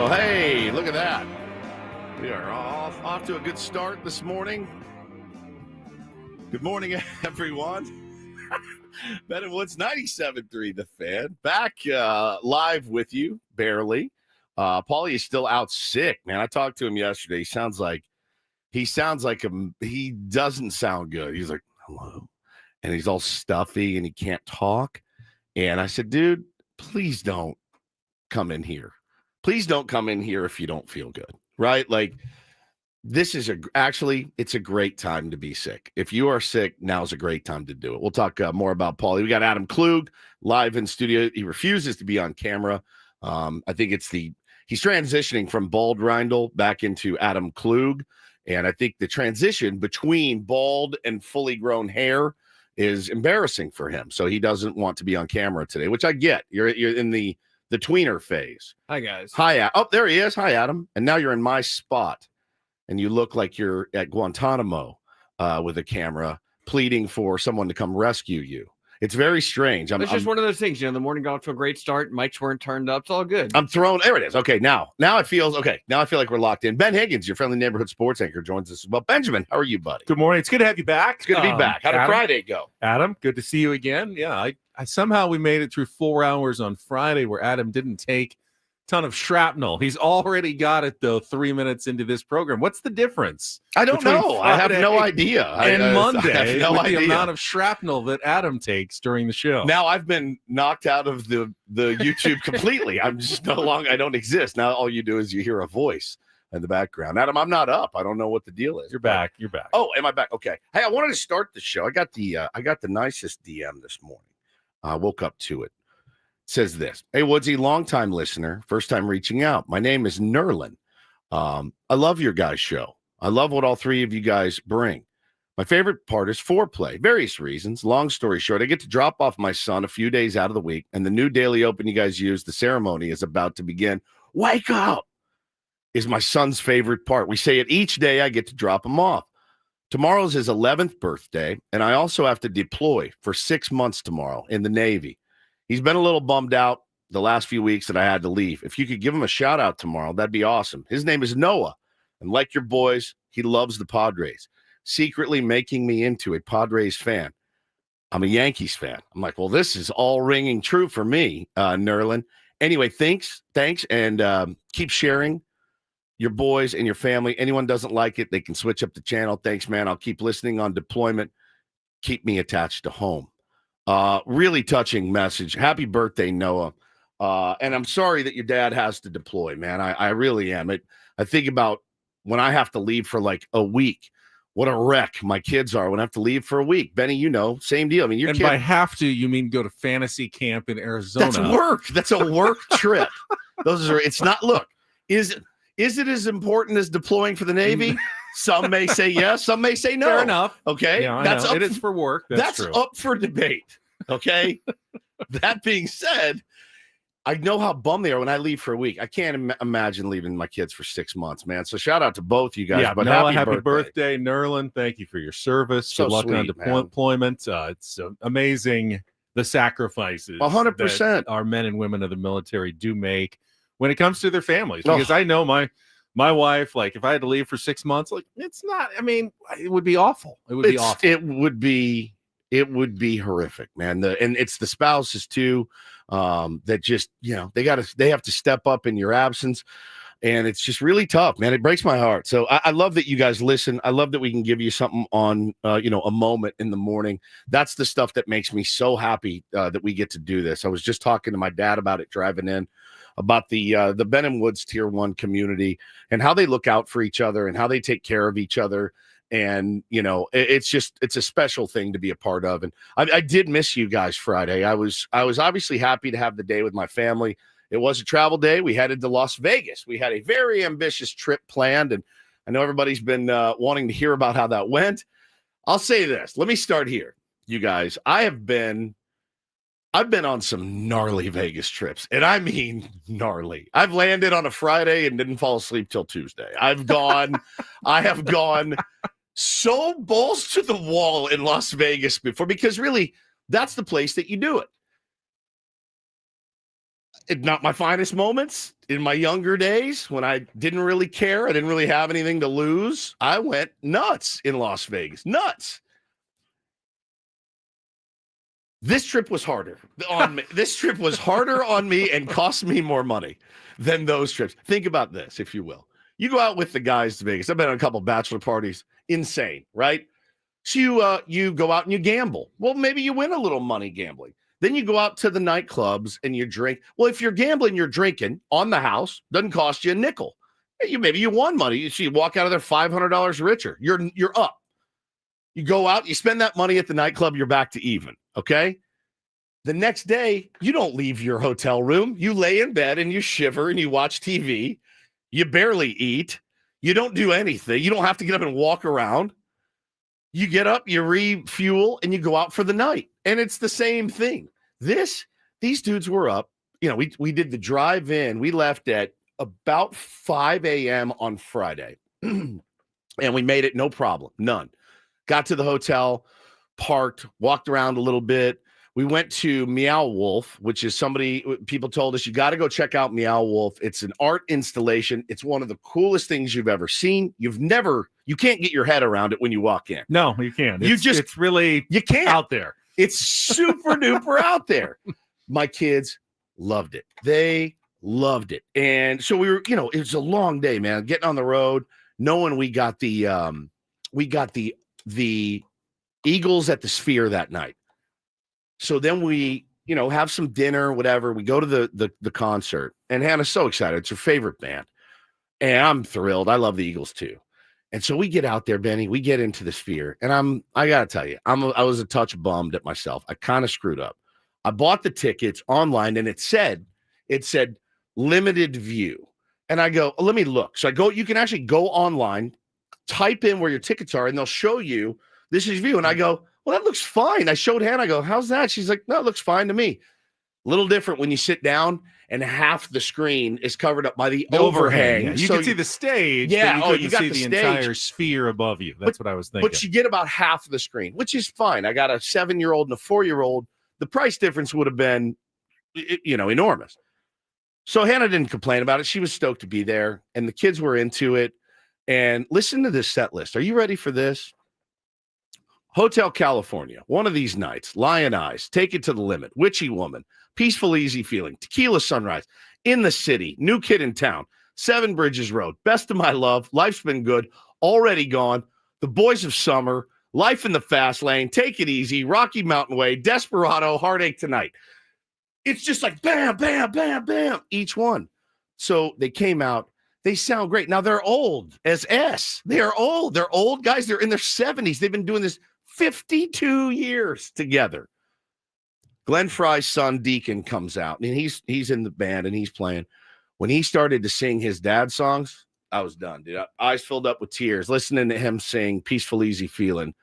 Well, hey, look at that. We are off to a good start this morning. Good morning, everyone. Ben and Woods, 97.3 The Fan. Back live with you, barely. Paulie is still out sick, man. I talked to him yesterday. He sounds like he doesn't sound good. He's like, hello. And he's all stuffy and he can't talk. And I said, dude, please don't come in here. Please don't come in here if you don't feel good, right? Like, this is it's a great time to be sick. If you are sick, now's a great time to do it. We'll talk more about Paulie. We got Adam Klug live in studio. He refuses to be on camera. I think he's transitioning from bald Reindl back into Adam Klug. And I think the transition between bald and fully grown hair is embarrassing for him. So he doesn't want to be on camera today, which I get. You're in the tweener phase. Hi, guys. Hi. Oh, there he is. Hi, Adam. And now you're in my spot. And you look like you're at Guantanamo with a camera pleading for someone to come rescue you. It's very strange. It's just one of those things. The morning got off to a great start. Mics weren't turned up. It's all good. I'm thrown. There it is. Okay, now it feels okay. Now I feel like we're locked in. Ben Higgins, your friendly neighborhood sports anchor, joins us as well. Benjamin, how are you, buddy? Good morning. It's good to have you back. It's good to be back. How did Friday go? Adam, good to see you again. Yeah, I somehow we made it through 4 hours on Friday where Adam didn't take a ton of shrapnel. He's already got it, though, 3 minutes into this program. What's the difference? I don't know. I have no idea. And Monday, I have no with idea. the amount of shrapnel that Adam takes during the show. Now I've been knocked out of the YouTube completely. I'm just no longer, I don't exist. Now all you do is you hear a voice in the background. Adam, I'm not up. I don't know what the deal is. You're back. Oh, am I back? Okay. Hey, I wanted to start the show. I got the nicest DM this morning. I woke up to it. It says this. Hey, Woodsy, longtime listener, first time reaching out. My name is Nerlin. I love your guys' show. I love what all three of you guys bring. My favorite part is foreplay. Various reasons. Long story short, I get to drop off my son a few days out of the week, and the new daily open you guys use, the ceremony is about to begin. Wake up is my son's favorite part. We say it each day I get to drop him off. Tomorrow's his 11th birthday, and I also have to deploy for 6 months tomorrow in the Navy. He's been a little bummed out the last few weeks that I had to leave. If you could give him a shout out tomorrow, that'd be awesome. His name is Noah, and like your boys, he loves the Padres, secretly making me into a Padres fan. I'm a Yankees fan. I'm like, well, this is all ringing true for me, Nerlin. Anyway, thanks, and keep sharing your boys and your family. Anyone doesn't like it, they can switch up the channel. Thanks, man. I'll keep listening on deployment. Keep me attached to home. Really touching message. Happy birthday, Noah. And I'm sorry that your dad has to deploy, man. I really am. I think about when I have to leave for like a week, what a wreck my kids are when I have to leave for a week. Benny, same deal. I mean, by have to, you mean go to fantasy camp in Arizona. That's work. That's a work trip. It's not, look, is it as important as deploying for the Navy? Some may say yes, some may say no. Fair enough. Okay. Yeah, it is for work. That's up for debate. Okay. That being said, I know how bummed they are when I leave for a week. I can't imagine leaving my kids for 6 months, man. So shout out to both you guys. Yeah, but Noah, happy birthday, Nerlin. Thank you for your service. So good luck on sweet, deployment. It's amazing the sacrifices 100% that our men and women of the military do make when it comes to their families. Because I know my wife, like if I had to leave for 6 months, like it's not, I mean, it would be awful. It would be horrific, man. And it's the spouses too, that just, they have to step up in your absence. And it's just really tough, man. It breaks my heart. So I love that you guys listen. I love that we can give you something on, a moment in the morning. That's the stuff that makes me so happy that we get to do this. I was just talking to my dad about it driving in, about the Benham Woods Tier 1 community and how they look out for each other and how they take care of each other. And, it's a special thing to be a part of. And I did miss you guys Friday. I was obviously happy to have the day with my family. It was a travel day. We headed to Las Vegas. We had a very ambitious trip planned. And I know everybody's been wanting to hear about how that went. I'll say this. Let me start here, you guys. I've been on some gnarly Vegas trips, and I mean gnarly. I've landed on a Friday and didn't fall asleep till Tuesday. I have gone so balls to the wall in Las Vegas before, because really that's the place that you do it. Not my finest moments in my younger days when I didn't really care. I didn't really have anything to lose. I went nuts in Las Vegas. Nuts. This trip was harder on me. This trip was harder on me and cost me more money than those trips. Think about this, if you will. You go out with the guys to Vegas. I've been on a couple bachelor parties. Insane, right? So you go out and you gamble. Well, maybe you win a little money gambling. Then you go out to the nightclubs and you drink. Well, if you're gambling, you're drinking on the house, doesn't cost you a nickel. Maybe you won money. You walk out of there $500 richer. You're up. You go out, you spend that money at the nightclub, you're back to even. Okay. The next day, you don't leave your hotel room. You lay in bed and you shiver and you watch TV. You barely eat. You don't do anything. You don't have to get up and walk around. You get up, you refuel, and you go out for the night. And it's the same thing. These dudes were up. We did the drive in. We left at about 5 a.m. on Friday. And we made it no problem. None. Got to the hotel, parked, walked around a little bit. We went to Meow Wolf, which is people told us, you got to go check out Meow Wolf. It's an art installation. It's one of the coolest things you've ever seen. You can't get your head around it when you walk in. No, you can't. It's really you can't. Out there. It's super duper out there. My kids loved it. They loved it. And so we were, it was a long day, man, getting on the road, knowing we got the Eagles at the Sphere that night. So then we, have some dinner, whatever. We go to the concert, and Hannah's so excited. It's her favorite band. And I'm thrilled. I love the Eagles too. And so we get out there, Benny, we get into the Sphere, and I got to tell you, I was a touch bummed at myself. I kind of screwed up. I bought the tickets online, and it said limited view. And I go, let me look. So you can actually go online, type in where your tickets are, and they'll show you this is view. And I go, well, that looks fine. I showed Hannah. I go, how's that? She's like, no, it looks fine to me. Little different when you sit down and half the screen is covered up by the overhang. Yeah. You can see the stage. Yeah. But you got see the entire sphere above you. That's what I was thinking. But you get about half of the screen, which is fine. I got a 7-year-old and a 4-year-old. The price difference would have been, enormous. So Hannah didn't complain about it. She was stoked to be there, and the kids were into it. And listen to this set list. Are you ready for this? Hotel California, One of These Nights, Lion Eyes, Take It to the Limit, Witchy Woman, Peaceful Easy Feeling, Tequila Sunrise, In the City, New Kid in Town, Seven Bridges Road, Best of My Love, Life's Been Good, Already Gone, The Boys of Summer, Life in the Fast Lane, Take It Easy, Rocky Mountain Way, Desperado, Heartache Tonight. It's just like bam, bam, bam, bam, each one. So they came out. They sound great. Now they're old as S. They are old. They're old guys. They're in their 70s. They've been doing this 52 years together. Glenn Fry's son, Deacon, comes out, and he's in the band, and he's playing. When he started to sing his dad's songs, I was done, dude. Eyes filled up with tears. Listening to him sing Peaceful, Easy Feeling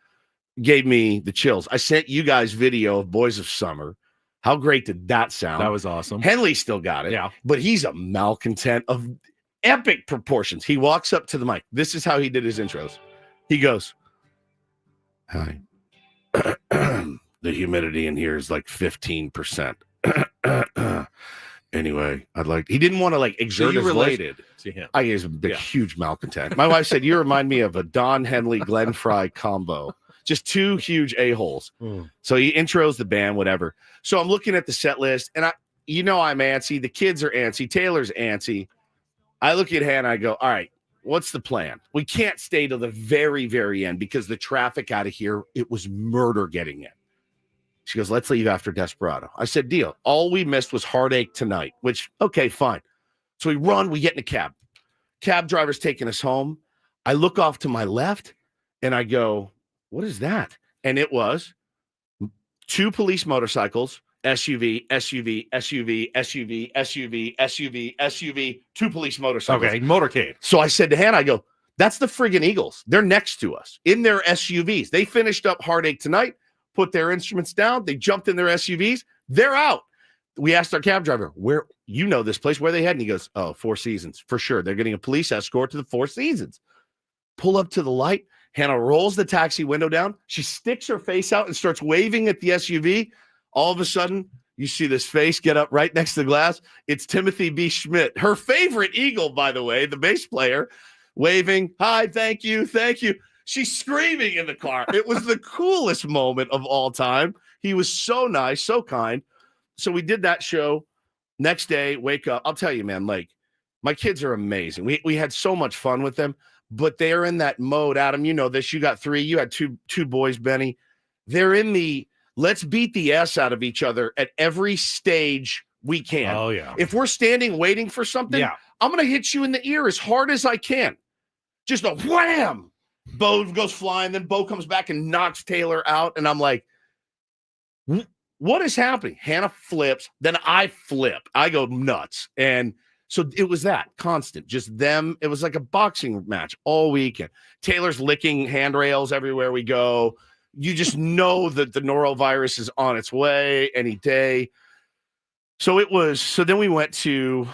gave me the chills. I sent you guys video of Boys of Summer. How great did that sound? That was awesome. Henley still got it, yeah, but he's a malcontent of epic proportions. He walks up to the mic. This is how he did his intros. He goes, hi. The humidity in here is like 15%. Anyway, he didn't want to exert his related voice. To him. I gave him a huge malcontent. My wife said, you remind me of a Don Henley, Glenn Fry combo. Just two huge a-holes. So he intros the band, whatever. So I'm looking at the set list, and I'm antsy. The kids are antsy. Taylor's antsy. I look at Hannah, I go, all right, what's the plan? We can't stay till the very, very end because the traffic out of here, it was murder getting in. She goes, let's leave after Desperado. I said, deal. All we missed was Heartache Tonight, which, okay, fine. So we run, we get in a cab. Cab driver's taking us home. I look off to my left, and I go, what is that? And it was 2 police motorcycles, SUV, 2 police motorcycles. Okay, motorcade. So I said to Hannah, I go, that's the friggin' Eagles. They're next to us in their SUVs. They finished up Heartache Tonight, put their instruments down. They jumped in their SUVs. They're out. We asked our cab driver, where, this place, where they heading? He goes, oh, Four Seasons. For sure. They're getting a police escort to the Four Seasons. Pull up to the light. Hannah rolls the taxi window down. She sticks her face out and starts waving at the SUV. All of a sudden, You see this face get up right next to the glass. It's Timothy B. Schmidt, her favorite Eagle, by the way, the bass player, waving, hi, thank you, thank you. She's screaming in the car. It was the coolest moment of all time. He was so nice, so kind. So we did that show. Next day, wake up. I'll tell you, man, like, my kids are amazing. We had so much fun with them, but they're in that mode. Adam, you know this. You got 3. You had two boys, Benny. They're in the let's beat the S out of each other at every stage we can. Oh, yeah. If we're standing waiting for something, I'm going to hit you in the ear as hard as I can. Just a wham. Bo goes flying. Then Bo comes back and knocks Taylor out. And I'm like, what is happening? Hannah flips. Then I flip. I go nuts. And so it was that constant, just them. It was like a boxing match all weekend. Taylor's licking handrails everywhere we go. You just know that the norovirus is on its way any day. So then we went to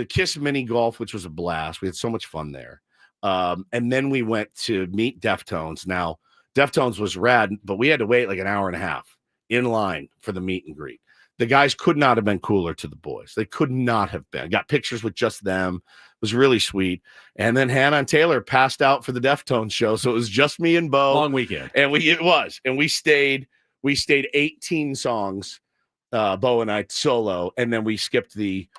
Kiss Mini Golf, which was a blast. We had so much fun there. And then we went to meet Deftones. Now, Deftones was rad, but we had to wait like an hour and a half in line for the meet and greet. The guys could not have been cooler to the boys. They could not have been. Got pictures with just them. It was really sweet. And then Hannah and Taylor passed out for the Deftones show. So it was just me and Bo. Long weekend. And we stayed 18 songs, Bo and I solo, and then we skipped the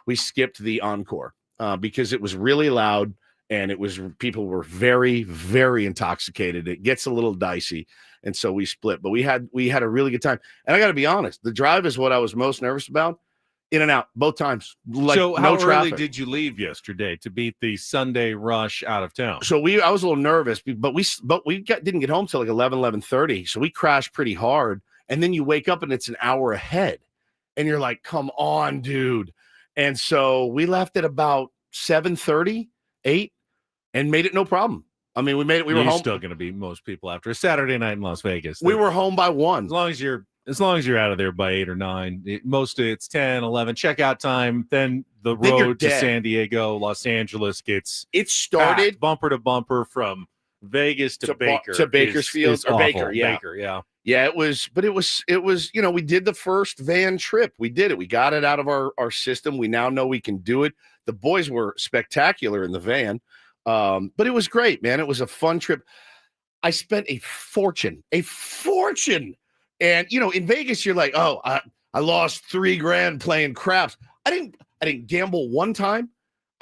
encore because it was really loud and people were very, very intoxicated. It gets a little dicey. And so we split, but we had a really good time. And I got to be honest, the drive is what I was most nervous about. In and out both times. Like, so how no traffic. early did you leave yesterday to beat the Sunday rush out of town? So I was a little nervous, but we didn't get home till like 11:30. So we crashed pretty hard. And then you wake up and it's an hour ahead. And you're like, come on, dude. And so we left at about 7:30, 8, and made it no problem. I mean, we made it. We were home. Still going to be most people after a Saturday night in Las Vegas. We were home by 1. As long as you're out of there by 8 or 9, it's 10, 11 checkout time. Then the road to San Diego, Los Angeles it started bumper to bumper from Vegas to Bakersfield or Baker. Yeah. Baker, yeah. Yeah, it was, we did the first van trip. We did it. We got it out of our system. We now know we can do it. The boys were spectacular in the van. But it was great, man. It was a fun trip. I spent a fortune. And, in Vegas, you're like, oh, I lost $3,000 playing craps. I didn't gamble one time.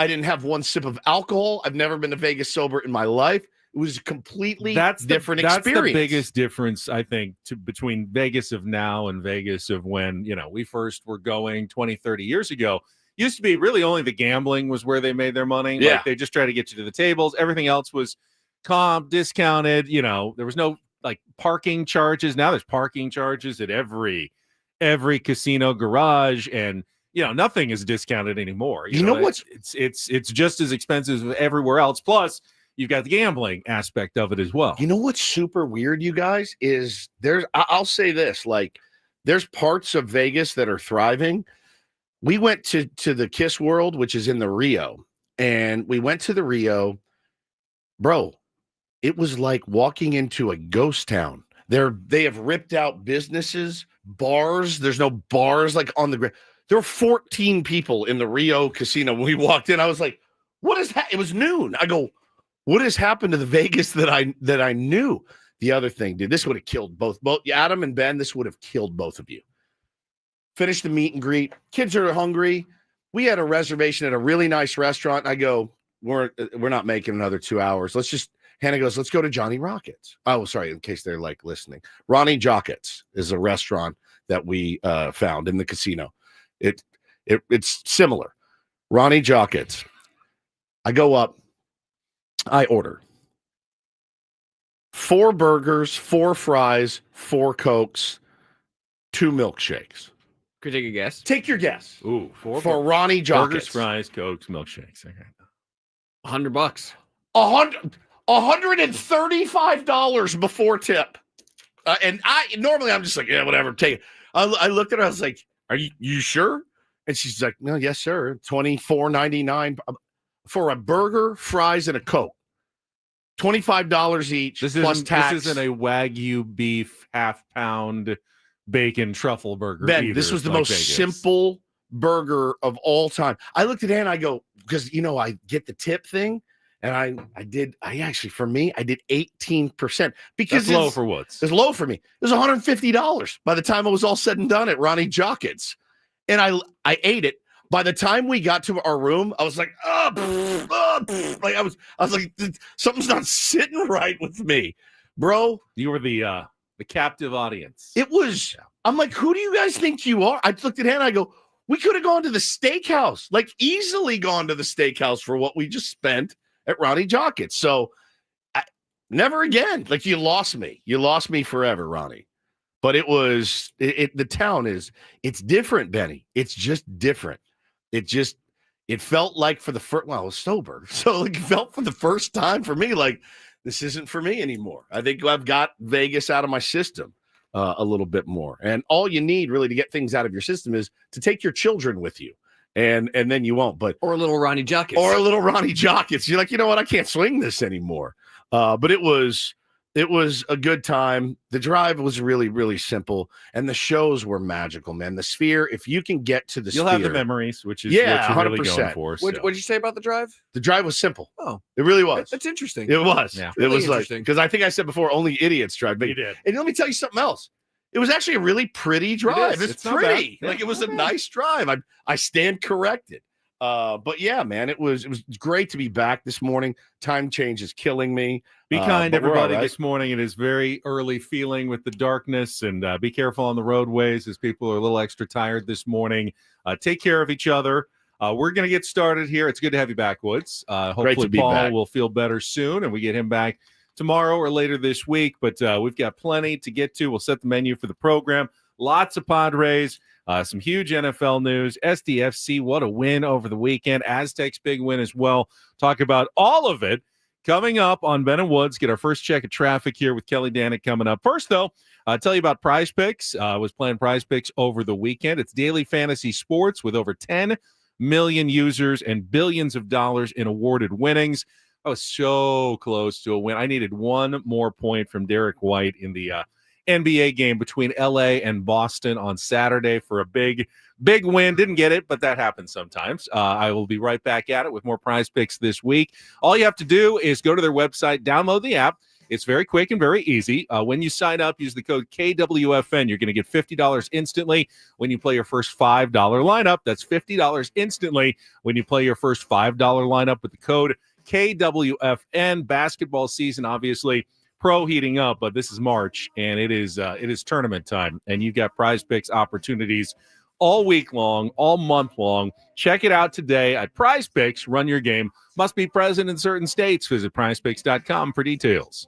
I didn't have one sip of alcohol. I've never been to Vegas sober in my life. It was a completely different experience. That's the biggest difference, I think, between Vegas of now and Vegas of when, we first were going 20, 30 years ago. Used to be really only the gambling was where they made their money. Yeah. Like, they just try to get you to the tables. Everything else was comp, discounted. There was no like parking charges. Now there's parking charges at every casino garage, and nothing is discounted anymore. You know what? It's just as expensive as everywhere else. Plus, you've got the gambling aspect of it as well. You know what's super weird, you guys, is I'll say this, like, there's parts of Vegas that are thriving. We went to the Kiss World, which is in the Rio, and we went to the Rio, bro. It was like walking into a ghost town. They have ripped out businesses, bars. There's no bars like on the ground. There were 14 people in the Rio casino when we walked in. I was like, what is that? It was noon. I go, what has happened to the Vegas that I knew? The other thing, dude, this would have killed both Adam and Ben. This would have killed both of you. Finished the meet and greet. Kids are hungry. We had a reservation at a really nice restaurant. I go, we're not making another 2 hours. Hannah goes, let's go to Johnny Rockets. Oh, sorry, in case they're like listening. Ronnie Jockets is a restaurant that we found in the casino. It's similar. Ronnie Jockets. I go up. I order 4 burgers, 4 fries, 4 Cokes, 2 milkshakes. Could you take a guess? Take your guess. Ooh, for Ronnie Jockets. Burgers, fries, Cokes, milkshakes. Okay. $100. $135 before tip. And normally I'm just like, yeah, whatever, take it. I looked at her, I was like, are you sure? And she's like, no, yes, sir. $24.99 for a burger, fries, and a Coke. $25 each plus tax. This isn't a Wagyu beef half-pound bacon truffle burger. Ben, either, this was the like most Vegas. simple burger of all time. I looked at it and I go, because I get the tip thing, and I did 18% because That's low for Woods. it's low for me. It was $150 by the time it was all said and done at Ronnie Jockett's. And I ate it. By the time we got to our room, I was like, like I was like, something's not sitting right with me, bro. You were the captive audience. It was. I'm like, who do you guys think you are? I looked at Hannah. I go, we could have gone to the steakhouse, like easily gone to the steakhouse for what we just spent at Ronnie Jockett's. So, never again. Like, you lost me. You lost me forever, Ronnie. But it was the town it's different, Benny. It's just different. It felt like for the first, well, I was sober. So like, it felt for the first time for me, like, this isn't for me anymore. I think I've got Vegas out of my system a little bit more. And all you need really to get things out of your system is to take your children with you. And then you won't. But Or a little Ronnie Jockett's. Or a little Ronnie Jockett's. You're like, you know what? I can't swing this anymore. But it was a good time. The drive was really, really simple. And the shows were magical, man. The Sphere, if you can get to the You'll Sphere. have the memories, which is Yeah, what you're really 100%. going for. What so. did you say about the drive? The drive was simple. Oh, It really was. that's interesting. It was. Yeah. It Really was like, interesting. because I think I said before, only idiots drive. But You did. And let me tell you something else. It was actually a really pretty drive. It's not pretty. bad. Like, it was a Yeah. nice drive. I stand corrected. But yeah, man, it was great to be back this morning. Time change is killing me. Be kind, but we're all everybody, right. this morning. It is very early feeling with the darkness, and be careful on the roadways as people are a little extra tired this morning. Take care of each other. We're going to get started here. It's good to have you back, Woods. Hopefully be Paul back. will feel better soon, and we get him back tomorrow or later this week. But we've got plenty to get to. We'll set the menu for the program. Lots of Padres. Some huge NFL news. SDFC, what a win over the weekend. Aztec's big win as well. Talk about all of it coming up on Ben and Woods. Get our first check of traffic here with Kelly Danick coming up. First, though, I'll tell you about Prize Picks. I was playing Prize Picks over the weekend. It's daily fantasy sports with over 10 million users and billions of dollars in awarded winnings. I was so close to a win. I needed one more point from Derek White in the NBA game between LA and Boston on Saturday for a big win. Didn't get it, but that happens sometimes. I will be right back at it with more Prize Picks this week. All you have to do is go to their website, download the app. It's very quick and very easy. When you sign up, use the code KWFN. You're going to get $50 instantly when you play your first $5 lineup. That's $50 instantly when you play your first $5 lineup with the code KWFN. Basketball season, obviously, pro heating up, but this is March, and it is tournament time, and you've got Prize Picks opportunities all week long, all month long. Check it out today at Prize Picks. Run your game. Must be present in certain states. Visit prizepicks.com for details.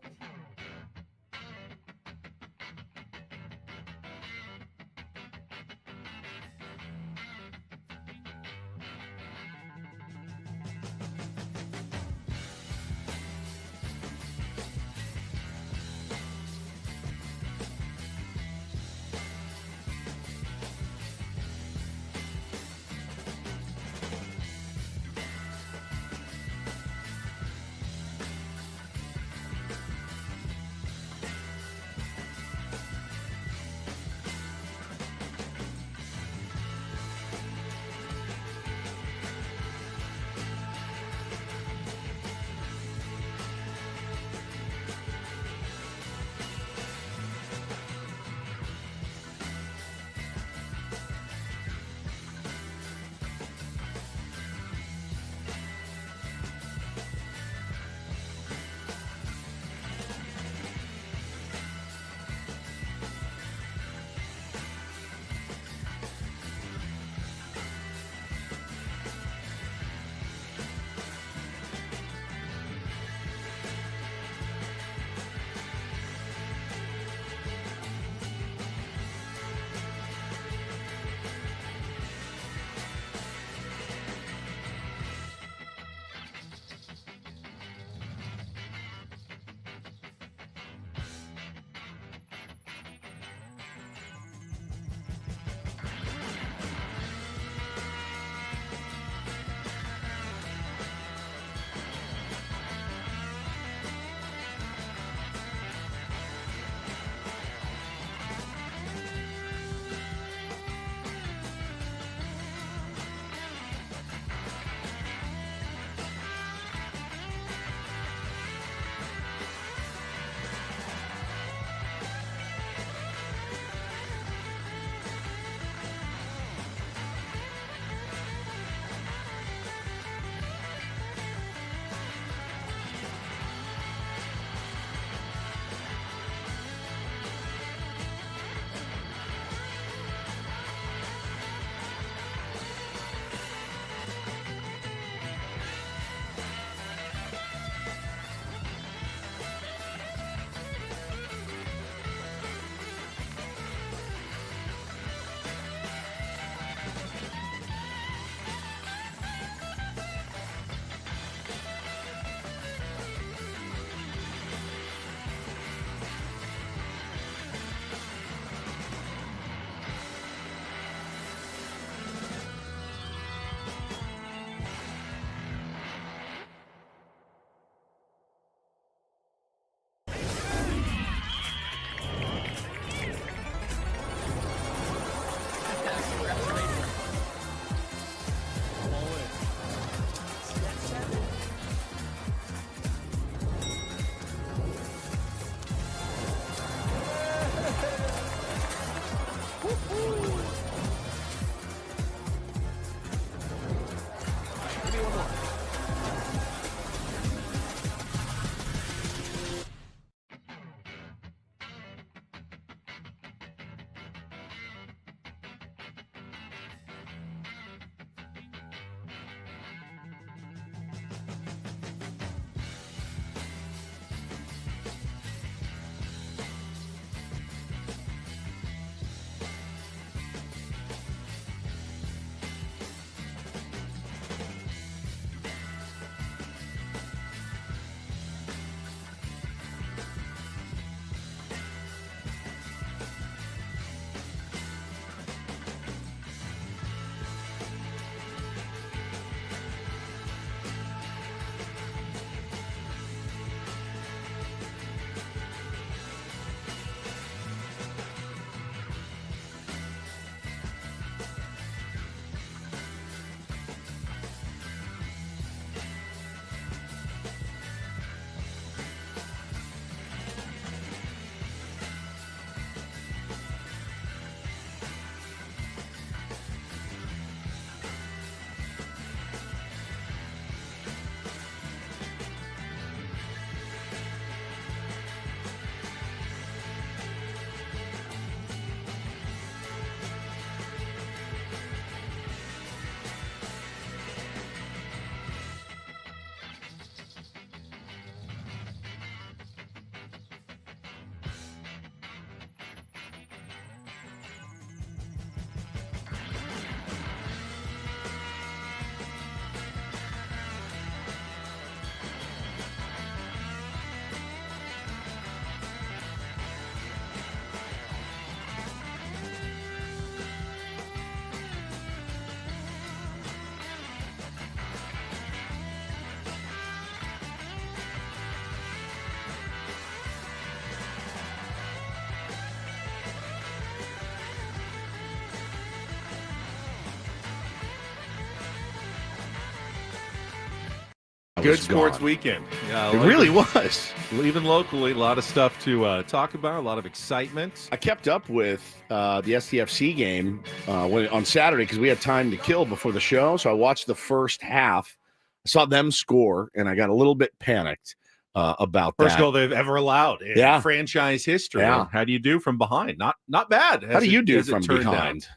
Good sports weekend. Yeah, It really was. Even locally, a lot of stuff to talk about, a lot of excitement. I kept up with the SDFC game on Saturday because we had time to kill before the show. So I watched the first half. I saw them score, and I got a little bit panicked about First that. goal they've ever allowed in franchise history. Yeah. How do you do from behind? Not bad. How do you do from behind?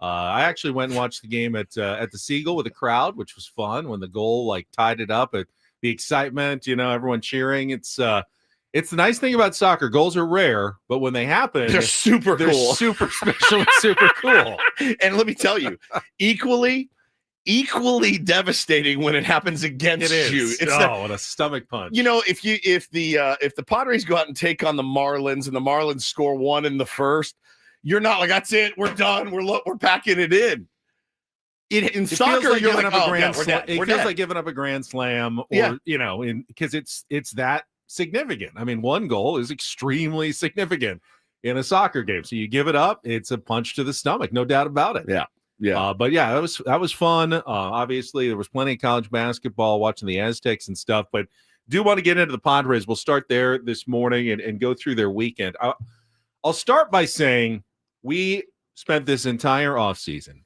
I actually went and watched the game at the Seagull with a crowd, which was fun. When the goal tied it up, the excitement, everyone cheering. It's the nice thing about soccer. Goals are rare, but when they happen, they're super cool, super special, and super cool. And let me tell you, equally devastating when it happens against you. It's what a stomach punch. If the Padres go out and take on the Marlins and the Marlins score 1 in the first, you're not like, that's it, we're done, we're packing it in. In soccer, like you're like, it feels like giving up a grand slam, or because it's that significant. I mean, one goal is extremely significant in a soccer game, so you give it up, it's a punch to the stomach, no doubt about it. Yeah. But yeah, that was fun. Obviously, there was plenty of college basketball, watching the Aztecs and stuff. But do want to get into the Padres. We'll start there this morning and go through their weekend. I'll start by saying we spent this entire offseason,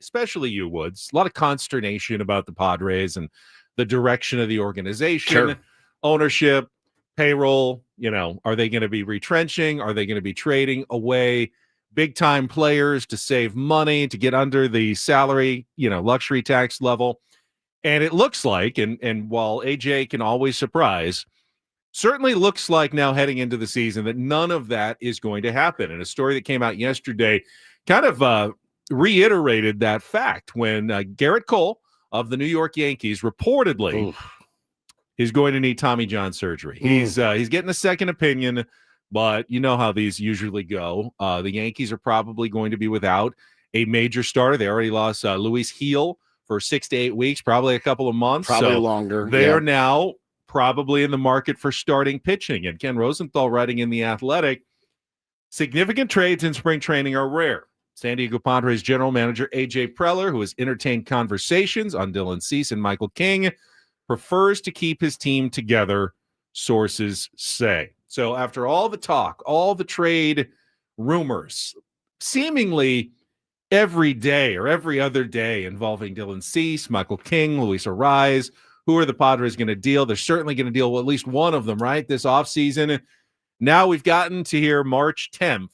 especially you, Woods, a lot of consternation about the Padres and the direction of the organization, ownership, payroll. Are they going to be retrenching? Are they going to be trading away big-time players to save money, to get under the salary, luxury tax level? And it looks like, and while AJ can always surprise, certainly looks like now heading into the season that none of that is going to happen. And a story that came out yesterday kind of reiterated that fact when Garrett Cole of the New York Yankees reportedly is going to need Tommy John surgery. He's getting a second opinion, but you know how these usually go. The Yankees are probably going to be without a major starter. They already lost Luis Gil for 6 to 8 weeks, probably a couple of months. Probably longer. They are now probably in the market for starting pitching. And Ken Rosenthal writing in The Athletic, significant trades in spring training are rare. San Diego Padres general manager AJ Preller, who has entertained conversations on Dylan Cease and Michael King, prefers to keep his team together, sources say. So after all the talk, all the trade rumors, seemingly every day or every other day involving Dylan Cease, Michael King, Luis Arraez, who are the Padres going to deal? They're certainly going to deal with at least one of them, right, this offseason. Now we've gotten to here March 10th,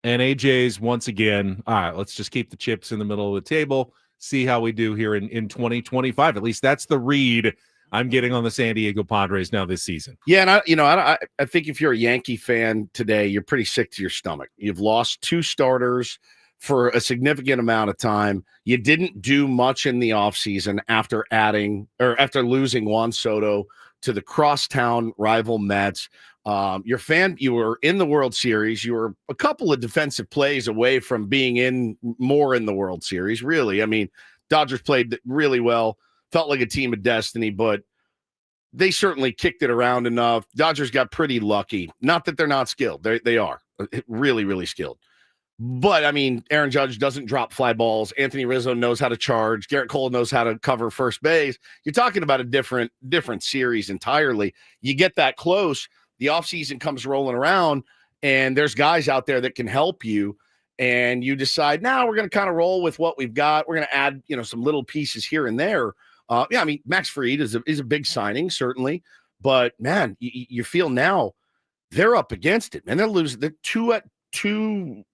and AJ's once again, all right, let's just keep the chips in the middle of the table, see how we do here in 2025. At least that's the read I'm getting on the San Diego Padres now this season. Yeah, and I think if you're a Yankee fan today, you're pretty sick to your stomach. You've lost 2 starters for a significant amount of time. You didn't do much in the offseason after losing Juan Soto to the crosstown rival Mets. You were in the World Series. You were a couple of defensive plays away from being more in the World Series, really. I mean, Dodgers played really well, felt like a team of destiny, but they certainly kicked it around enough. Dodgers got pretty lucky. Not that they're not skilled. They are really, really skilled. But, I mean, Aaron Judge doesn't drop fly balls. Anthony Rizzo knows how to charge. Garrett Cole knows how to cover first base. You're talking about a different series entirely. You get that close, the offseason comes rolling around, and there's guys out there that can help you, and you decide, now we're going to kind of roll with what we've got. We're going to add, some little pieces here and there. I mean, Max Fried is a big signing, certainly. But, man, you feel now they're up against it. Man, they're losing. They're 2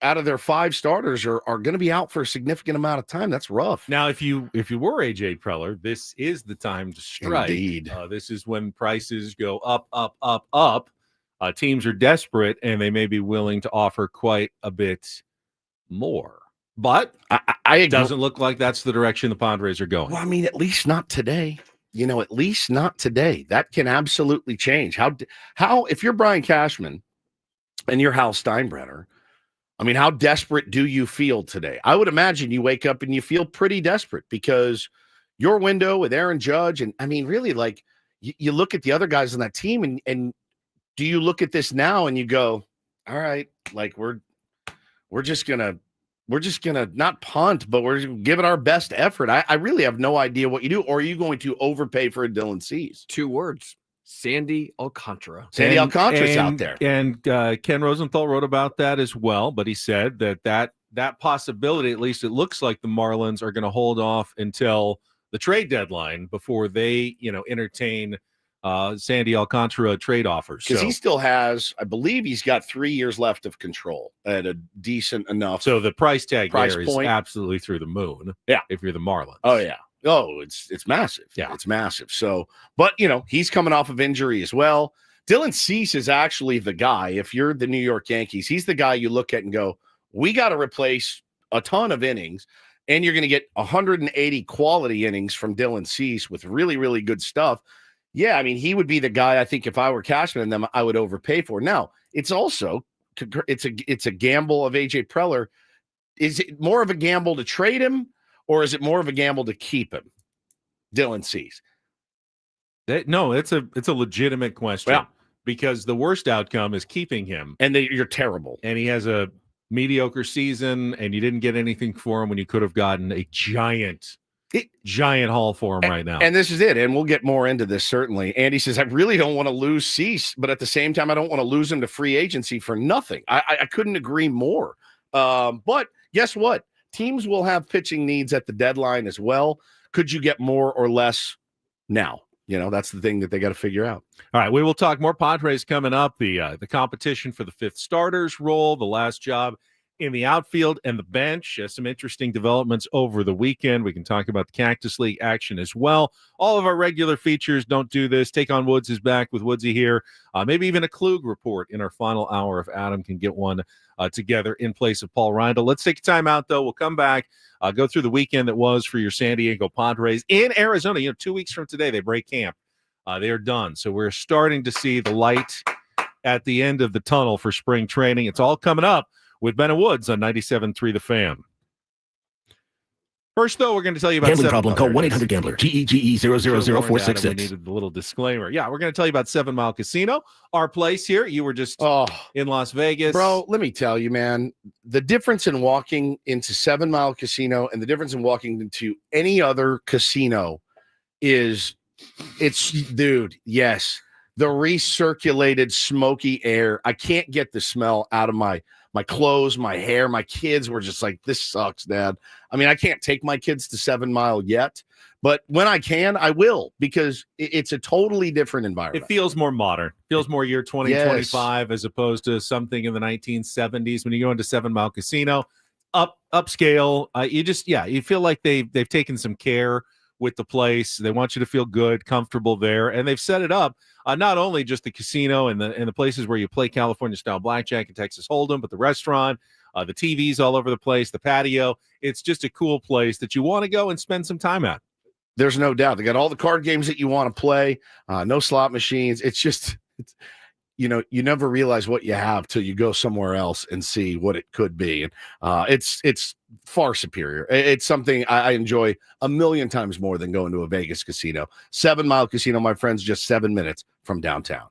out of their 5 starters are going to be out for a significant amount of time. That's rough. Now, if you were AJ Preller, this is the time to strike. Indeed. This is when prices go up, up, up, up. Teams are desperate, and they may be willing to offer quite a bit more. But it doesn't look like that's the direction the Padres are going. Well, I mean, at least not today. At least not today. That can absolutely change. How if you're Brian Cashman and you're Hal Steinbrenner, I mean, how desperate do you feel today? I would imagine you wake up and you feel pretty desperate because your window with Aaron Judge, and I mean, really, like you look at the other guys on that team, and do you look at this now and you go, all right, like we're we're just gonna not punt, but we're gonna give it our best effort. I really have no idea what you do. Or are you going to overpay for a Dylan Cease? 2 words. Sandy Alcantara. Sandy Alcantara's out there. And Ken Rosenthal wrote about that as well, but he said that possibility, at least it looks like the Marlins are going to hold off until the trade deadline before they, entertain Sandy Alcantara trade offers. Because he still has, I believe he's got 3 years left of control at a decent enough. So the price tag Price there point. is absolutely through the moon. Yeah. If you're the Marlins. Oh, yeah. Oh, it's massive. Yeah. It's massive. So, but, he's coming off of injury as well. Dylan Cease is actually the guy, if you're the New York Yankees, he's the guy you look at and go, we got to replace a ton of innings, and you're going to get 180 quality innings from Dylan Cease with really, really good stuff. Yeah, I mean, he would be the guy I think if I were Cashman and them, I would overpay for. Now, it's also it's a gamble of AJ Preller. Is it more of a gamble to trade him, or is it more of a gamble to keep him? Dylan Cease. No, it's a legitimate question. Yeah. Because the worst outcome is keeping him. And you're terrible. And he has a mediocre season, and you didn't get anything for him when you could have gotten a giant haul for him right now. And this is it. And we'll get more into this, certainly. Andy says, I really don't want to lose Cease, but at the same time, I don't want to lose him to free agency for nothing. I couldn't agree more. But guess what? Teams will have pitching needs at the deadline as well. Could you get more or less now? That's the thing that they got to figure out. All right, we will talk more Padres coming up. The competition for the 5th starters role, the last job in the outfield and the bench. Some interesting developments over the weekend. We can talk about the Cactus League action as well. All of our regular features don't do this. Take on Woods is back with Woodsy here. Maybe even a Klug report in our final hour if Adam can get one together in place of Paul Reindl. Let's take a time out, though. We'll come back, go through the weekend that was for your San Diego Padres in Arizona. 2 weeks from today, they break camp. They are done. So we're starting to see the light at the end of the tunnel for spring training. It's all coming up with Ben and Woods on 97.3 The Fan. First, though, we're going to tell you about gambling problem. Call 1-800-GAMBLER. GEGE 0000466. We needed the little disclaimer. Yeah, we're going to tell you about 7 Mile Casino, our place here. You were just in Las Vegas. Bro, let me tell you, man, the difference in walking into 7 Mile Casino and the difference in walking into any other casino dude, yes, the recirculated smoky air. I can't get the smell out of my clothes, my hair. My kids were just like, this sucks, Dad. I mean, I can't take my kids to 7 Mile yet, but when I can, I will, because it's a totally different environment. It feels more modern. Feels more year 2025 as opposed to something in the 1970s. When you go into 7 Mile Casino, upscale, you feel like they've taken some care with the place. They want you to feel good, comfortable there, and they've set it up. Not only just the casino and the places where you play California style blackjack and Texas Hold'em, but the restaurant, the TVs all over the place, the patio. It's just a cool place that you want to go and spend some time at. There's no doubt. They got all the card games that you want to play. No slot machines. You never realize what you have till you go somewhere else and see what it could be. And it's far superior. It's something I enjoy a million times more than going to a Vegas casino. 7 Mile Casino, my friends, just 7 minutes from downtown.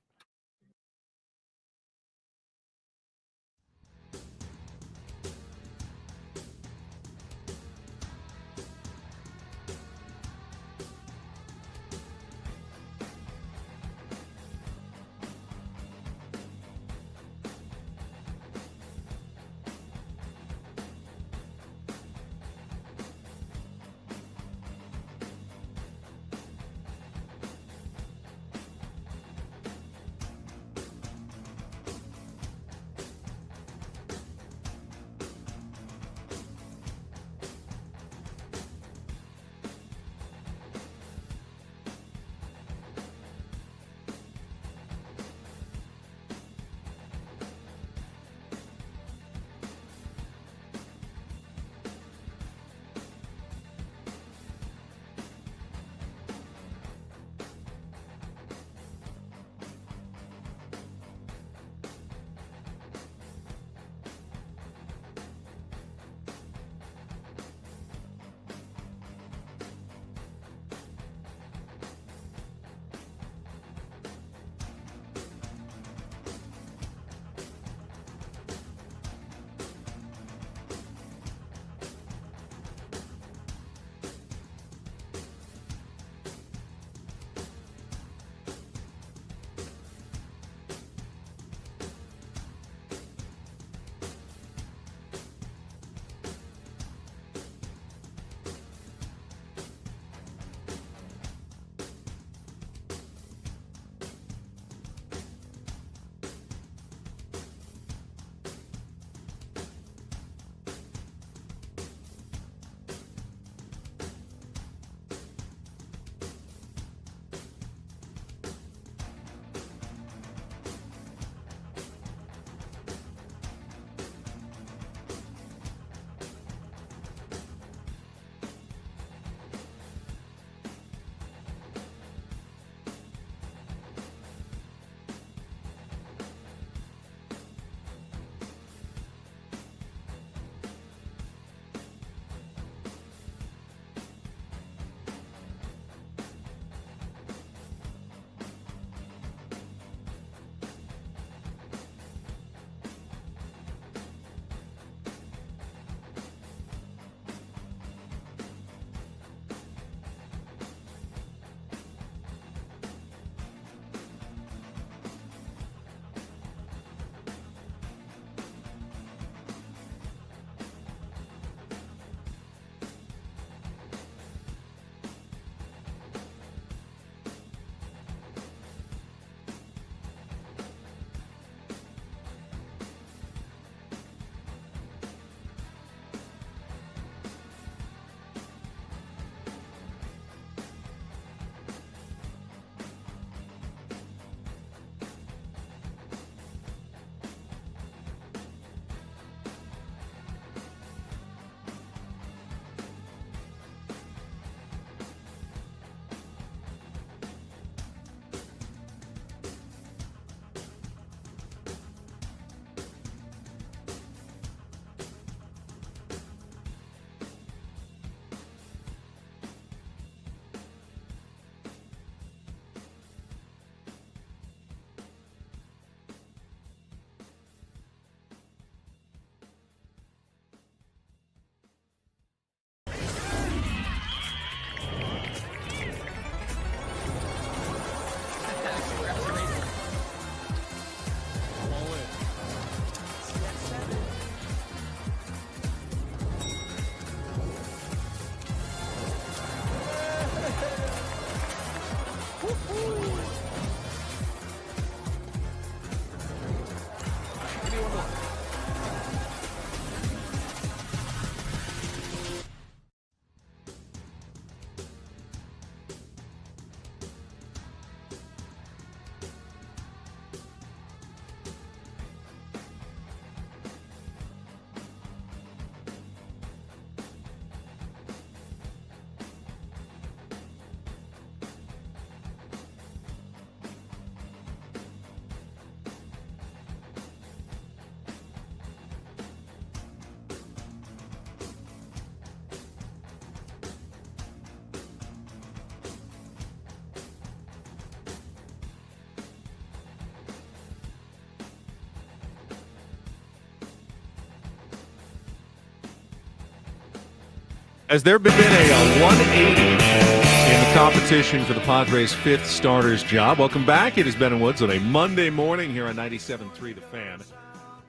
Has there been a 180 in the competition for the Padres' fifth starter's job? Welcome back. It is Ben and Woods on a Monday morning here on 97.3 The Fan.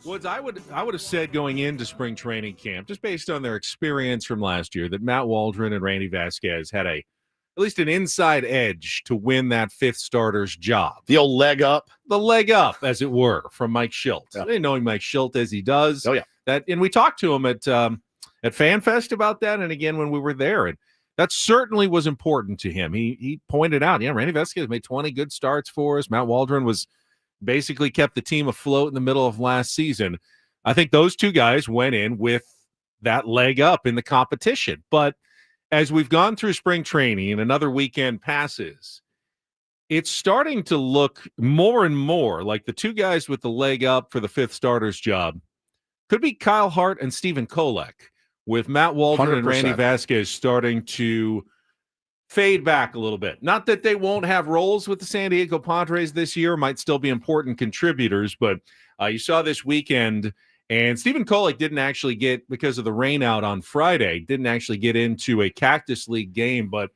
Woods, I would have said going into spring training camp, just based on their experience from last year, that Matt Waldron and Randy Vasquez had at least an inside edge to win that fifth starter's job. The old leg up. The leg up, as it were, from Mike Schilt. Yeah. Knowing Mike Schilt as he does. Oh, yeah. And we talked to him at FanFest about that, and again when we were there, and that certainly was important to him. He pointed out, Randy Vasquez made 20 good starts for us. Matt Waldron was basically kept the team afloat in the middle of last season. I think those two guys went in with that leg up in the competition. But as we've gone through spring training and another weekend passes, it's starting to look more and more like the two guys with the leg up for the fifth starter's job could be Kyle Hart and Stephen Kolek, with Matt Waldron 100%. and Randy Vasquez starting to fade back a little bit. Not that they won't have roles with the San Diego Padres this year, might still be important contributors, but you saw this weekend, and Stephen Kolek didn't actually get, because of the rain out on Friday, didn't actually get into a Cactus League game, but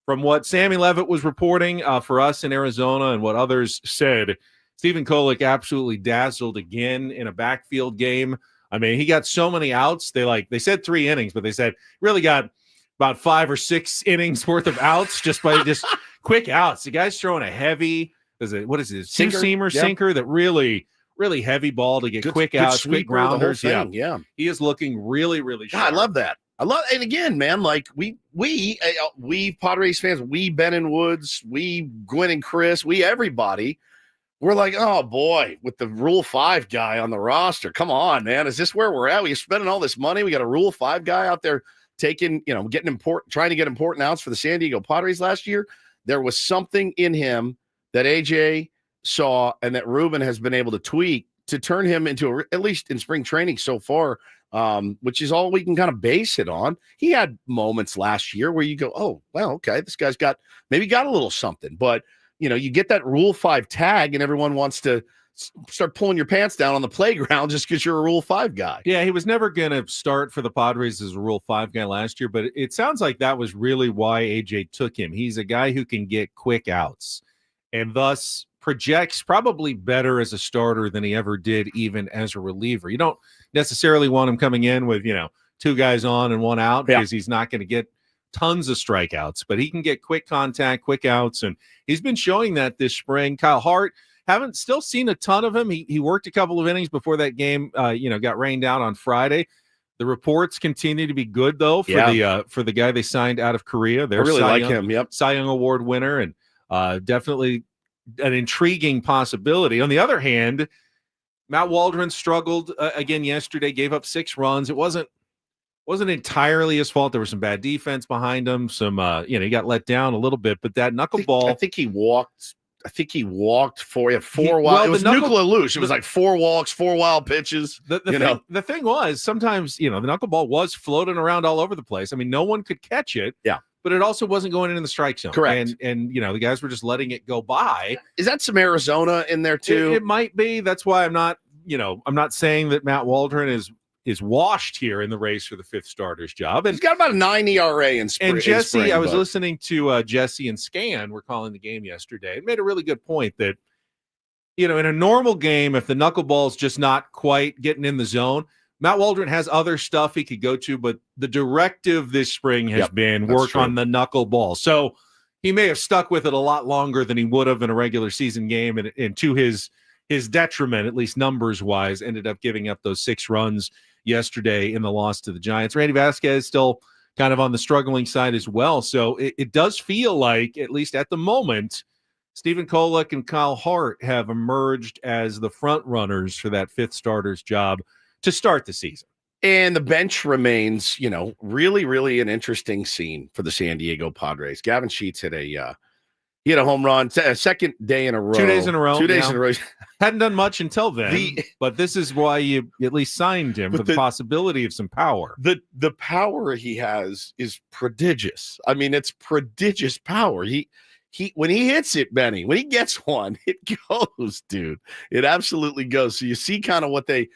from what Sammy Levitt was reporting for us in Arizona and what others said, Stephen Kolek absolutely dazzled again in a backfield game. I mean, he got so many outs. They said 3 innings, but they said really got about 5 or 6 innings worth of outs just by just quick outs. The guy's throwing a heavy, two-seamer sinker that really heavy ball to get quick outs, quick grounders. Yeah. He is looking really, really sharp. I love that. And again, man, like we Padres fans, we Ben and Woods, we Gwen and Chris, we everybody, we're like, oh boy, with the Rule 5 guy on the roster. Come on, man. Is this where we're at? We're spending all this money. We got a Rule 5 guy out there trying to get important outs for the San Diego Padres last year. There was something in him that AJ saw and that Ruben has been able to tweak to turn him into at least in spring training so far, which is all we can kind of base it on. He had moments last year where you go, oh, well, okay, this guy's got a little something, but you get that Rule 5 tag and everyone wants to start pulling your pants down on the playground just because you're a Rule 5 guy. Yeah, he was never going to start for the Padres as a Rule 5 guy last year, but it sounds like that was really why AJ took him. He's a guy who can get quick outs and thus projects probably better as a starter than he ever did even as a reliever. You don't necessarily want him coming in with, 2 guys on and 1 out because he's not going to get tons of strikeouts, but he can get quick contact, quick outs, and he's been showing that this spring. Kyle Hart, haven't still seen a ton of him. He worked a couple of innings before that game, got rained out on Friday. The reports continue to be good though for the guy they signed out of Korea. They're really like him. Yep, Cy Young Award winner, and definitely an intriguing possibility. On the other hand, Matt Waldron struggled again yesterday. Gave up 6 runs. It wasn't entirely his fault. There was some bad defense behind him. Some he got let down a little bit. But that knuckleball, I think he walked. For 4 wild. It was nuclear loose. It was like 4 walks, 4 wild pitches. The thing was, sometimes the knuckleball was floating around all over the place. I mean, no one could catch it. Yeah, but it also wasn't going into the strike zone. Correct. And the guys were just letting it go by. Is that some Arizona in there too? It might be. That's why I'm not saying that Matt Waldron is washed here in the race for the 5th starter's job. And he's got about a 9 ERA in spring. And Jesse, I was listening to Jesse and Scan. We're calling the game yesterday. It made a really good point that, in a normal game, if the knuckleball's just not quite getting in the zone, Matt Waldron has other stuff he could go to, but the directive this spring has been work on the knuckleball. So he may have stuck with it a lot longer than he would have in a regular season game, and to his detriment, at least numbers wise, ended up giving up those 6 runs yesterday in the loss to the Giants. Randy Vasquez still kind of on the struggling side as well. So it does feel like, at least at the moment, Stephen Kolek and Kyle Hart have emerged as the front runners for that 5th starter's job to start the season. And the bench remains, really, really an interesting scene for the San Diego Padres. Gavin Sheets hit a home run, second day in a row. 2 days in a row. 2 days in a row. Hadn't done much until then, but this is why you at least signed him, for the possibility of some power. The power he has is prodigious. I mean, it's prodigious power. when he hits it, Benny, when he gets one, it goes, dude. It absolutely goes. So you see kind of what they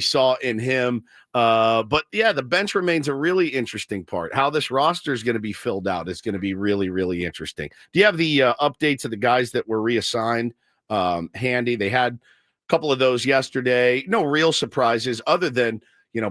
saw in him. But yeah, the bench remains a really interesting part. How this roster is going to be filled out is going to be really, really interesting. Do you have the updates of the guys that were reassigned handy? They had a couple of those yesterday. No real surprises other than,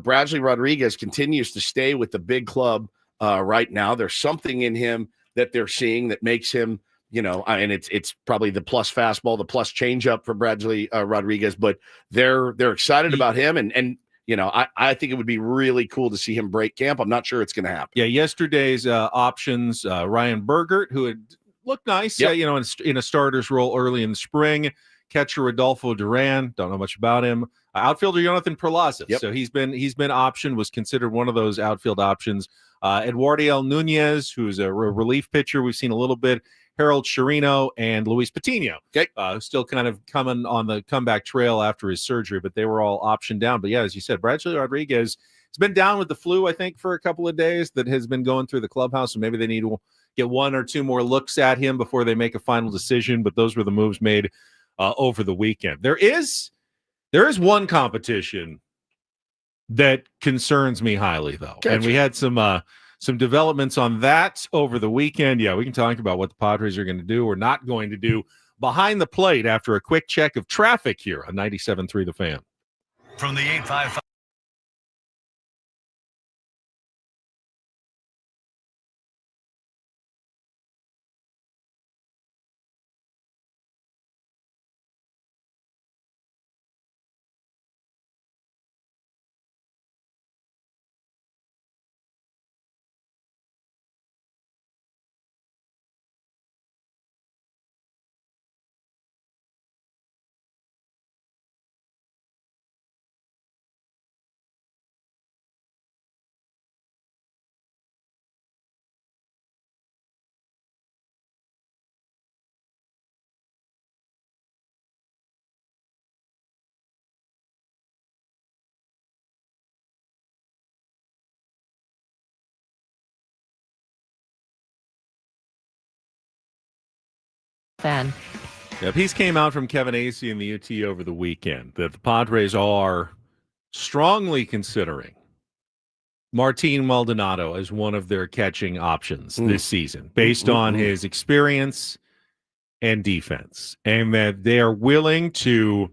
Bradley Rodriguez continues to stay with the big club right now. There's something in him that they're seeing that makes him, and it's probably the plus fastball, the plus changeup for Bradley Rodriguez, but they're excited about him. And I think it would be really cool to see him break camp. I'm not sure it's going to happen. Yeah, yesterday's options, Ryan Bergert, who had looked nice, Yep. in a starter's role early in the spring. Catcher Rodolfo Duran, don't know much about him. Outfielder Jonathan Perlaza. Yep. So he's been optioned, was considered one of those outfield options. Eduardo Nunez, who's a relief pitcher, we've seen a little bit. Harold Chirino and Luis Patino, still kind of coming on the comeback trail after his surgery, but they were all optioned down. But yeah, as you said, Bradley Rodriguez has been down with the flu, I think, for a couple of days that has been going through the clubhouse, and maybe they need to get one or two more looks at him before they make a final decision. But those were the moves made over the weekend. There is one competition that concerns me highly, though. Gotcha. And we had some developments on that over the weekend. Yeah, we can talk about what the Padres are going to do or not going to do behind the plate after a quick check of traffic here on 97.3 The Fan. From the 855. Fan. Yeah, a piece came out from Kevin Acey in the UT over the weekend that the Padres are strongly considering Martin Maldonado as one of their catching options this season based on his experience and defense, and that they are willing to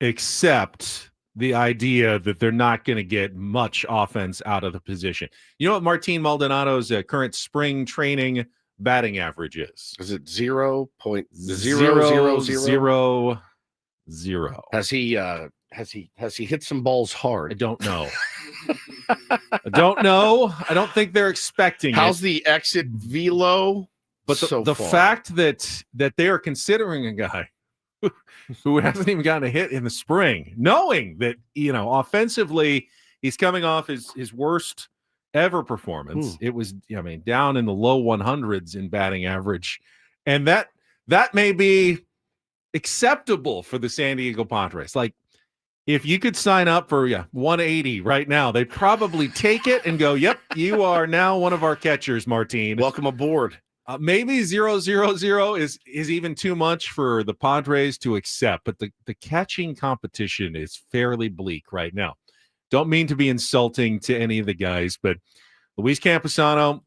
accept the idea that they're not going to get much offense out of the position. You know what Martin Maldonado's current spring training batting average is? Is it 0.0000? Has he hit some balls I hard? don't know. I don't know. I don't think they're expecting How's it. the exit velo? But the fact that they are considering a guy who hasn't even gotten a hit in the spring, knowing that, offensively he's coming off his worst ever performance. It was, down in the low 100s in batting average. And that may be acceptable for the San Diego Padres. Like, if you could sign up for 180 right now, they'd probably take it and go, yep, you are now one of our catchers, Martin. Welcome aboard. Maybe 000 is even too much for the Padres to accept, but the catching competition is fairly bleak right now. Don't mean to be insulting to any of the guys, but Luis Camposano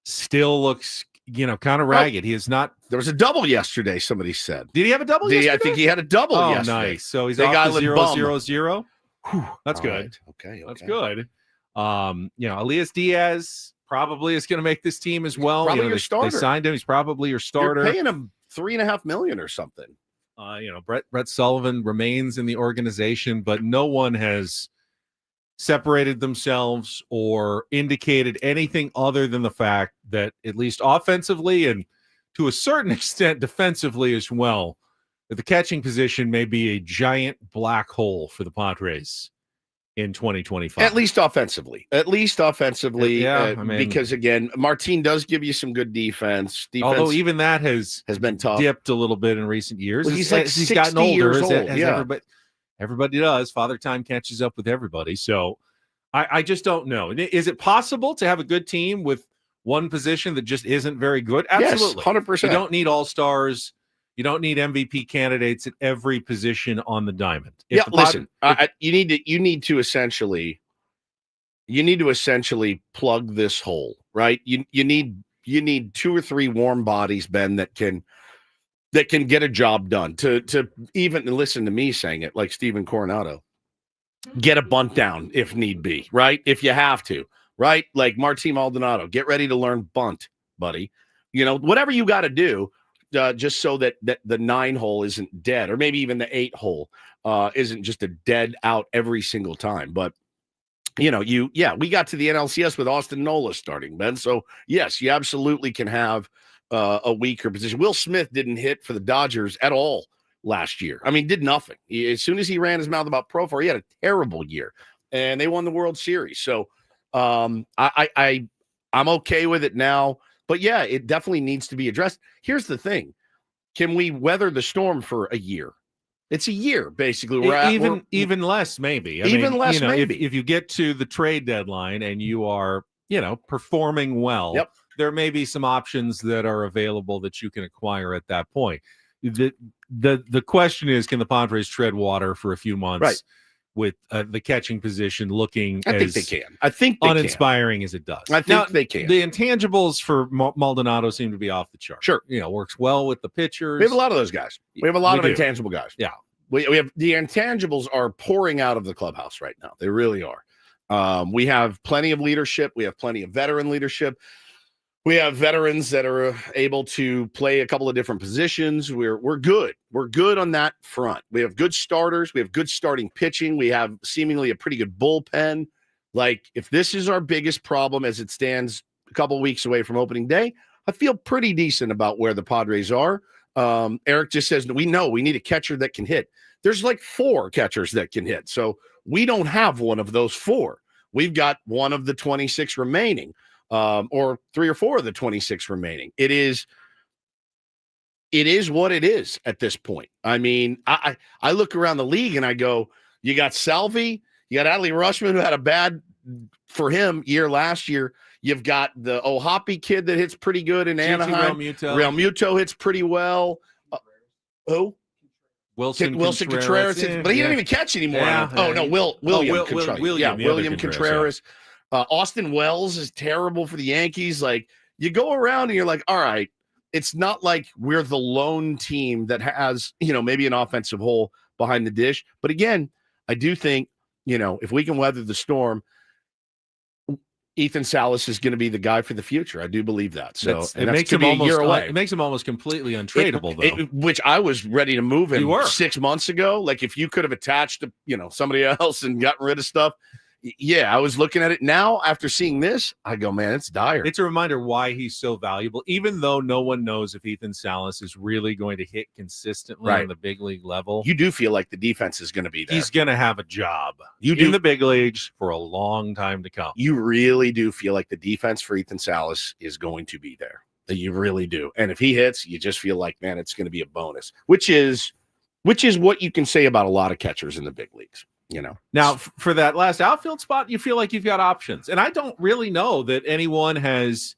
still looks, kind of ragged. He is not. There was a double yesterday, somebody said. Did he have a double yesterday? I think he had a double yesterday. Nice. So he's Big off Island to bum. 0-0-0. That's All good. right. Okay. That's good. Elias Diaz probably is going to make this team as well. Probably your they starter. signed him. He's probably your starter. You're paying him $3.5 million or something. Brett Sullivan remains in the organization, but no one has separated themselves or indicated anything other than the fact that, at least offensively and to a certain extent defensively as well, that the catching position may be a giant black hole for the Padres in 2025. At least offensively. Yeah, because, again, Martin does give you some good defense. Although even that has been tough. Dipped a little bit in recent years. Well, he's he's gotten older. years old. Everybody does. Father Time catches up with everybody. So I just don't know. Is it possible to have a good team with one position that just isn't very good? Yes, Absolutely. 100%. You don't need all-stars. You don't need MVP candidates at every position on the diamond. If Yeah, the listen, you need to essentially plug this hole, right? You need 2 or 3 warm bodies, Ben, that can get a job done. To even listen to me saying it, like Steven Coronado, get a bunt down if need be, right? If you have to, right? Like Martin Maldonado, get ready to learn bunt, buddy. Whatever you got to do, just so that the 9 hole isn't dead, or maybe even the 8 hole isn't just a dead out every single time. But we got to the NLCS with Austin Nola starting, Ben. So yes, you absolutely can have a weaker position. Will Smith didn't hit for the Dodgers at all last year. I mean, did nothing. As soon as he ran his mouth about Profar, he had a terrible year, and they won the World Series. So I'm okay with it now. But yeah, it definitely needs to be addressed. Here's the thing: can we weather the storm for a year? It's a year, basically. Even less, maybe. Maybe. If you get to the trade deadline and you are, performing well, yep. There may be some options that are available that you can acquire at that point. The question is, can the Padres tread water for a few months? Right. With the catching position looking I think they can. I think they uninspiring as it does. I think they can. The intangibles for Maldonado seem to be off the chart. Sure. Works well with the pitchers. We have a lot of those guys. We have a lot of intangible guys. Yeah. We have the intangibles are pouring out of the clubhouse right now. They really are. We have plenty of leadership. We have plenty of veteran leadership. We have veterans that are able to play a couple of different positions. We're good. We're good on that front. We have good starters. We have good starting pitching. We have seemingly a pretty good bullpen. Like, if this is our biggest problem as it stands a couple of weeks away from opening day, I feel pretty decent about where the Padres are. Eric just says, we know we need a catcher that can hit. There's like 4 catchers that can hit. So we don't have one of those 4. We've got one of the 26 remaining. Or 3 or 4 of the 26 remaining. It is what it is at this point. I mean, I look around the league and I go, you got Salvi, you got Adley Rushman, who had a bad for him year last year. You've got the Ohapi kid that hits pretty good in Anaheim. Real Muto hits pretty well. Who? Wilson Contreras, but he didn't even catch anymore. William Contreras. William Contreras. Austin Wells is terrible for the Yankees. Like, you go around and you're like, all right, it's not like we're the lone team that has, maybe an offensive hole behind the dish. But again, I do think, if we can weather the storm, Ethan Salas is going to be the guy for the future. I do believe that. So it makes him almost a year away. It makes him almost completely untradeable, though. Which I was ready to move him 6 months ago. Like, if you could have attached to, somebody else and gotten rid of stuff. Yeah, I was looking at it now after seeing this. I go, man, it's dire. It's a reminder why he's so valuable, even though no one knows if Ethan Salas is really going to hit consistently on the big league level. You do feel like the defense is going to be there. He's going to have a job in the big leagues for a long time to come. You really do feel like the defense for Ethan Salas is going to be there. You really do. And if he hits, you just feel like, man, it's going to be a bonus, which is what you can say about a lot of catchers in the big leagues. Now for that last outfield spot, you feel like you've got options, and I don't really know that anyone has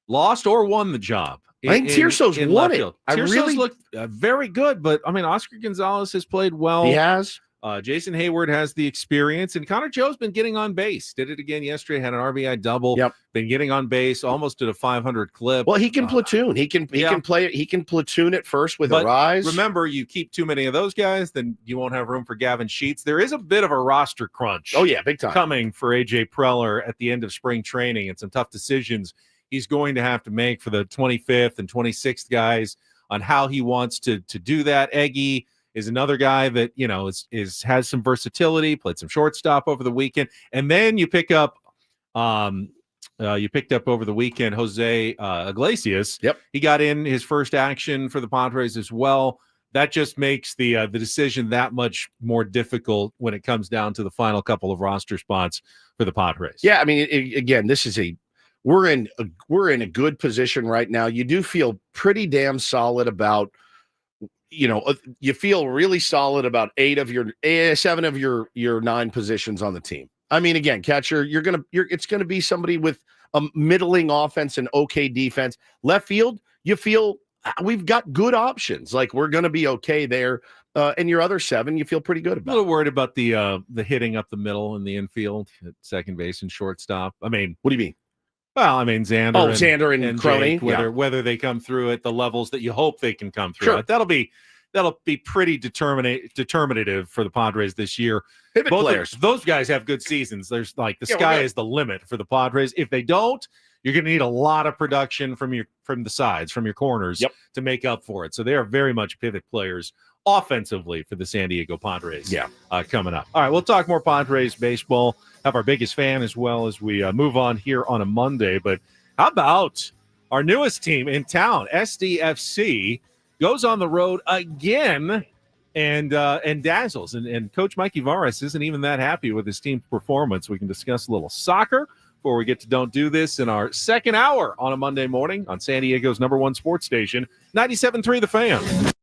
lost or won the job. I think Tirso's won it. Tirso's looked very good, but I mean, Oscar Gonzalez has played well. He has. Jason Hayward has the experience, and Connor Joe's been getting on base. Did it again yesterday. Had an RBI double. Yep. Been getting on base, almost at a 500 clip. Well, he can platoon. He can play it. He can platoon it first with a rise. Remember, you keep too many of those guys, then you won't have room for Gavin Sheets. There is a bit of a roster crunch. Oh yeah, big time coming for AJ Preller at the end of spring training, and some tough decisions he's going to have to make for the 25th and 26th guys on how he wants to do that. Eggy is another guy that has some versatility, played some shortstop over the weekend, and then you pick up over the weekend Jose Iglesias. Yep, he got in his first action for the Padres as well. That just makes the decision that much more difficult when it comes down to the final couple of roster spots for the Padres. Yeah, I mean, again, we're in a good position right now. You do feel pretty damn solid about. You feel really solid about 7 of your 9 positions on the team. I mean, again, catcher, it's gonna be somebody with a middling offense and okay defense. Left field, you feel we've got good options. Like we're gonna be okay there. And your other 7, you feel pretty good A about. little worried about the hitting up the middle in the infield at second base and shortstop. I mean, What do you mean? well, I mean Xander. Xander and Crony, Jake, whether they come through at the levels that you hope they can come through. Sure. At. That'll be pretty determinative for the Padres this year. Pivot Both players. those guys have good seasons. There's like the sky is the limit for the Padres. If they don't, you're going to need a lot of production from the sides, from your corners to make up for it. So they are very much pivot players offensively for the San Diego Padres. Coming up. All right, we'll talk more Padres baseball. Have our biggest fan as well as we move on here on a Monday. But how about our newest team in town, SDFC, goes on the road again and dazzles. And Coach Mikey Varas isn't even that happy with his team's performance. We can discuss a little soccer before we get to Don't Do This in our second hour on a Monday morning on San Diego's #1 sports station, 97.3 The Fan.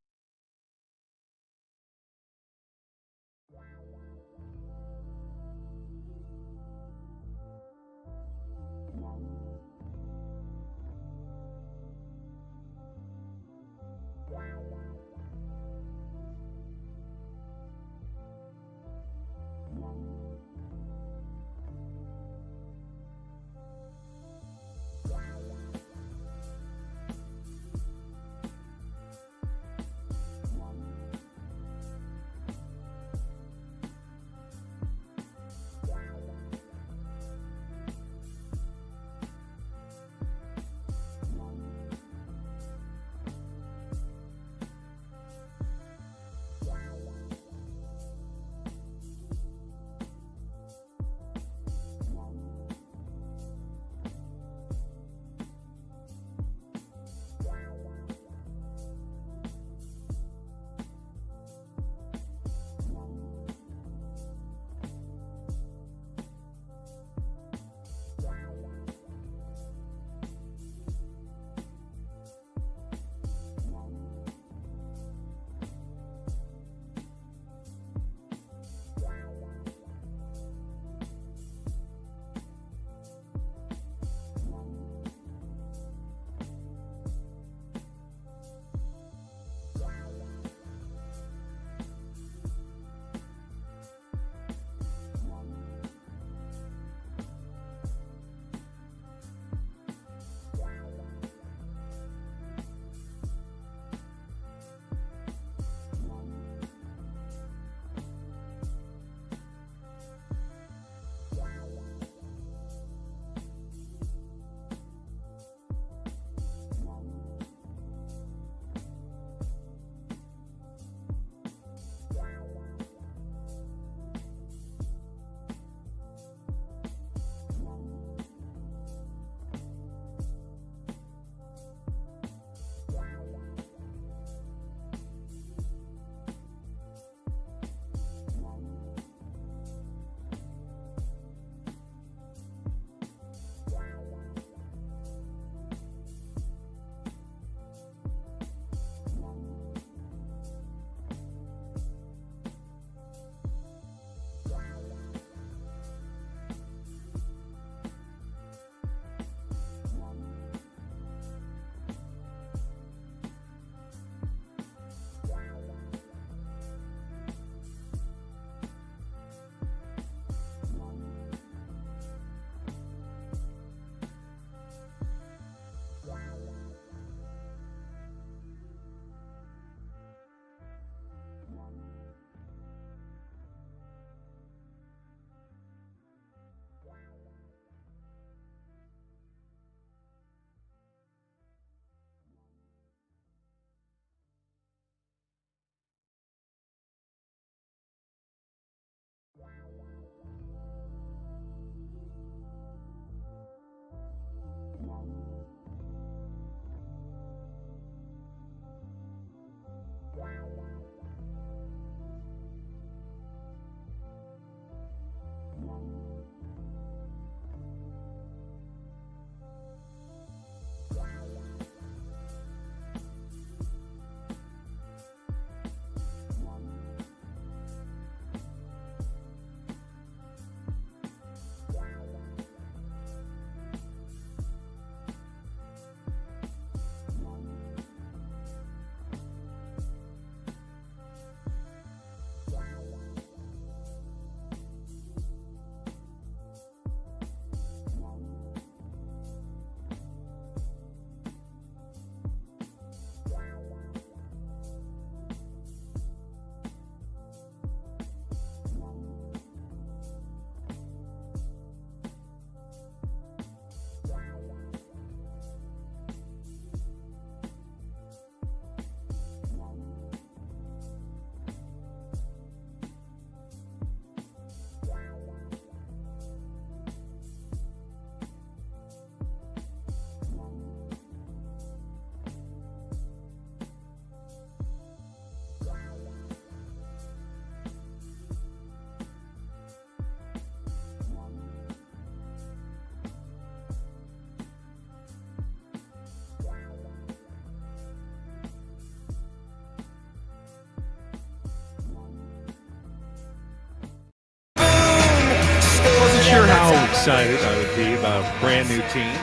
excited I would be about a brand new team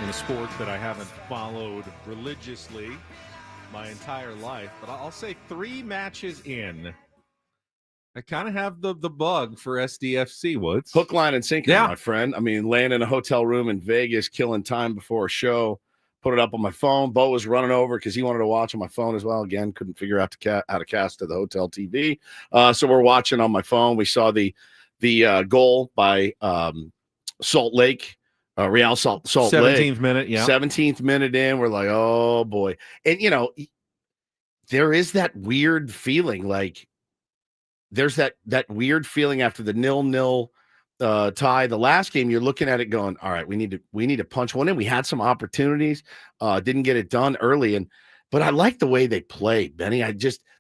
in a sport that I haven't followed religiously my entire life. But I'll say 3 matches in, I kind of have the bug for SDFC, Woods. Hook, line, and sinker, Yeah. my friend. I mean, laying in a hotel room in Vegas, killing time before a show, put it up on my phone. Bo was running over because he wanted to watch on my phone as well. Again, couldn't figure out how to cast to the hotel TV. So we're watching on my phone. We saw the goal by Salt Lake, Real Salt 17th Lake. minute, yeah. 17th minute in, we're like, oh boy. And there is that weird feeling, like there's that weird feeling after the 0-0 tie. The last game, you're looking at it going, all right, we need to punch one in. We had some opportunities, didn't get it done early, but I like the way they play, Benny.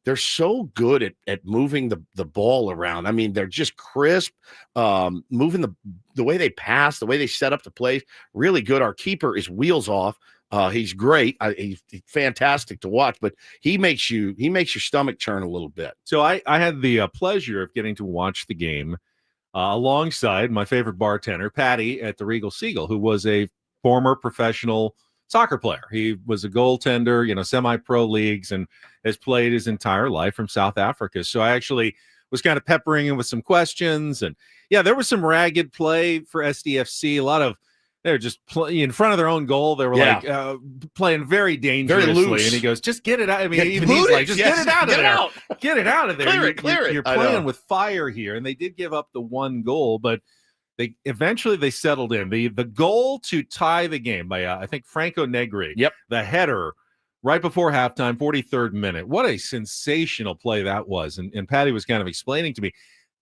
They're so good at moving the ball around. I mean, they're just crisp, moving the way they pass, the way they set up the plays, really good. Our keeper is wheels off. He's great. He's fantastic to watch, but he makes your stomach churn a little bit. So I had the pleasure of getting to watch the game alongside my favorite bartender, Patty, at the Regal Seagull, who was a former professional soccer player. He was a goaltender, semi-pro leagues, and has played his entire life from South Africa. So I actually was kind of peppering him with some questions. And yeah, there was some ragged play for SDFC. They're just in front of their own goal. They were playing very dangerously. Very loose. And he goes, just get it out. I mean, He's like, just yes, get it out of get there. Out. Get it out of there. Clear it. You're playing with fire here. And they did give up the 1 goal, but they eventually settled in. The goal to tie the game by I think Franco Negri. Yep. The header right before halftime, 43rd minute. What a sensational play that was. And Patty was kind of explaining to me,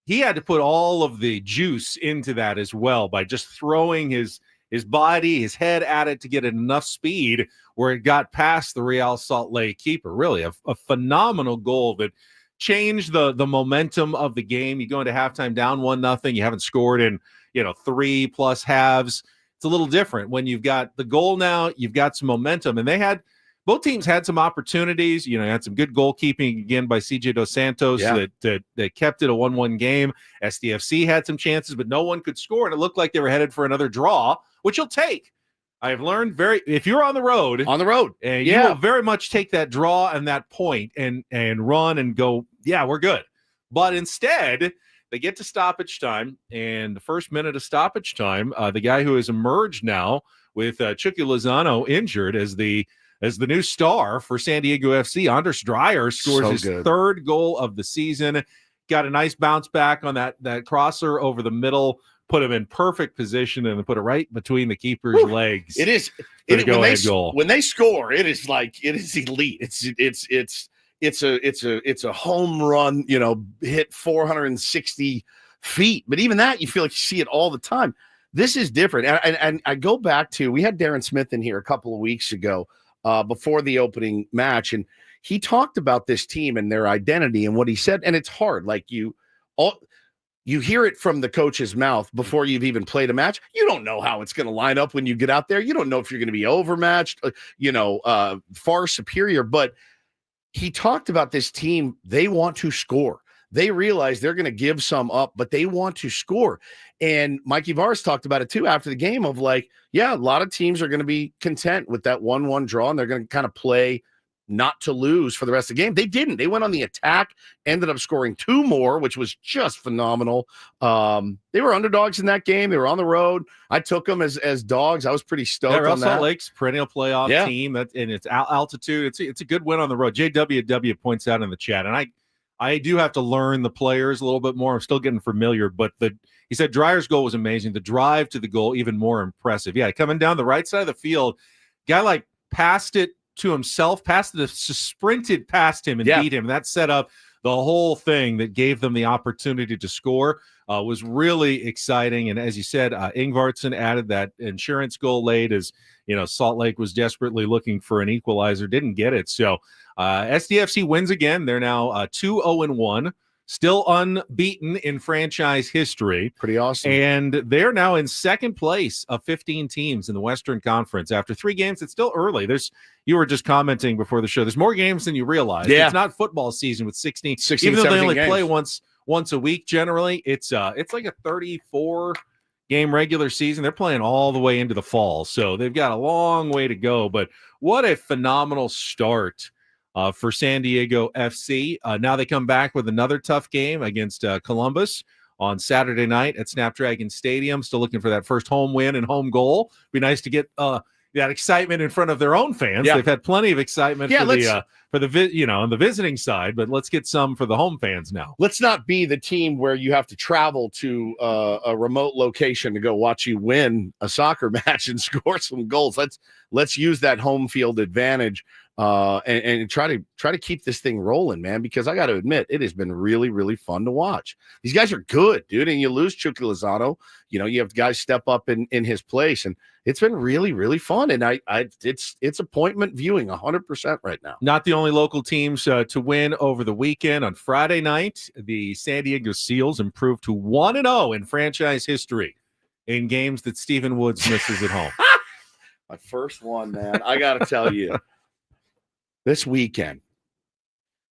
he had to put all of the juice into that as well by just throwing his body, his head at it to get enough speed where it got past the Real Salt Lake keeper. Really a phenomenal goal that changed the momentum of the game. You go into halftime down 1-0. You haven't scored in 3+ halves. It's a little different when you've got the goal now. You've got some momentum, and both teams had some opportunities. Had some good goalkeeping again by CJ Dos Santos that kept it a 1-1 game. SDFC had some chances, but no one could score, and it looked like they were headed for another draw, which you'll take. I have learned if you're on the road, you will very much take that draw and that point and run and go, yeah, we're good. But instead, they get to stoppage time, and the first minute of stoppage time, the guy who has emerged now with Chucky Lozano injured as the new star for San Diego FC, Anders Dreyer scores his 3rd goal of the season. Got a nice bounce back on that crosser over the middle, put him in perfect position, and put it right between the keeper's legs. It is goal. When they score, it is elite. It's a home run, hit 460 feet. But even that, you feel like you see it all the time. This is different. And I go back to, we had Darren Smith in here a couple of weeks ago before the opening match, and he talked about this team and their identity and what he said. And it's hard. Like you hear it from the coach's mouth before you've even played a match. You don't know how it's going to line up when you get out there. You don't know if you're going to be overmatched, far superior. But he talked about this team. They want to score. They realize they're going to give some up, but they want to score. And Mikey Varas talked about it too after the game of like, yeah, a lot of teams are going to be content with that 1-1 draw, and they're going to kind of play not to lose for the rest of the game. They didn't. They went on the attack, ended up scoring 2 more, which was just phenomenal. They were underdogs in that game. They were on the road. I took them as dogs. I was pretty stoked on that. Salt Lake's perennial playoff team, and it's altitude. It's a good win on the road. JWW points out in the chat, and I do have to learn the players a little bit more. I'm still getting familiar, but he said Dreyer's goal was amazing. The drive to the goal, even more impressive. Yeah, coming down the right side of the field, guy passed it to himself, sprinted past him and beat him. That set up the whole thing that gave them the opportunity to score. Was really exciting. And as you said, Ingvartsen added that insurance goal late as, Salt Lake was desperately looking for an equalizer, didn't get it. So SDFC wins again. They're now 2-0-1. Still unbeaten in franchise history. Pretty awesome. And they're now in 2nd place of 15 teams in the Western Conference. After 3 games, it's still early. You were just commenting before the show. There's more games than you realize. Yeah. It's not football season with 16 even though they only games. play once a week generally. It's like a 34 game regular season. They're playing all the way into the fall, so they've got a long way to go. But what a phenomenal start for San Diego FC. Now they come back with another tough game against Columbus on Saturday night at Snapdragon Stadium. Still looking for that first home win and home goal. Be nice to get that excitement in front of their own fans. Yeah. They've had plenty of excitement on the visiting side, but let's get some for the home fans now. Let's not be the team where you have to travel to a remote location to go watch you win a soccer match and score some goals. Let's use that home field advantage and try to keep this thing rolling, man, because I got to admit, it has been really, really fun to watch. These guys are good, dude, and you lose Chucky Lozano, you have guys step up in his place, and it's been really, really fun. And it's appointment viewing 100% right now. Not the only local teams to win over the weekend. On Friday night, the San Diego Seals improved to 1-0 in franchise history in games that Stephen Woods misses at home. My first one, man. I got to tell you, this weekend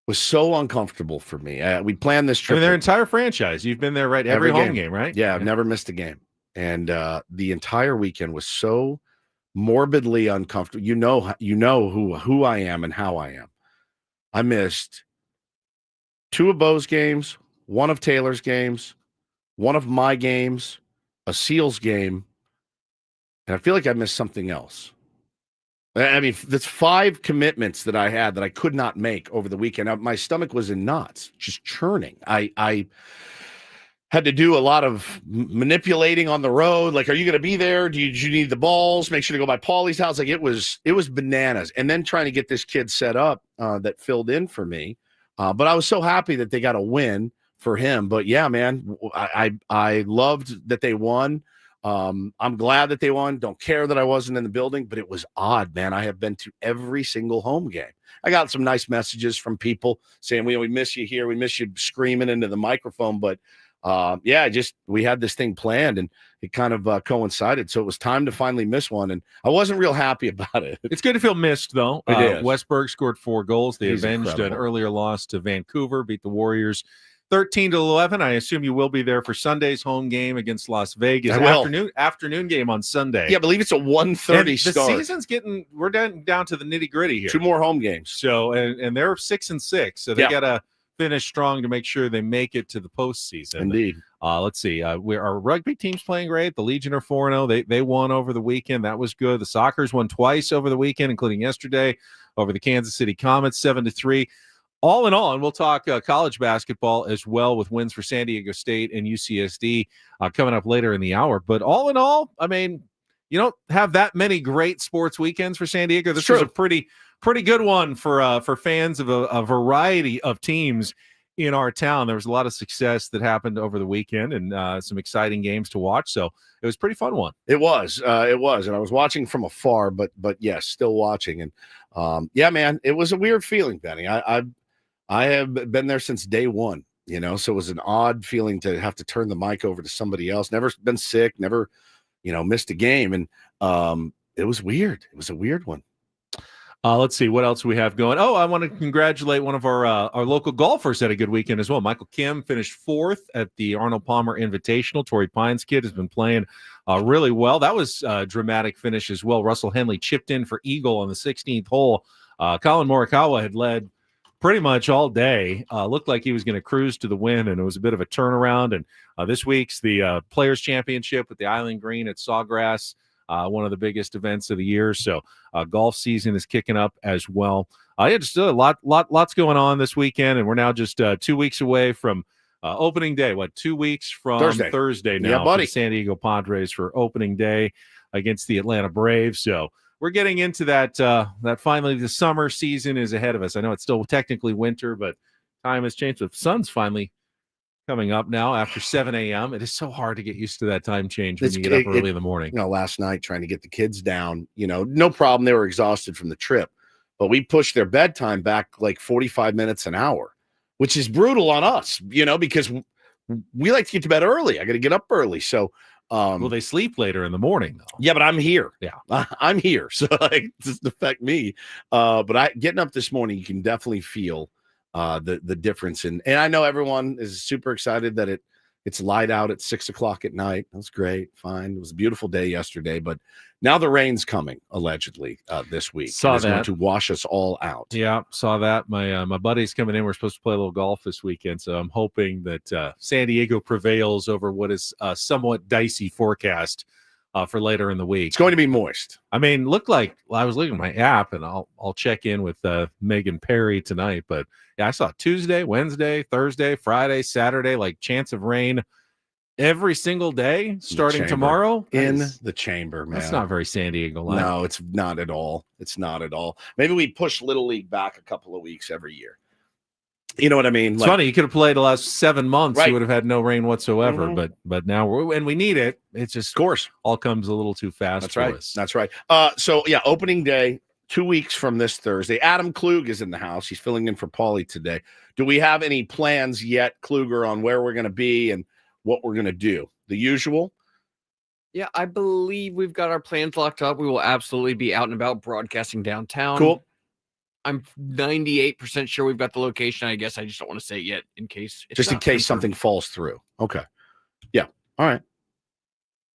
was so uncomfortable for me. We planned this trip. Their entire franchise. You've been there, right? Every home game, right? Yeah, I've never missed a game. And the entire weekend was so morbidly uncomfortable. You know who I am and how I am. I missed 2 of Bo's games, 1 of Taylor's games, 1 of my games, a Seals game, and I feel like I missed something else. I mean, that's 5 commitments that I had that I could not make over the weekend. My stomach was in knots, just churning. I had to do a lot of manipulating on the road. Like, are you going to be there? Do you need the balls? Make sure to go by Paulie's house. Like, it was bananas. And then trying to get this kid set up that filled in for me. But I was so happy that they got a win for him. But yeah, man, I loved that they won. I'm glad that they won. Don't care that I wasn't in the building, but it was odd, man. I have been to every single home game. I got some nice messages from people saying, we miss you here. We miss you screaming into the microphone. But we had this thing planned and it kind of coincided. So it was time to finally miss one. And I wasn't real happy about it. It's good to feel missed, though. It is. Westberg scored 4 goals. They avenged incredible. An earlier loss to Vancouver, beat the Warriors 13-11. I assume you will be there for Sunday's home game against Las Vegas. Afternoon game on Sunday. Yeah, I believe it's a 1:30 start. The season's we're down to the nitty-gritty here. 2 more home games. So and they're 6-6. So they gotta finish strong to make sure they make it to the postseason. Indeed. Let's see. Our rugby team's playing great. The Legion are 4-0. They won over the weekend. That was good. The Soccer's won twice over the weekend, including yesterday over the Kansas City Comets, 7-3. All in all, and we'll talk college basketball as well with wins for San Diego State and UCSD coming up later in the hour. But all in all, I mean, you don't have that many great sports weekends for San Diego. This was a pretty good one for fans of a variety of teams in our town. There was a lot of success that happened over the weekend and some exciting games to watch. So it was a pretty fun one. It was. And I was watching from afar, but yes, still watching. And yeah, man, it was a weird feeling, Benny. I have been there since day one, so it was an odd feeling to have to turn the mic over to somebody else. Never been sick, never, missed a game. And it was weird. It was a weird one. Let's see what else we have going. Oh, I want to congratulate one of our local golfers had a good weekend as well. Michael Kim finished 4th at the Arnold Palmer Invitational. Torrey Pines kid has been playing really well. That was a dramatic finish as well. Russell Henley chipped in for eagle on the 16th hole. Colin Morikawa had led pretty much all day. Looked like he was going to cruise to the win, and it was a bit of a turnaround. And this week's the Players Championship with the Island Green at Sawgrass, one of the biggest events of the year. So golf season is kicking up as well. Just a lots going on this weekend, and we're now just 2 weeks away from opening day. 2 weeks from Thursday now for the San Diego Padres for opening day against the Atlanta Braves. So we're getting into that finally the summer season is ahead of us. I know it's still technically winter, but time has changed. The sun's finally coming up now after 7 a.m. It is so hard to get used to that time change when you get up early in the morning. Last night trying to get the kids down, no problem. They were exhausted from the trip, but we pushed their bedtime back like 45 minutes an hour, which is brutal on us, because we like to get to bed early. I got to get up early. So, well, they sleep later in the morning, though. Yeah, but I'm here. Yeah, I'm here. So it doesn't affect me. But getting up this morning, you can definitely feel the difference. And I know everyone is super excited that it It's light out at 6:00 at night. That was great. Fine. It was a beautiful day yesterday, but now the rain's coming allegedly this week. Saw It's going that. to wash us all out. Yeah, saw that. My buddy's coming in. We're supposed to play a little golf this weekend, so I'm hoping that San Diego prevails over what is a somewhat dicey forecast for later in the week. It's going to be moist. I mean, I was looking at my app, and I'll check in with Megan Perry tonight. But yeah, I saw Tuesday, Wednesday, Thursday, Friday, Saturday, like chance of rain every single day starting chamber. tomorrow. In the chamber, man. That's not very San Diego like. No, it's not at all. It's not at all. Maybe we push Little League back a couple of weeks every year. You know what I mean? It's funny. You could have played the last 7 months. Right. You would have had no rain whatsoever. Mhm. But now we need it. It's just Of course. all comes a little too fast. That's for right. us. That's right. So yeah, opening day, 2 weeks from this Thursday. Adam Klug is in the house. He's filling in for Paulie today. Do we have any plans yet, Kluger, on where we're going to be and what we're going to do? The usual? Yeah, I believe we've got our plans locked up. We will absolutely be out and about broadcasting downtown. Cool. I'm 98% sure we've got the location. I guess I just don't want to say it yet in case. It's Just in not case confirmed. something falls through. Okay. Yeah. All right.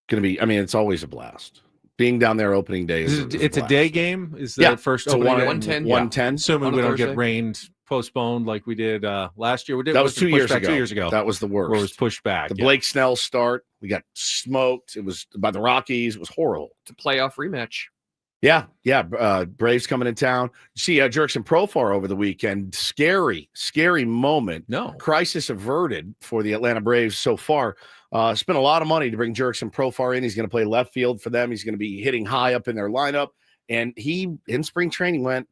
Going to be, I mean, it's always a blast. Being down there opening day is It's a blast. day game. Is the Yeah, first It's a opening day? 110. 110. Assuming On we a don't Thursday? get rained postponed like we did last year. That was 2 pushed years back ago. 2 years ago. That was the worst. Where it was pushed back. The yeah. Blake Snell start, we got smoked. It was by the Rockies. It was horrible. It's a playoff rematch. Yeah. Braves coming in town. See, Jerks and Profar over the weekend. Scary moment. No. Crisis averted for the Atlanta Braves so far. Spent a lot of money to bring Jerks and Profar in. He's going to play left field for them. He's going to be hitting high up in their lineup. And he, in spring training,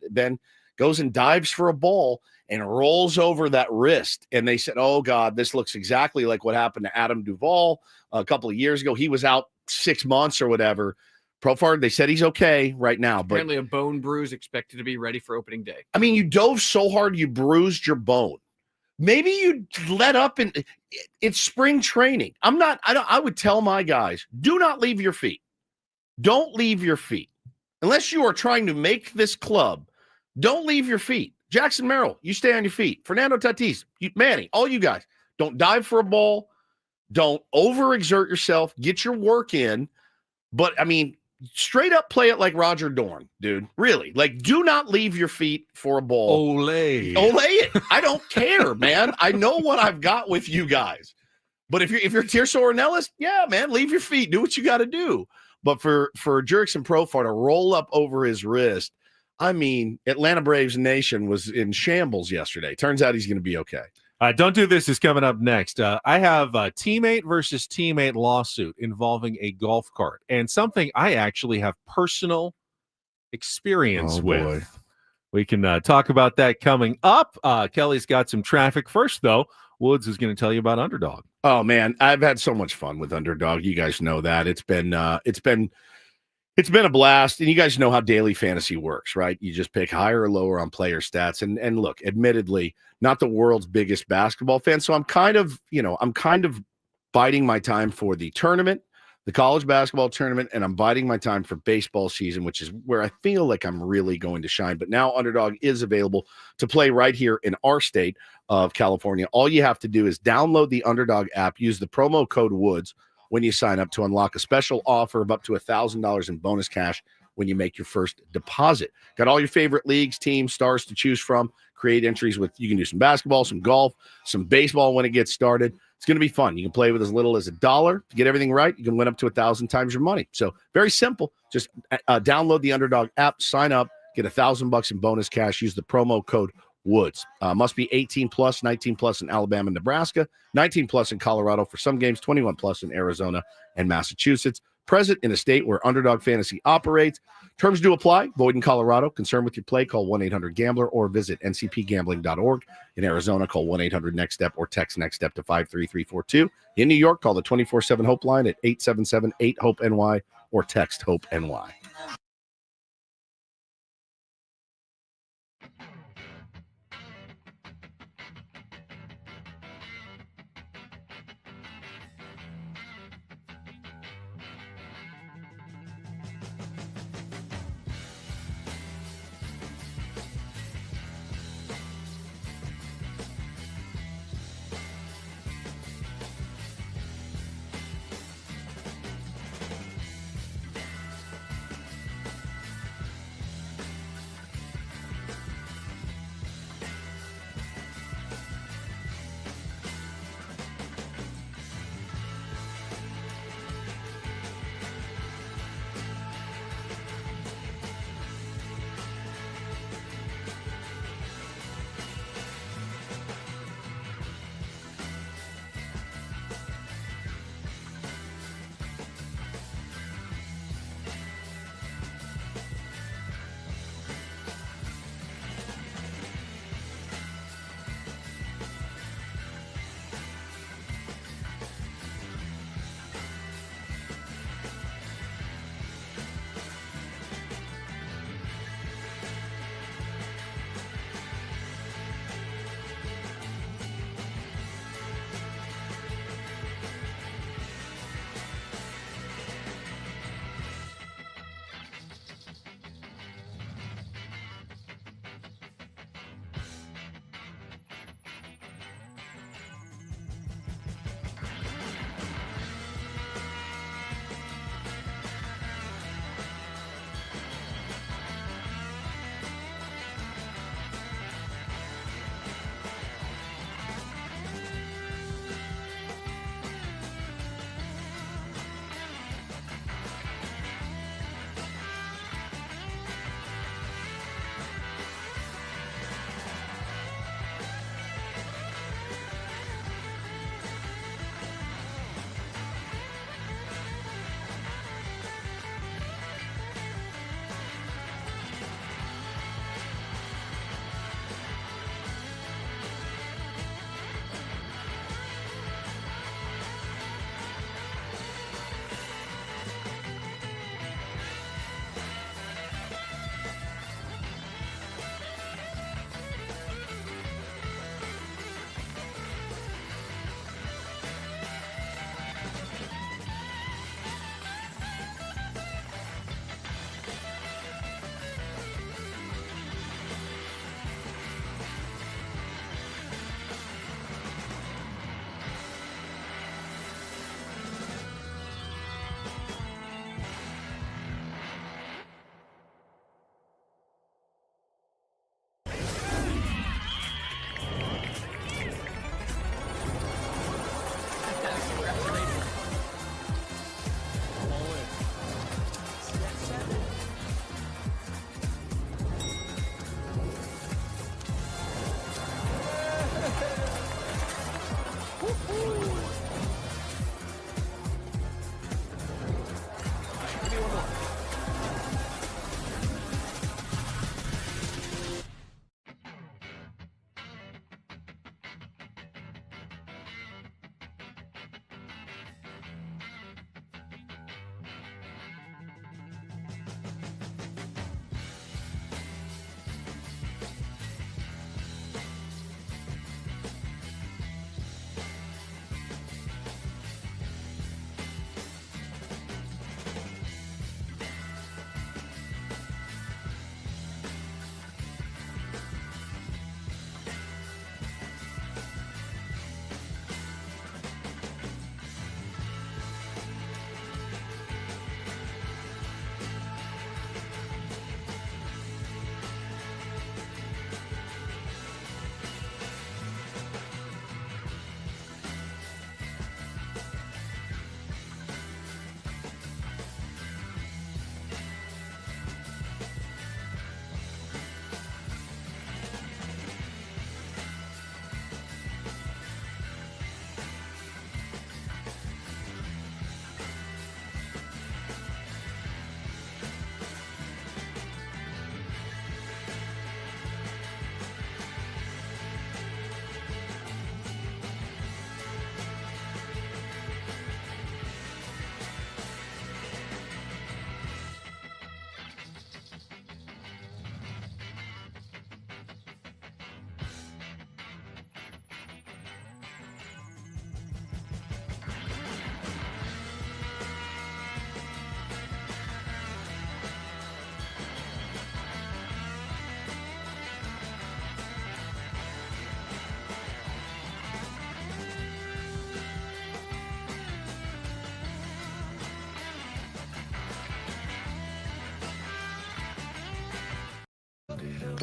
goes and dives for a ball and rolls over that wrist. And they said, oh, God, this looks exactly like what happened to Adam Duvall a couple of years ago. He was out 6 months or whatever. Profar, they said he's okay right now. But Apparently a bone bruise expected to be ready for opening day. I mean, you dove so hard you bruised your bone. Maybe you let up and it's spring training. I would tell my guys, do not leave your feet. Don't leave your feet. Unless you are trying to make this club, don't leave your feet. Jackson Merrill, you stay on your feet. Fernando Tatis, Manny, all you guys, don't dive for a ball. Don't overexert yourself. Get your work in. But, I mean, straight up play it like Roger Dorn, dude. Really. Like, do not leave your feet for a ball. Olay. Olay it. I don't care, man. I know what I've got with you guys. But if you're Tirso Ornelas, yeah, man, leave your feet. Do what you got to do. But for Jerks and Profar to roll up over his wrist, I mean, Atlanta Braves Nation was in shambles yesterday. Turns out he's going to be okay. Don't Do This is coming up next. I have a teammate versus teammate lawsuit involving a golf cart and something I actually have personal experience with. Boy. We can talk about that coming up. Kelly's got some traffic. First, though, Woods is going to tell you about Underdog. Oh, man, I've had so much fun with Underdog. You guys know that. It's been a blast, and you guys know how daily fantasy works, right? You just pick higher or lower on player stats. And look, admittedly, not the world's biggest basketball fan, so I'm kind of biding my time for the tournament, the college basketball tournament, and I'm biding my time for baseball season, which is where I feel like I'm really going to shine. But now Underdog is available to play right here in our state of California. All you have to do is download the Underdog app, use the promo code WOODS when you sign up to unlock a special offer of up to $1,000 in bonus cash when you make your first deposit. Got all your favorite leagues, teams, stars to choose from. Create entries with, you can do some basketball, some golf, some baseball when it gets started. It's going to be fun. You can play with as little as $1. To get everything right, you can win up to 1,000 times your money. So very simple. Just download the Underdog app, sign up, get $1,000 in bonus cash. Use the promo code WOODS. Must be 18 plus, 19 plus in Alabama and Nebraska, 19 plus in Colorado for some games, 21 plus in Arizona and Massachusetts. Present in a state where Underdog Fantasy operates. Terms do apply. Void in Colorado. Concerned with your play, call 1-800-GAMBLER or visit ncpgambling.org. In Arizona, call 1-800-NEXT-STEP or text NEXT-STEP to 53342. In New York, call the 24/7 Hope line at 877-8-HOPE-NY or text HOPE-NY.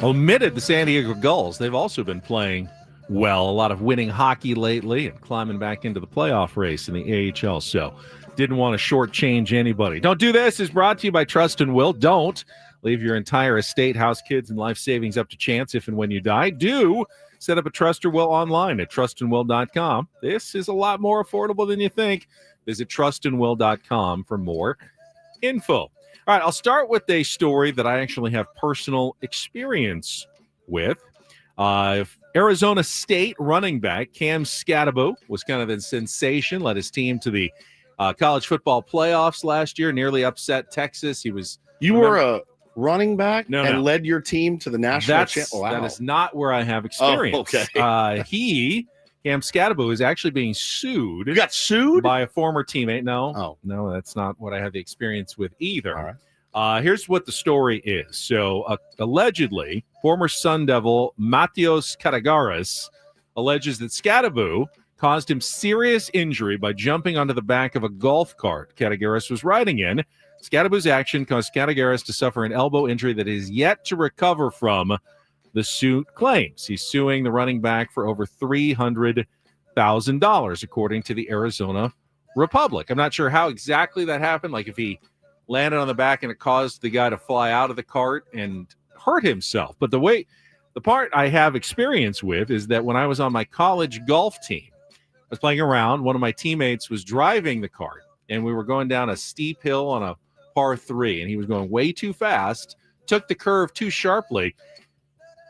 omitted the San Diego Gulls. They've also been playing well. A lot of winning hockey lately and climbing back into the playoff race in the AHL. So didn't want to shortchange anybody. Don't Do This is brought to you by Trust and Will. Don't leave your entire estate, house, kids, and life savings up to chance if and when you die. Do set up a Trust or Will online at trustandwill.com. This is a lot more affordable than you think. Visit trustandwill.com for more info. All right, I'll start with a story that I actually have personal experience with. Arizona State running back Cam Scatterbo was kind of a sensation, led his team to the college football playoffs last year, nearly upset Texas. You were a running back No. led your team to the national championship. Wow. That is not where I have experience. Okay. Cam Scatterbo, is actually being sued. You got sued by a former teammate. No, that's not what I have the experience with either. All right. Here's what the story is. So, allegedly, former Sun Devil Matios Catagaras alleges that Scatterbo caused him serious injury by jumping onto the back of a golf cart Catagaras was riding in. Scatterbo's action caused Catagaras to suffer an elbow injury that is yet to recover from, the suit claims. He's suing the running back for over $300,000, according to the Arizona Republic. I'm not sure how exactly that happened, like if he landed on the back and it caused the guy to fly out of the cart and hurt himself. But the part I have experience with is that when I was on my college golf team, I was playing around. One of my teammates was driving the cart, and we were going down a steep hill on a par 3, and he was going way too fast, took the curve too sharply.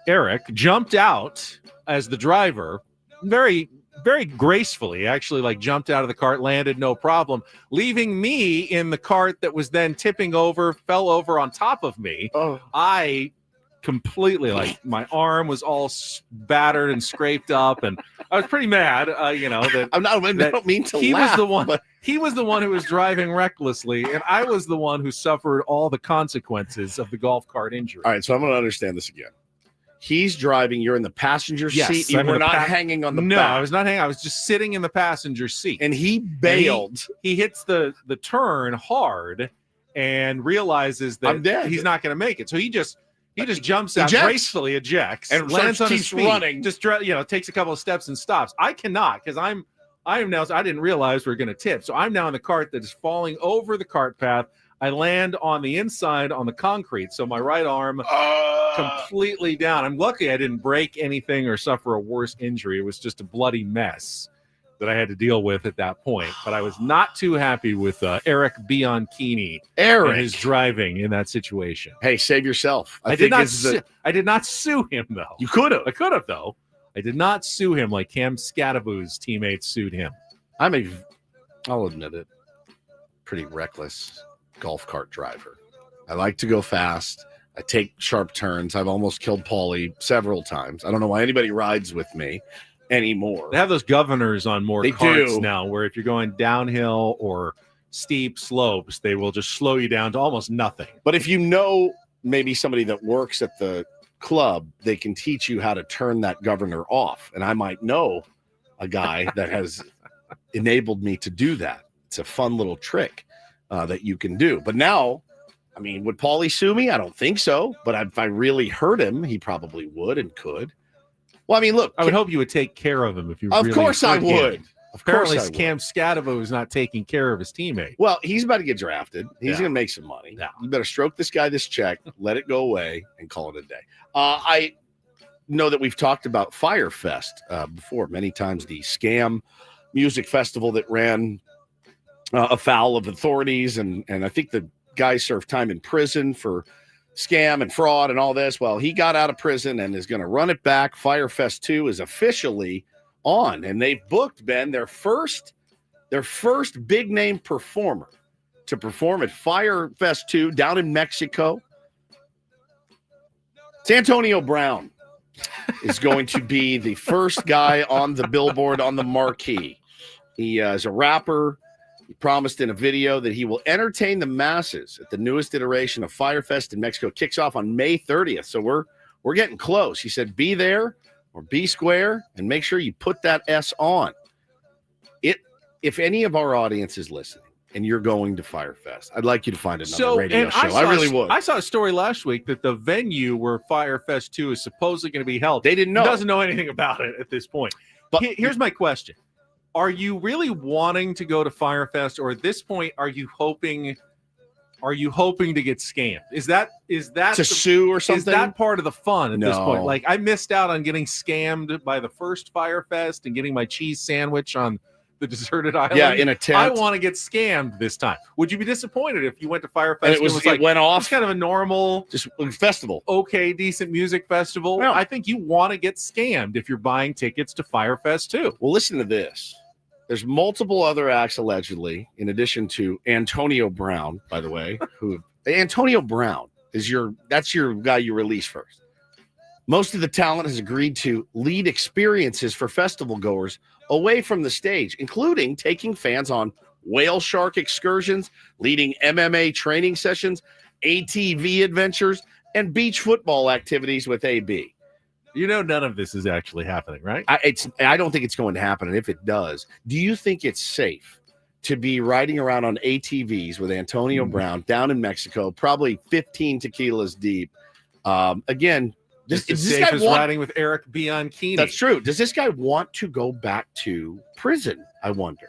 Eric jumped out as the driver, very, very gracefully, actually, like jumped out of the cart, landed no problem, leaving me in the cart that was then tipping over, fell over on top of me. Oh. I completely, like, my arm was all battered and scraped up, and I was pretty mad, that I don't mean to he laugh, was the one. but He was the one who was driving recklessly, and I was the one who suffered all the consequences of the golf cart injury. all right, so I'm going to understand this again. He's driving. You're in the passenger Yes, seat. You I'm in were the not hanging on the No, back. I was not hanging. I was just sitting in the passenger seat. And he bailed. He hits the turn hard and realizes I'm that dead. he's not going to make it. So he just jumps out, Ejects. gracefully ejects, And lands on his keeps feet, running. just takes a couple of steps and stops. I cannot, because I am now. I didn't realize we were going to tip, so I'm now in the cart that is falling over the cart path. I land on the inside on the concrete, so my right arm completely down. I'm lucky I didn't break anything or suffer a worse injury. It was just a bloody mess that I had to deal with at that point. But I was not too happy with Eric Bianchini and his driving in that situation. Hey, save yourself. I did not sue him, though. You could have. I could have, though. I did not sue him like Cam Scatterbo's teammates sued him. I'll admit it, pretty reckless golf cart driver. I like to go fast. I take sharp turns. I've almost killed Paulie several times. I don't know why anybody rides with me anymore. They have those governors on more They carts do. now, where if you're going downhill or steep slopes, they will just slow you down to almost nothing. But if you know maybe somebody that works at the club, they can teach you how to turn that governor off. And I might know a guy that has enabled me to do that. It's a fun little trick that you can do. But now, I mean, would Paulie sue me? I don't think so. But if I really hurt him, he probably would and could. Well, I mean, look. I would hope you would take care of him if you Of really course I hurt him. would. Of course Apparently, I would. Cam Scatterbo is not taking care of his teammate. Well, he's about to get drafted. He's Yeah. going to make some money. Yeah. You better stroke this guy this check, let it go away, and call it a day. I know that we've talked about Firefest before many times, the scam music festival that ran afoul of authorities. And I think the guy served time in prison for scam and fraud and all this. Well, he got out of prison and is going to run it back. Firefest 2 is officially on, and they've booked, Ben, their first big name performer to perform at Firefest 2 down in Mexico. It's Antonio Brown is going to be the first guy on the billboard, on the marquee. He is a rapper. He promised in a video that he will entertain the masses at the newest iteration of Firefest in Mexico. It kicks off on May 30th, so we're getting close. He said, be there or be square, and make sure you put that S on. If any of our audience is listening and you're going to Firefest. I'd like you to find another radio show. I really would. I saw a story last week that the venue where Firefest 2 is supposedly going to be held, They didn't know. doesn't know anything about it at this point. But Here's my question. Are you really wanting to go to Firefest, or at this point, are you hoping to get scammed? Is that to sue or something? Is that part of the fun at this point? No. Like, I missed out on getting scammed by the first Firefest and getting my cheese sandwich on the deserted island. Yeah, in a tent. I want to get scammed this time. Would you be disappointed if you went to Firefest And and it went off. it's kind of a normal, Just a festival. okay, decent music festival? Yeah. I think you want to get scammed if you're buying tickets to Firefest too. Well, listen to this. There's multiple other acts allegedly, in addition to Antonio Brown, by the way, who Antonio Brown is that's your guy you release first. Most of the talent has agreed to lead experiences for festival goers away from the stage, including taking fans on whale shark excursions, leading MMA training sessions, ATV adventures, and beach football activities with AB. You know, none of this is actually happening, right? I don't think it's going to happen. And if it does, do you think it's safe to be riding around on ATVs with Antonio Brown down in Mexico, probably 15 tequilas deep? Again, Just does as this safe guy as want? riding with Eric Bianchini. That's true. Does this guy want to go back to prison? I wonder.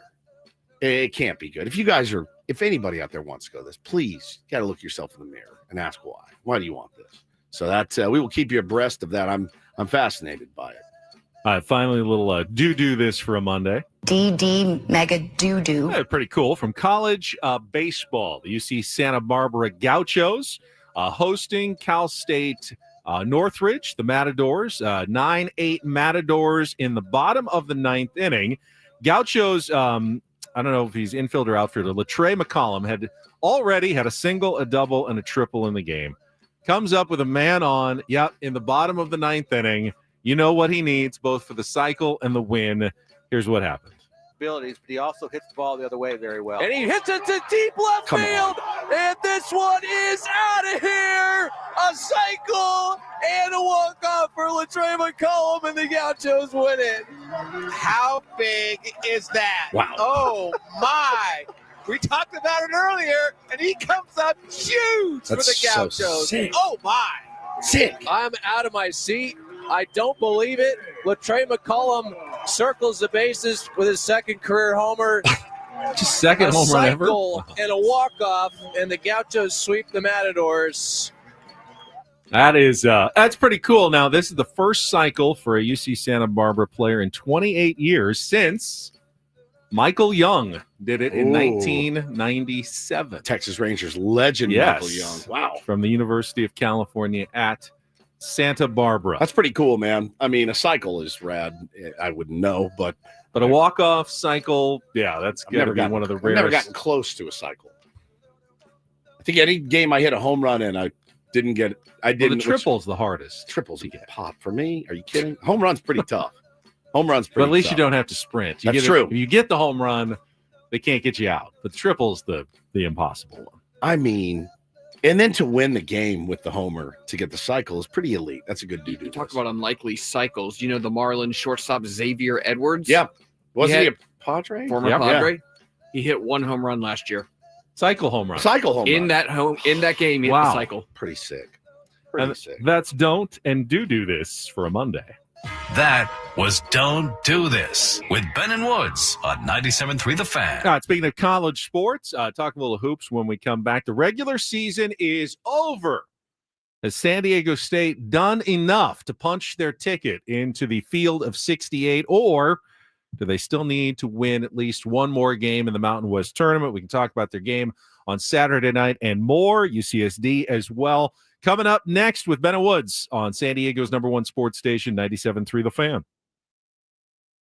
It can't be good. If anybody out there wants to go this, please got to look yourself in the mirror and ask why. Why do you want this? So that's we will keep you abreast of that. I'm fascinated by it. Finally, a little do this for a Monday. DD Mega Doo-Doo. Yeah, pretty cool. From college baseball, the UC Santa Barbara Gauchos hosting Cal State Northridge, the Matadors. 9-8 Matadors in the bottom of the ninth inning. Gauchos, I don't know if he's infield or outfielder. Latrey McCollum had already had a single, a double, and a triple in the game. Comes up with a man on, in the bottom of the ninth inning. You know what he needs, both for the cycle and the win. Here's what happened. Abilities, but he also hits the ball the other way very well. And he hits it to deep left field. And this one is out of here. A cycle and a walk-off for Latrey McCollum, and the Gauchos win it. How big is that? Wow. Oh, my. We talked about it earlier, and he comes up huge for the That's so Gauchos. sick. Oh, my. Sick. I'm out of my seat. I don't believe it. Latrey McCollum circles the bases with his second career homer. Just second A home run ever. cycle and a walk-off, and the Gauchos sweep the Matadors. That's pretty cool. Now, this is the first cycle for a UC Santa Barbara player in 28 years since Michael Young did it in Ooh. 1997. Texas Rangers legend Michael Young. Wow. From the University of California at Santa Barbara. That's pretty cool, man. I mean, a cycle is rad. I wouldn't know, but a walk-off cycle, that's I've going to never be gotten, one of the I've never rarest. gotten close to a cycle. I think any game I hit a home run in, I didn't get it. I Well, didn't. the triple's the hardest. Triples you get pop for me. Are you kidding? Home run's pretty tough. Home run's But pretty at least tough. you don't have to sprint. That's If true. you get the home run, they can't get you out. But the triple's the impossible one. I mean, and then to win the game with the homer to get the cycle is pretty elite. That's a good dude. Talk about unlikely cycles. You know the Marlins shortstop Xavier Edwards? Yeah. Wasn't He he had- a Padre? Former Yeah. Padre. He hit one home run last year. Cycle home run. Cycle home In run. that game, he hit Wow. the cycle. Pretty sick. Pretty And sick. that's don't and do this for a Monday. That was Don't Do This with Ben and Woods on 97.3 The Fan. All right, speaking of college sports, talk a little hoops when we come back. The regular season is over. Has San Diego State done enough to punch their ticket into the field of 68, or do they still need to win at least one more game in the Mountain West tournament? We can talk about their game on Saturday night and more, UCSD as well. Coming up next with Ben and Woods on San Diego's #1 sports station, 97.3 The Fan.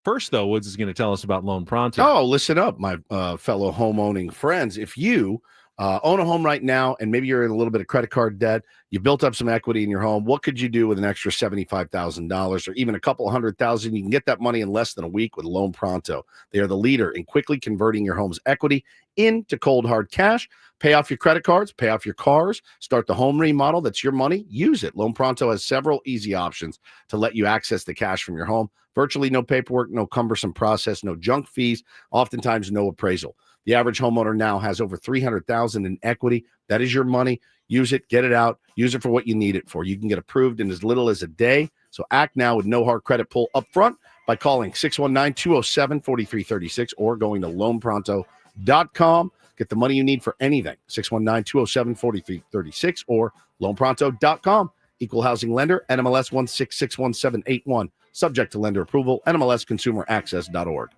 First, though, Woods is going to tell us about Loan Pronto. Oh, listen up, my fellow home-owning friends. If you own a home right now and maybe you're in a little bit of credit card debt, you built up some equity in your home, what could you do with an extra $75,000 or even a couple $100,000? You can get that money in less than a week with Loan Pronto. They are the leader in quickly converting your home's equity into cold, hard cash. Pay off your credit cards, pay off your cars, start the home remodel. That's your money. Use it. Loan Pronto has several easy options to let you access the cash from your home. Virtually no paperwork, no cumbersome process, no junk fees, oftentimes no appraisal. The average homeowner now has over $300,000 in equity. That is your money. Use it, get it out, use it for what you need it for. You can get approved in as little as a day. So act now with no hard credit pull up front by calling 619-207-4336 or going to loanpronto.com. Get the money you need for anything. 619-207-4336 or loanpronto.com. Equal housing lender, NMLS 1661781. Subject to lender approval, NMLSconsumeraccess.org.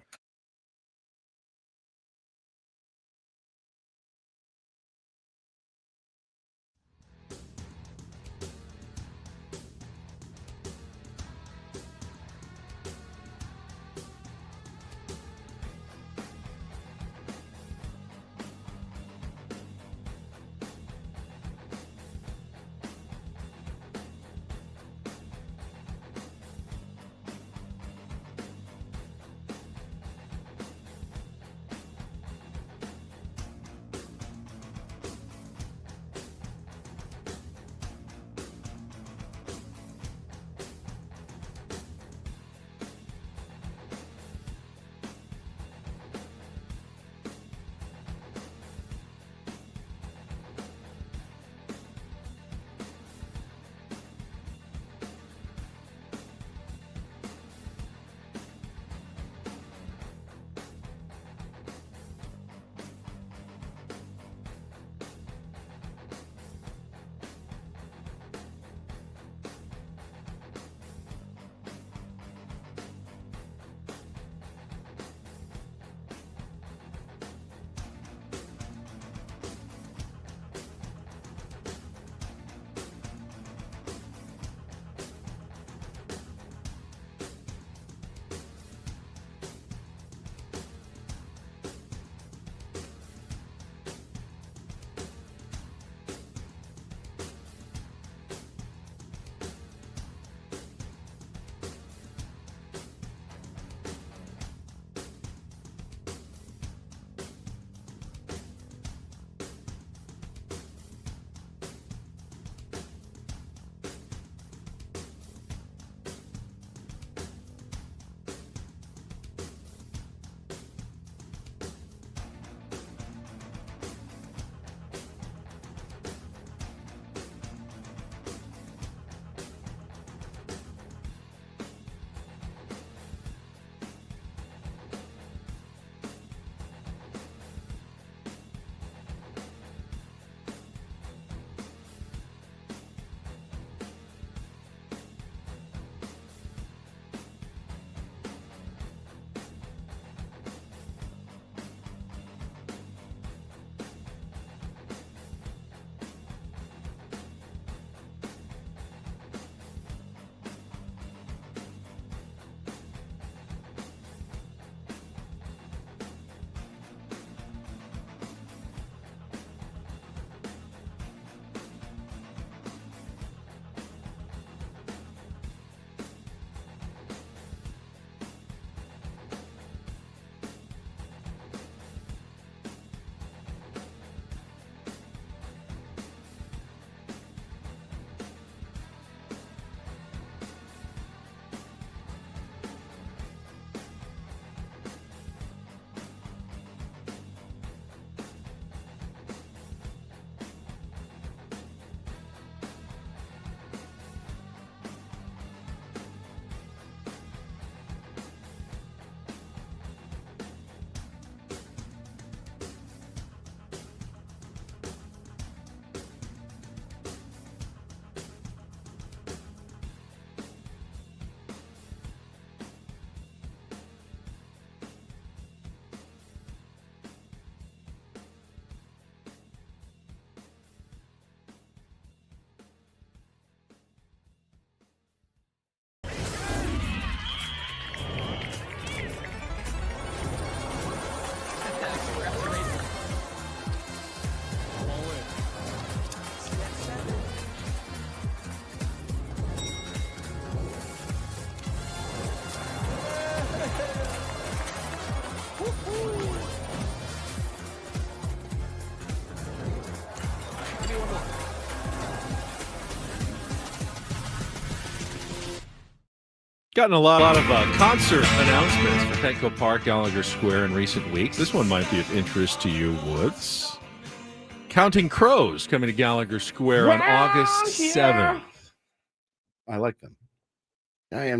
Gotten a lot of concert announcements for Petco Park, Gallagher Square in recent weeks. This one might be of interest to you, Woods. Counting Crows coming to Gallagher Square on August 7th. I like them. I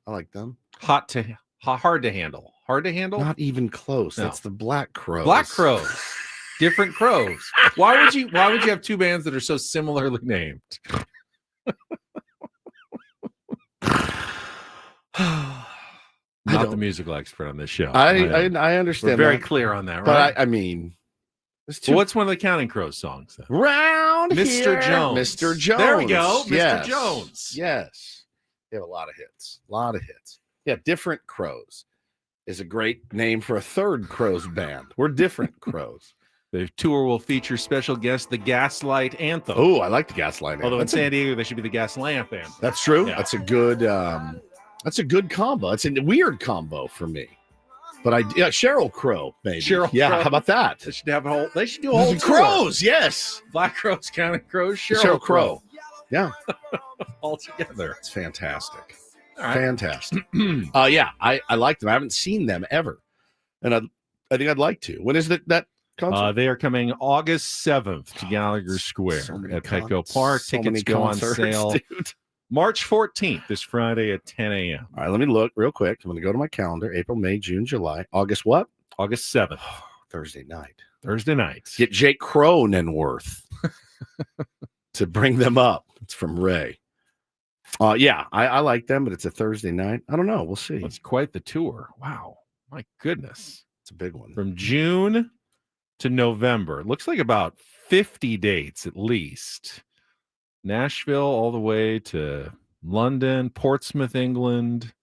like them. Hard to handle. Hard to handle? Not even close. No. That's the Black Crows. Black Crows. Different crows. Why would you have two bands that are so similarly named? Not the musical expert on this show. I understand. We're very that. clear on that, right? But I mean, well, what's one of the Counting Crows songs then? Round Mr. here, Jones. Mr. Jones. There we go. Yes. Mr. Jones. Yes. They have a lot of hits. Yeah, Different Crows is a great name for a third Crows band. We're Different Crows. The tour will feature special guest, the Gaslight Anthem. Oh, I like the Gaslight Anthem. Although in San Diego, they should be the Gas Lamp Anthem. That's true. Yeah. That's a good combo. It's a weird combo for me. But Sheryl Crow, maybe. Sheryl yeah, Crow. how about that? They should have They should do a whole Crows, tour. yes. Black Crows, Counting Crows, Sheryl Crow. Yeah. All together. It's fantastic. All right. Fantastic. I like them. I haven't seen them ever. And I think I'd like to. When is that concert? They are coming August 7th to Gallagher Square at Petco Park. Tickets go on sale dude. March 14th, this Friday at 10 a.m. All right, let me look real quick. I'm going to go to my calendar. April, May, June, July. August what? August 7th. Thursday night. Thursday night. Get Jake Cronenworth to bring them up. It's from Ray. I like them, but it's a Thursday night. I don't know. We'll see. It's quite the tour. Wow. My goodness. It's a big one. From June to November. It looks like about 50 dates at least. Nashville all the way to London, Portsmouth, England,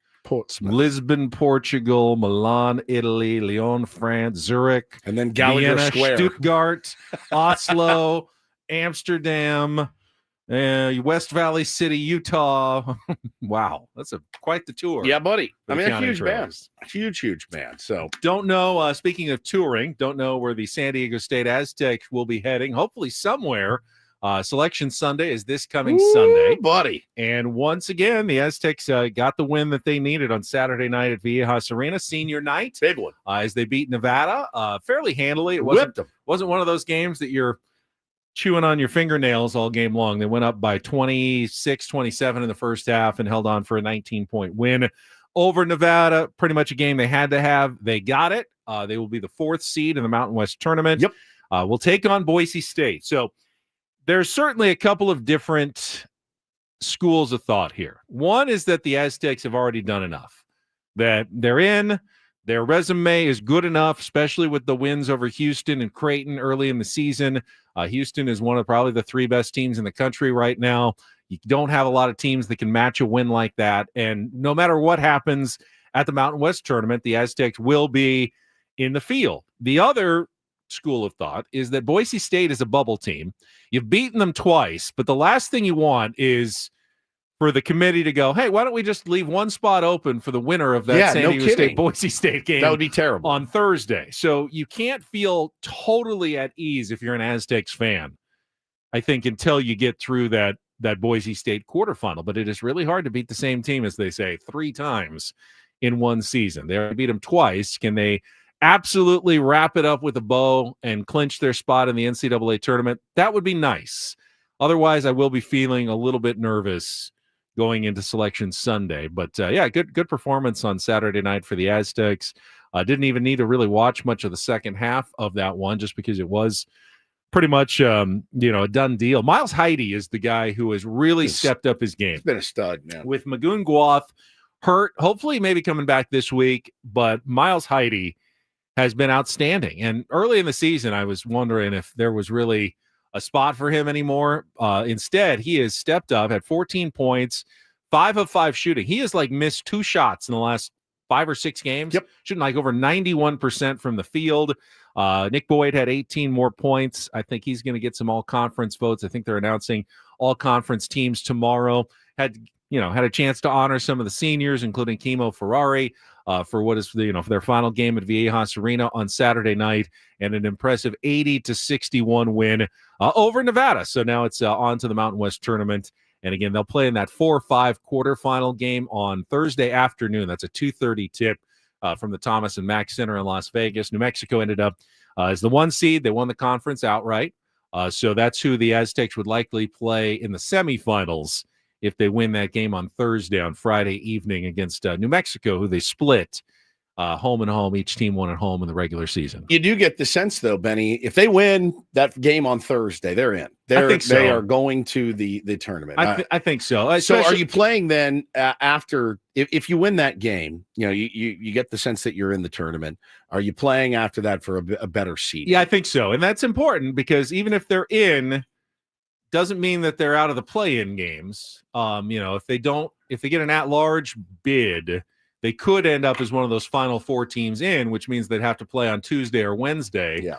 Lisbon, Portugal, Milan, Italy, Lyon, France, Zurich, and then Gallagher Vienna, Square, Stuttgart, Oslo, Amsterdam, West Valley City, Utah. Wow, that's quite the tour. Yeah, buddy. I mean, a Counting huge Crows. band. Huge band. So don't know. Speaking of touring, don't know where the San Diego State Aztecs will be heading. Hopefully somewhere. Selection Sunday is this coming Sunday, buddy. And once again, the Aztecs got the win that they needed on Saturday night at Viejas Arena, senior night. Big one. As they beat Nevada fairly handily. It Whipped them. Wasn't one of those games that you're chewing on your fingernails all game long. They went up by 26-27 in the first half and held on for a 19-point win over Nevada. Pretty much a game they had to have. They got it. They will be the 4th seed in the Mountain West tournament. Yep. We'll take on Boise State. So there's certainly a couple of different schools of thought here. One is that the Aztecs have already done enough, that they're in. Their resume is good enough, especially with the wins over Houston and Creighton early in the season. Houston is one of probably the 3 best teams in the country right now. You don't have a lot of teams that can match a win like that. And no matter what happens at the Mountain West tournament, the Aztecs will be in the field. The other school of thought is that Boise State is a bubble team. You've beaten them twice, but the last thing you want is for the committee to go, hey, why don't we just leave one spot open for the winner of that San Diego State Boise State game? That would be terrible on Thursday. So you can't feel totally at ease if you're an Aztecs fan, I think, until you get through that Boise State quarterfinal. But it is really hard to beat the same team, as they say, 3 times in one season. They already beat them twice. Can they absolutely wrap it up with a bow and clinch their spot in the NCAA tournament? That would be nice. Otherwise, I will be feeling a little bit nervous going into Selection Sunday. But good performance on Saturday night for the Aztecs. Didn't even need to really watch much of the second half of that one, just because it was pretty much a done deal. Miles Heide is the guy who has really stepped up his game. He's been a stud, man. With Magoon Guath hurt, hopefully maybe coming back this week, but Miles Heide has been outstanding. And early in the season, I was wondering if there was really a spot for him anymore. Instead, he has stepped up, had 14 points, 5 of 5 shooting. He has missed 2 shots in the last 5 or 6 games. Yep. Shooting over 91% from the field. Nick Boyd had 18 more points. I think he's going to get some all-conference votes. I think they're announcing all-conference teams tomorrow. Had a chance to honor some of the seniors, including Kimo Ferrari, for what is for their final game at Viejas Arena on Saturday night, and an impressive 80-61 win over Nevada. So now it's on to the Mountain West tournament And again, they'll play in that 4-5 quarterfinal game on Thursday afternoon. That's a 2:30 tip from the Thomas and Mack Center in Las Vegas. New Mexico ended up as the 1 seed. They won the conference outright. So that's who the Aztecs would likely play in the semifinals if they win that game on Thursday, on Friday evening against New Mexico, who they split home and home. Each team won at home in the regular season. You do get the sense, though, Benny, if they win that game on Thursday, they're in. I think so. They are going to the tournament. I think so. So are you playing then after if you win that game, you get the sense that you're in the tournament. Are you playing after that for a better seed? Yeah, I think so. And that's important because even if they're in, doesn't mean that they're out of the play-in games. If they get an at-large bid, they could end up as one of those final 4 teams in, which means they'd have to play on Tuesday or Wednesday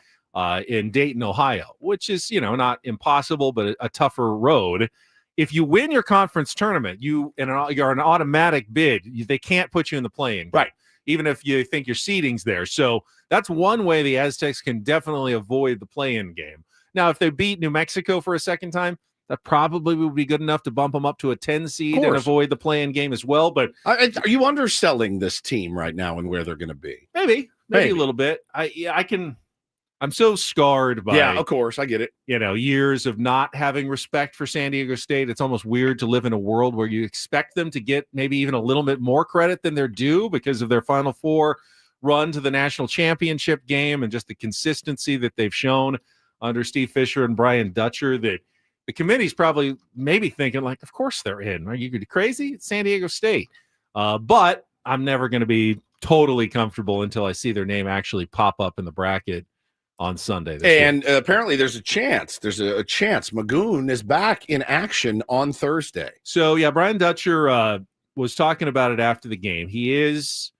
in Dayton, Ohio, which is, not impossible, but a tougher road. If you win your conference tournament, you're an automatic bid. They can't put you in the play-in game, right? Even if you think your seeding's there. So that's one way the Aztecs can definitely avoid the play-in game. Now, if they beat New Mexico for a second time, that probably would be good enough to bump them up to a 10 seed and avoid the play-in game as well. But are you underselling this team right now and where they're going to be? Maybe a little bit. I'm so scarred by. Yeah, of course, I get it. Years of not having respect for San Diego State. It's almost weird to live in a world where you expect them to get maybe even a little bit more credit than they're due because of their Final Four run to the national championship game and just the consistency that they've shown under Steve Fisher and Brian Dutcher. That the committee's probably maybe thinking, like, of course they're in. Are you crazy? It's San Diego State. But I'm never going to be totally comfortable until I see their name actually pop up in the bracket on Sunday. And apparently there's a chance. Magoon is back in action on Thursday. So, yeah, Brian Dutcher was talking about it after the game. He's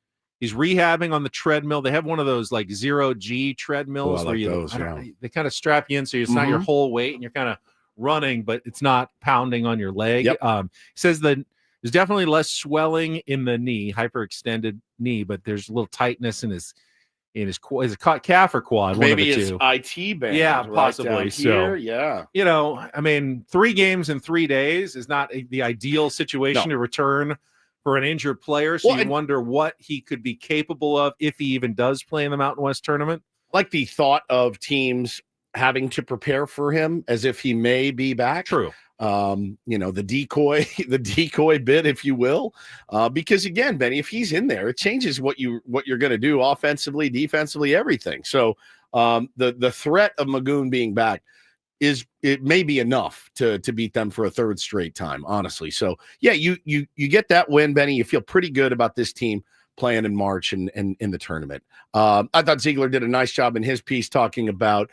rehabbing on the treadmill. They have one of those like 0G treadmills where they kind of strap you in so it's not your whole weight and you're kind of running, but it's not pounding on your leg. Yep. He says that there's definitely less swelling in the knee, hyperextended knee, but there's a little tightness in his calf or quad. Maybe one of the his two. IT band. Yeah, right possibly. So, yeah. 3 games in 3 days is not the ideal situation to return for an injured player. So you wonder what he could be capable of if he even does play in the Mountain West tournament. Like the thought of teams having to prepare for him as if he may be back. True. The decoy bit, if you will, because again, Benny, if he's in there, it changes what you're going to do offensively, defensively, everything. So the threat of Magoon being back it may be enough to beat them for a 3rd straight time, honestly. So yeah, you get that win, Benny. You feel pretty good about this team playing in March and in the tournament. I thought Ziegler did a nice job in his piece talking about.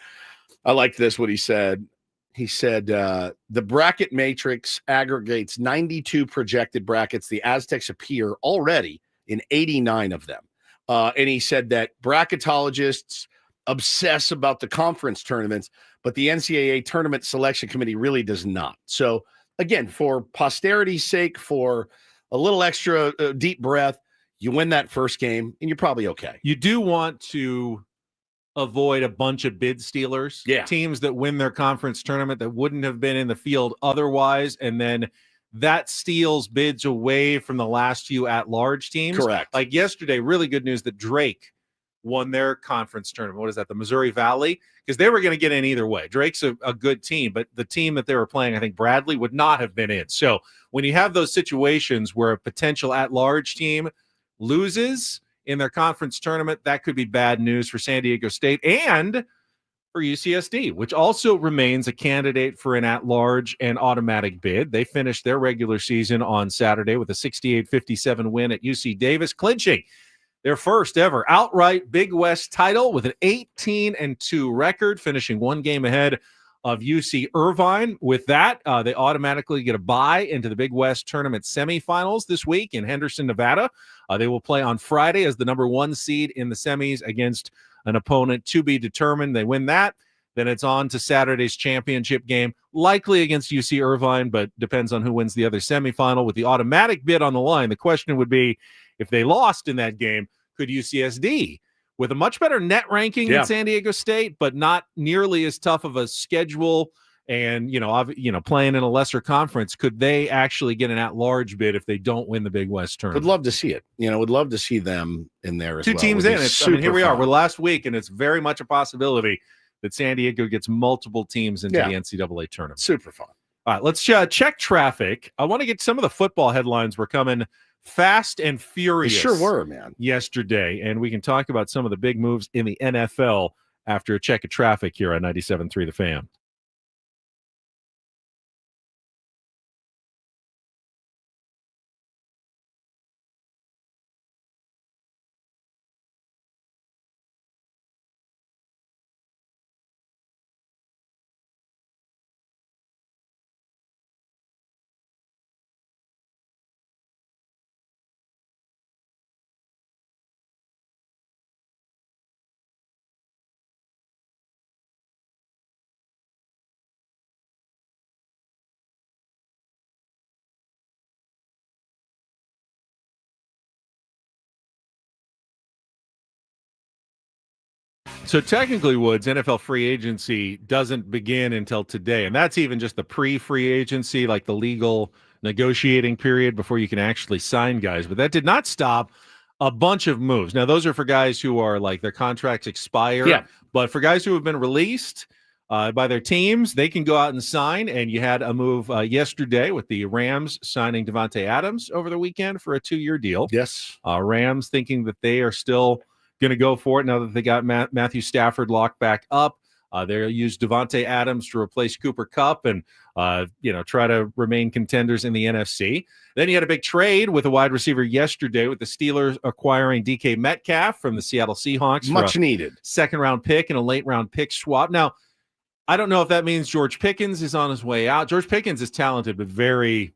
I liked this, what he said. He said, the bracket matrix aggregates 92 projected brackets. The Aztecs appear already in 89 of them. And he said that bracketologists obsess about the conference tournaments, but the NCAA tournament selection committee really does not. So again, for posterity's sake, for a little extra deep breath, you win that first game and you're probably okay. You do want to avoid a bunch of bid stealers, teams that win their conference tournament that wouldn't have been in the field otherwise, and then that steals bids away from the last few at-large teams. Correct. Like yesterday, really good news that Drake won their conference tournament. What is that, the Missouri Valley? Because they were going to get in either way. Drake's a good team, but the team that they were playing, I think Bradley, would not have been in. So when you have those situations where a potential at-large team loses in their conference tournament, that could be bad news for San Diego State and for UCSD, which also remains a candidate for an at-large and automatic bid. They finished their regular season on Saturday with a 68-57 win at UC Davis, clinching their first ever outright Big West title with an 18-2 record, finishing 1 game ahead of UC Irvine. With that, they automatically get a bye into the Big West tournament semifinals this week in Henderson, Nevada. They will play on Friday as the number 1 seed in the semis against an opponent to be determined. They win that, then it's on to Saturday's championship game, likely against UC Irvine, but depends on who wins the other semifinal. With the automatic bid on the line, the question would be, if they lost in that game, could UCSD, with a much better net ranking than San Diego State, but not nearly as tough of a schedule and playing in a lesser conference, could they actually get an at-large bid if they don't win the Big West tournament? Would love to see it. Would love to see them in there as Two well. teams Would be in. Here we are. super We're fun. last week, and it's very much a possibility that San Diego gets multiple teams into the NCAA tournament. Super fun. All right, let's check traffic. I want to get some of the football headlines were coming fast and They furious. sure were, man. Yesterday, and we can talk about some of the big moves in the NFL after a check of traffic here on 97.3 The Fan. So technically, Woods, NFL free agency doesn't begin until today, and that's even just the pre-free agency, like the legal negotiating period before you can actually sign guys. But that did not stop a bunch of moves. Now, those are for guys who are like their contracts expire. Yeah. But for guys who have been released by their teams, they can go out and sign. And you had a move yesterday with the Rams signing Davante Adams over the weekend for a 2-year deal. Yes. Rams thinking that they are still going to go for it now that they got Matthew Stafford locked back up. They'll use Davante Adams to replace Cooper Kupp and, try to remain contenders in the NFC. Then you had a big trade with a wide receiver yesterday with the Steelers acquiring DK Metcalf from the Seattle Seahawks. Much needed. Second-round pick and a late-round pick swap. Now, I don't know if that means George Pickens is on his way out. George Pickens is talented, but very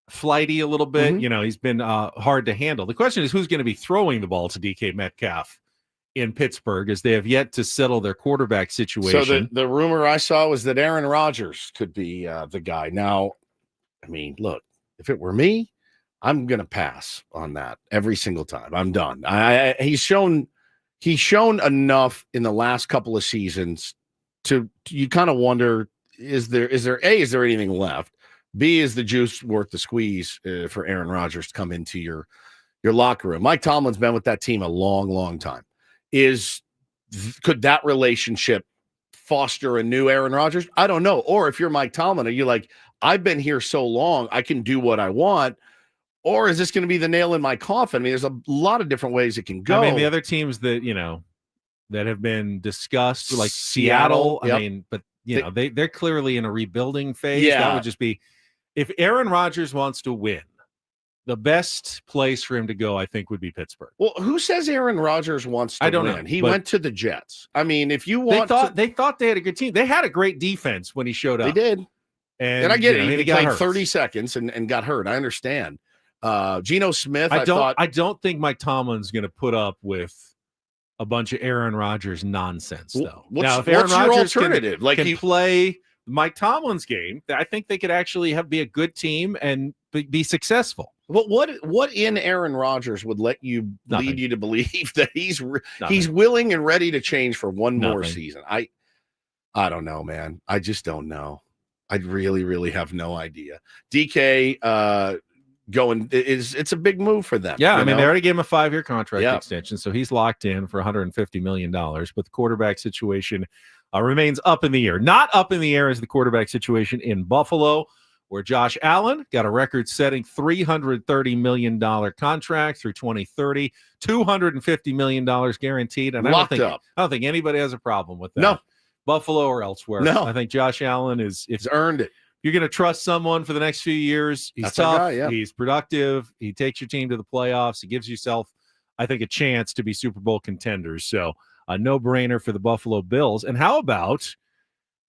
flighty a little bit. Mm-hmm. He's been hard to handle. The question is who's going to be throwing the ball to DK Metcalf in Pittsburgh, as they have yet to settle their quarterback situation. So the rumor I saw was that Aaron Rodgers could be the guy. Now, I mean, look, if it were me, I'm going to pass on that every single time. I'm done. He's shown enough in the last couple of seasons to you kind of wonder, is there anything left? B, is the juice worth the squeeze for Aaron Rodgers to come into your locker room? Mike Tomlin's been with that team a long, long time. Could that relationship foster a new Aaron Rodgers? I don't know. Or if you're Mike Tomlin, are you like, I've been here so long, I can do what I want? Or is this going to be the nail in my coffin? I mean, there's a lot of different ways it can go. I mean, the other teams that, that have been discussed, like Seattle, yep. I mean, but, they're clearly in a rebuilding phase. Yeah. That would just be, if Aaron Rodgers wants to win, the best place for him to go, I think, would be Pittsburgh. Well, who says Aaron Rodgers wants to I don't win? know, He but went to the Jets. I mean, if you want they thought they had a good team. They had a great defense when he showed up. They did. And I get it. He got played hurt. 30 seconds and got hurt. I understand. Geno Smith, I don't think Mike Tomlin's going to put up with a bunch of Aaron Rodgers nonsense, though. Now, if Aaron what's your Rodgers alternative? can play Mike Tomlin's game, I think they could actually be a good team and be successful. Well, what in Aaron Rodgers would lead you to believe that he's willing and ready to change for one more season? I don't know, man. I just don't know. I really, really have no idea. DK it's a big move for them. Yeah, I mean, they already gave him a 5-year contract Yeah. extension, so he's locked in for $150 million. But the quarterback situation remains up in the air. Not up in the air is the quarterback situation in Buffalo, where Josh Allen got a record-setting $330 million contract through 2030, $250 million guaranteed. And Locked I up. don't think anybody has a problem with that. No. Buffalo or elsewhere. No. I think Josh Allen He's earned it. You're going to trust someone for the next few years. He's That's our tough. guy, yeah. He's productive. He takes your team to the playoffs. He gives yourself, I think, a chance to be Super Bowl contenders. So a no-brainer for the Buffalo Bills. And how about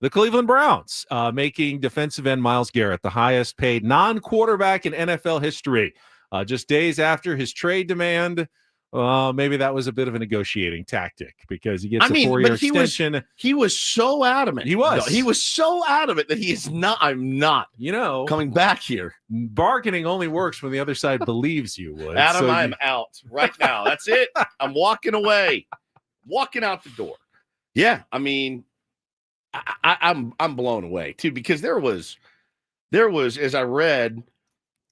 the Cleveland Browns making defensive end Myles Garrett the highest paid non-quarterback in NFL history? Just days after his trade demand, maybe that was a bit of a negotiating tactic because he gets a 4-year extension. He was so adamant. He was. He was so adamant that he is not. I'm not. Coming back here. Bargaining only works when the other side believes you would. Adam, So I'm out right now. That's it. I'm walking away. Walking out the door. Yeah, I mean, I'm blown away too, because there was as I read,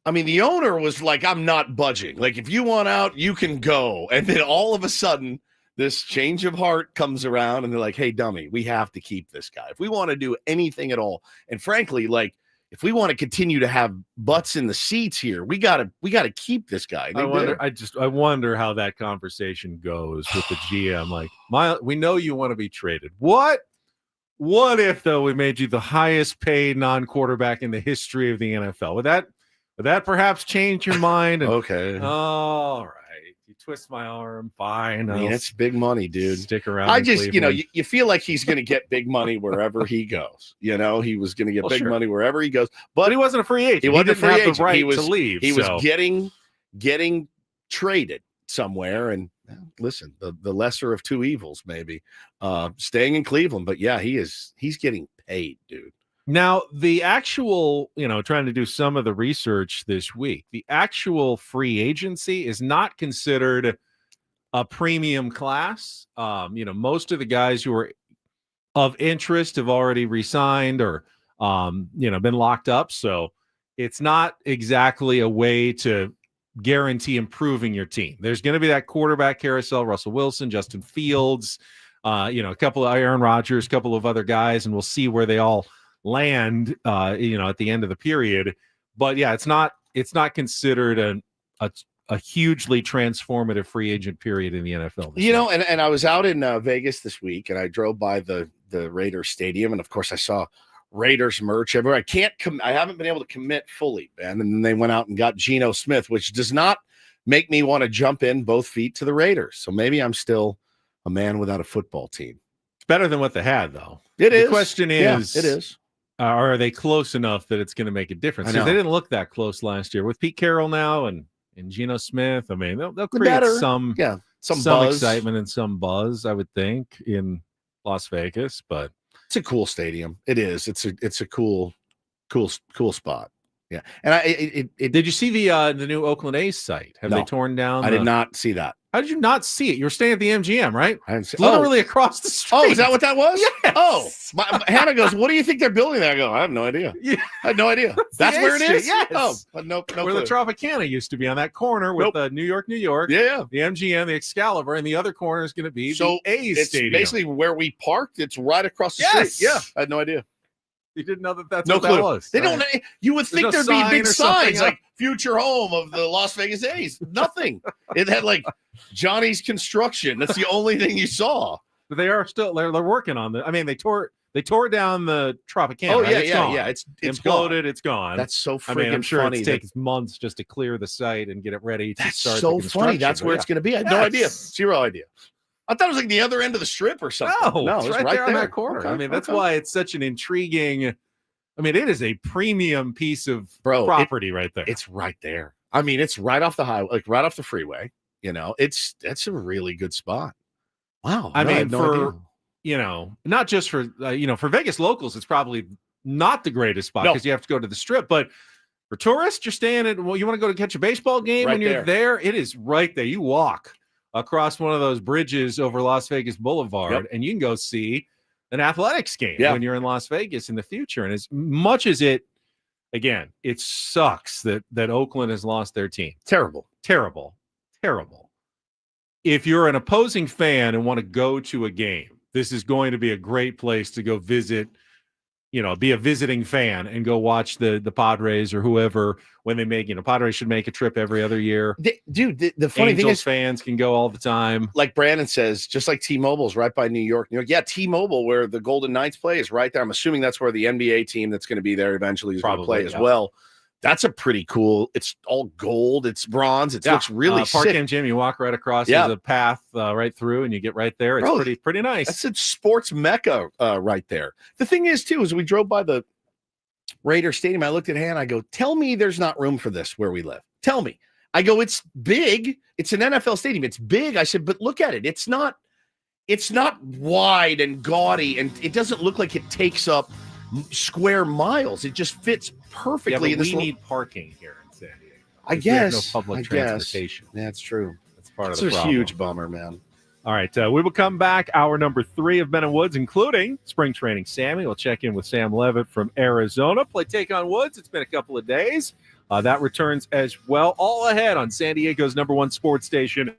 I mean, the owner was like, I'm not budging. Like, if you want out, you can go. And then all of a sudden, this change of heart comes around and they're like, hey, dummy, we have to keep this guy. If we want to do anything at all. And frankly, like, if we want to continue to have butts in the seats here, we gotta keep this guy. I wonder how that conversation goes with the GM. Like, we know you want to be traded. What if though we made you the highest paid non-quarterback in the history of the NFL? Would that perhaps change your mind? And, okay. All right. You twist my arm. Fine. I mean, it's big money, dude. Stick around. I just, you feel like he's going to get big money wherever he goes. You know, he was going to get big money wherever he goes. But he wasn't a free agent. He wasn't a free agent. The right he was to leave. He was getting traded somewhere. And listen, the lesser of two evils, maybe staying in Cleveland. But yeah, he's getting paid, dude. Now, the actual, trying to do some of the research this week, the actual free agency is not considered a premium class. Most of the guys who are of interest have already resigned or, been locked up. So it's not exactly a way to guarantee improving your team. There's going to be that quarterback carousel, Russell Wilson, Justin Fields, a couple of Aaron Rodgers, a couple of other guys, and we'll see where they all land at the end of the period. But yeah, it's not considered a hugely transformative free agent period in the NFL. And I was out in Vegas this week, and I drove by the Raiders stadium, and of course I saw Raiders merch everywhere. I haven't been able to commit fully, Ben. And then they went out and got Geno Smith, which does not make me want to jump in both feet to the Raiders. So maybe I'm still a man without a football team. It's better than what they had, though. The question is, it is. Are they close enough that it's going to make a difference? Because they didn't look that close last year with Pete Carroll now and Geno Smith. I mean, they'll create some excitement and some buzz, I would think, in Las Vegas. But it's a cool stadium. It is. It's a cool spot. Yeah. And did you see the new Oakland A's site? Have they torn down? I did not see that. How did you not see it? You were staying at the MGM, right? I didn't see. Literally across the street. Oh, is that what that was? Yes. Oh, Hannah goes, what do you think they're building there? I go, I have no idea. Yeah. I had no idea. That's where it is? Yes. Oh, no where clue. the Tropicana used to be on that corner with New York. Yeah. The MGM, the Excalibur, and the other corner is going to be the A's stadium. Basically where we parked. It's right across the street. Yeah. I had no idea. You didn't know that's no what clue. that was. They don't. You would think there'd be big signs like "Future Home of the Las Vegas A's." Nothing. It had like Johnny's Construction. That's the only thing you saw. But they are still. They're working on the. I mean, they tore down the Tropicana. Oh right? yeah. It's imploded. gone. It's gone. That's so freaking funny. I'm sure funny. It takes months just to clear the site and get it ready to start. So funny. That's where it's going to be. I had no idea. Zero idea. I thought it was like the other end of the strip or something. No, it's right there on that corner. Okay, I mean, that's why it's such an intriguing. I mean, it is a premium piece of property right there. It's right there. I mean, it's right off the highway, like right off the freeway. That's a really good spot. Wow. I mean, not just for for Vegas locals, it's probably not the greatest spot because you have to go to the strip. But for tourists, you're staying at. Well, you want to go to catch a baseball game when you're there. It is right there. You walk across one of those bridges over Las Vegas Boulevard, and you can go see an athletics game when you're in Las Vegas in the future. And as much as it sucks that Oakland has lost their team. Terrible. If you're an opposing fan and want to go to a game, this is going to be a great place to go visit, be a visiting fan and go watch the Padres or whoever when they make, Padres should make a trip every other year. The funny Angels thing is fans can go all the time. Like Brandon says, just like T-Mobile's right by New York. Yeah, T-Mobile, where the Golden Knights play, is right there. I'm assuming that's where the NBA team that's going to be there eventually is going to play as well. That's a pretty cool. It's all gold. It's bronze. It looks really Park sick. MGM, you walk right across. There's a path right through, and you get right there. It's pretty nice. That's a sports mecca right there. The thing is, too, is we drove by the Raider Stadium. I looked at Hannah. I go, tell me there's not room for this where we live. Tell me. I go, it's big. It's an NFL stadium. It's big. I said, but look at it. It's not wide and gaudy, and it doesn't look like it takes up square miles. It just fits perfectly. Yeah, but we need parking here in San Diego. I guess. No public transportation. That's true. That's part of the problem. It's a huge bummer, man. All right, we will come back. Hour number 3 of Ben and Woods, including spring training. Sammy, we'll check in with Sam Levitt from Arizona. Play Take on Woods. It's been a couple of days. That returns as well. All ahead on San Diego's #1 sports station.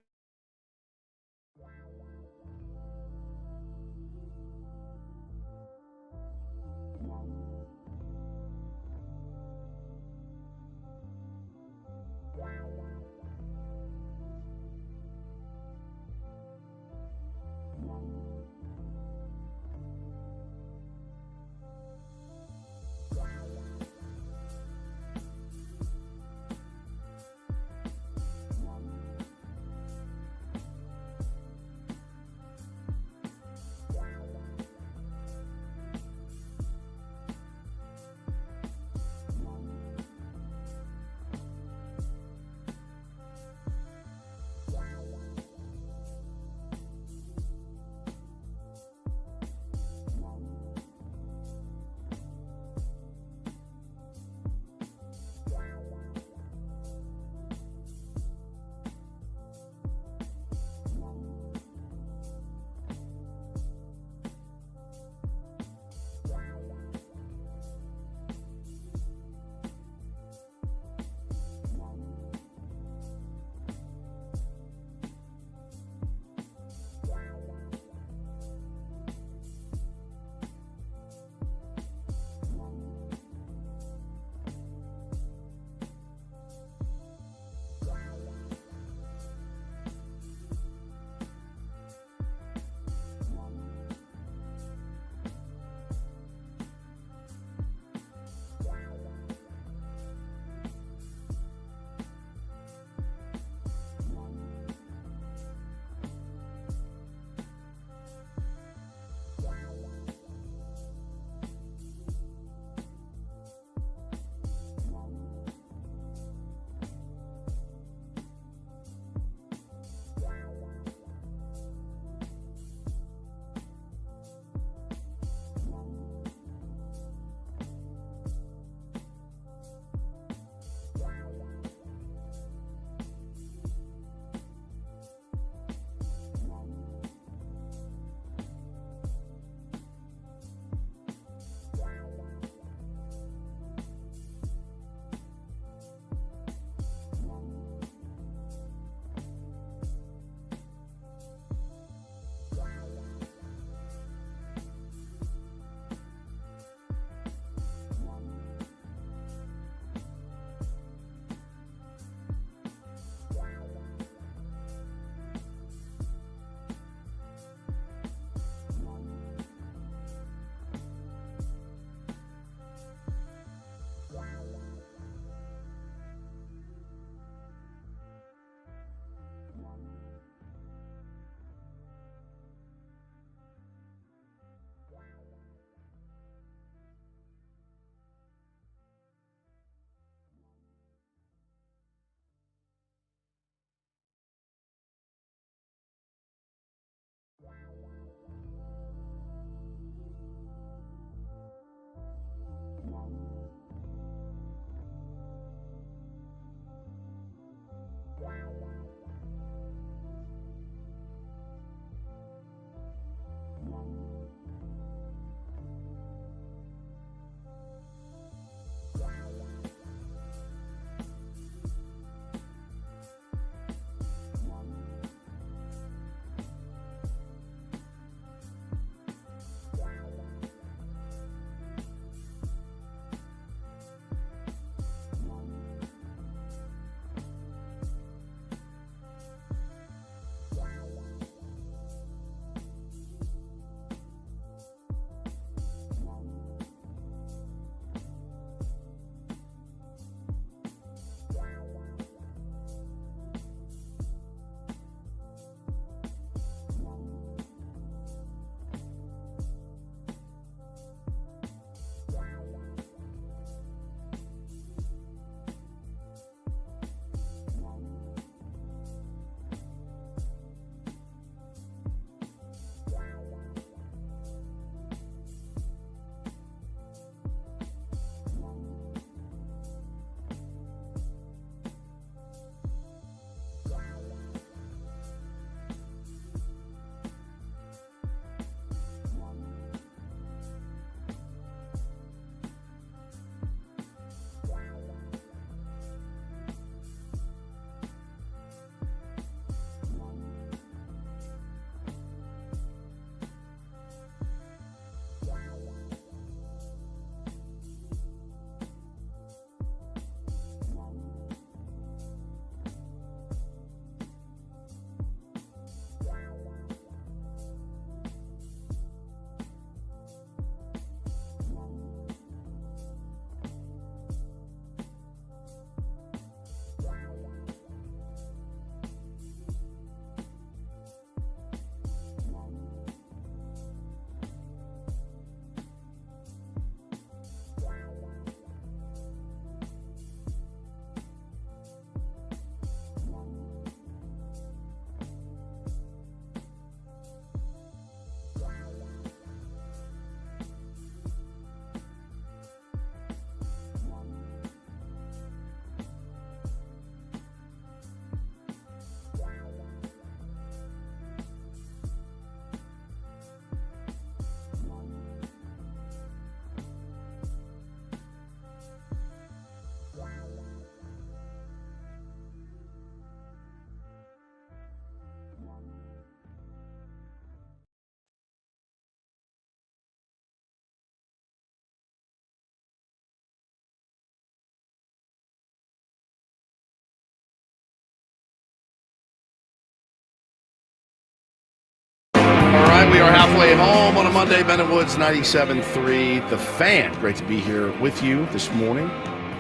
right, we are halfway home on a Monday. Ben and Woods, 97.3. The Fan. Great to be here with you this morning.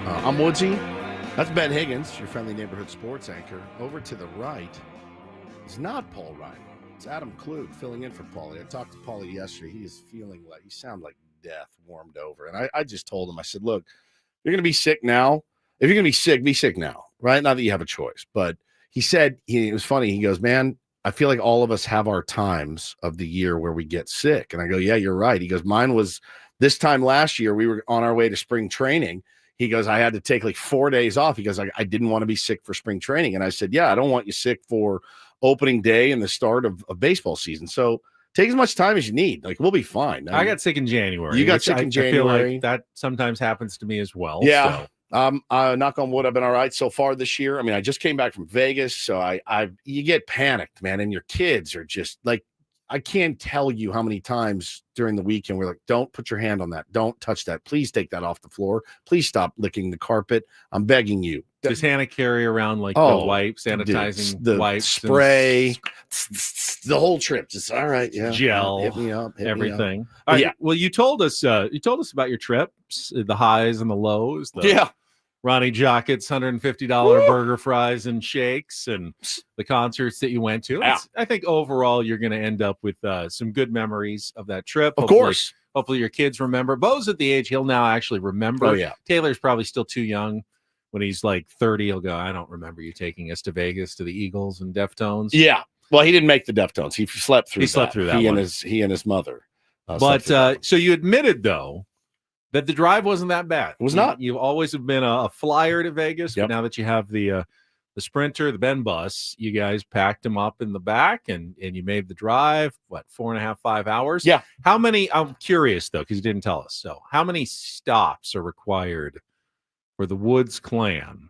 I'm Woodsy. That's Ben Higgins, your friendly neighborhood sports anchor. Over to the right is not Paul Ryan. It's Adam Klug filling in for Paulie. I talked to Paulie yesterday. He is feeling like, he sounded like death warmed over. And I just told him, I said, look, you're going to be sick now. If you're going to be sick now, right? Not that you have a choice. But he said, it was funny. He goes, man, I feel like all of us have our times of the year where we get sick. And I go, yeah, you're right. He goes, mine was this time last year. We were on our way to spring training. He goes, I had to take like 4 days off. He goes, I didn't want to be sick for spring training. And I said, yeah, I don't want you sick for opening day and the start of baseball season. So take as much time as you need. Like, we'll be fine. I got sick in January. You got sick in January. I feel like that sometimes happens to me as well. Yeah. So. Knock on wood, I've been all right so far this year. I mean, I just came back from Vegas, so you get panicked, man, and your kids are just like, I can't tell you how many times during the weekend we're like, don't put your hand on that. Don't touch that. Please take that off the floor. Please stop licking the carpet. I'm begging you. Does Hannah carry around like the wipes, sanitizing the wipes, spray, the whole trip? Just all right, yeah. Gel, hit me up, everything. Me up. All right, yeah. Well, you told us about your trips, the highs and the lows. Ronnie Jockett's $150 burger, fries, and shakes, and the concerts that you went to. Yeah. I think overall you're going to end up with some good memories of that trip. Of course. Hopefully your kids remember. Bo's at the age he'll now actually remember. Oh, yeah. Taylor's probably still too young. When he's like 30, he'll go, I don't remember you taking us to Vegas to the Eagles and Deftones. Yeah. Well, he didn't make the Deftones. He slept through that. He and his mother. So you admitted, though, that the drive wasn't that bad. It was not. You always have been a flyer to Vegas, but now that you have the Sprinter, the Ben bus, you guys packed him up in the back and you made the drive, 4.5, 5 hours? Yeah. How many, I'm curious, though, because you didn't tell us. So how many stops are required for the Woods clan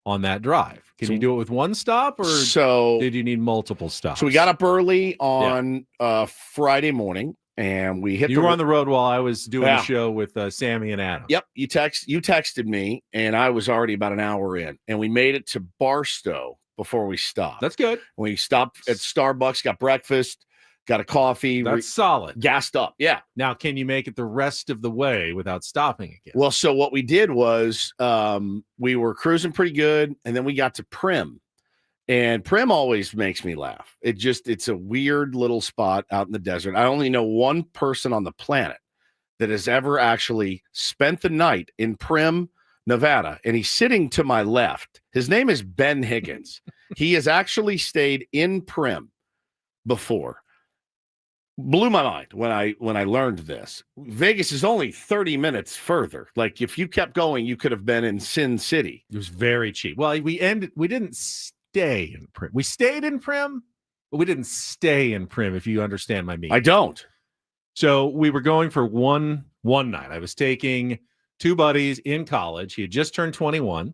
on that drive? Can you do it with one stop, or did you need multiple stops? So we got up early on Friday morning. And we hit. You were on the road while I was doing the show with Sammy and Adam. Yep, you texted me, and I was already about an hour in, and we made it to Barstow before we stopped. That's good. We stopped at Starbucks, got breakfast, got a coffee. That's solid. Gassed up. Yeah. Now, can you make it the rest of the way without stopping again? Well, so what we did was we were cruising pretty good, and then we got to Prim. And Prim always makes me laugh. It's a weird little spot out in the desert. I only know one person on the planet that has ever actually spent the night in Prim, Nevada. And he's sitting to my left. His name is Ben Higgins. He has actually stayed in Prim before. Blew my mind when I learned this. Vegas is only 30 minutes further. Like, if you kept going, you could have been in Sin City. It was very cheap. Well, we didn't stay in Prim. We stayed in Prim, but we didn't stay in Prim, if you understand my meaning. I don't. So we were going for one night. I was taking two buddies in college. He had just turned 21.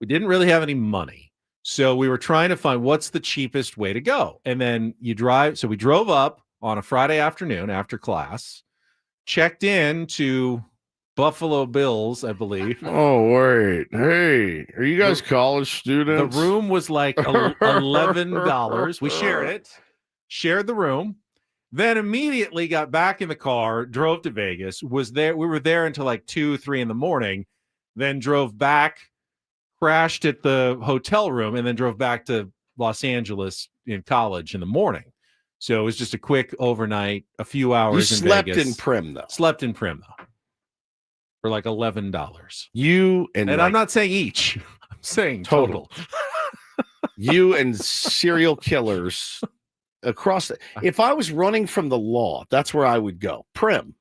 We didn't really have any money. So we were trying to find what's the cheapest way to go. And then you drive. So we drove up on a Friday afternoon after class, checked in to Buffalo Bills, I believe. Oh, wait. Hey, are you guys college students? The room was like $11. We shared the room, then immediately got back in the car, drove to Vegas, we were there until like 2, 3 in the morning, then drove back, crashed at the hotel room, and then drove back to Los Angeles in college in the morning. So it was just a quick overnight, a few hours in Vegas. You slept in Prim, though. Slept in Prim, though. For like $11. You and I'm not saying each. I'm saying total. You and serial killers across. If I was running from the law, that's where I would go. Prim.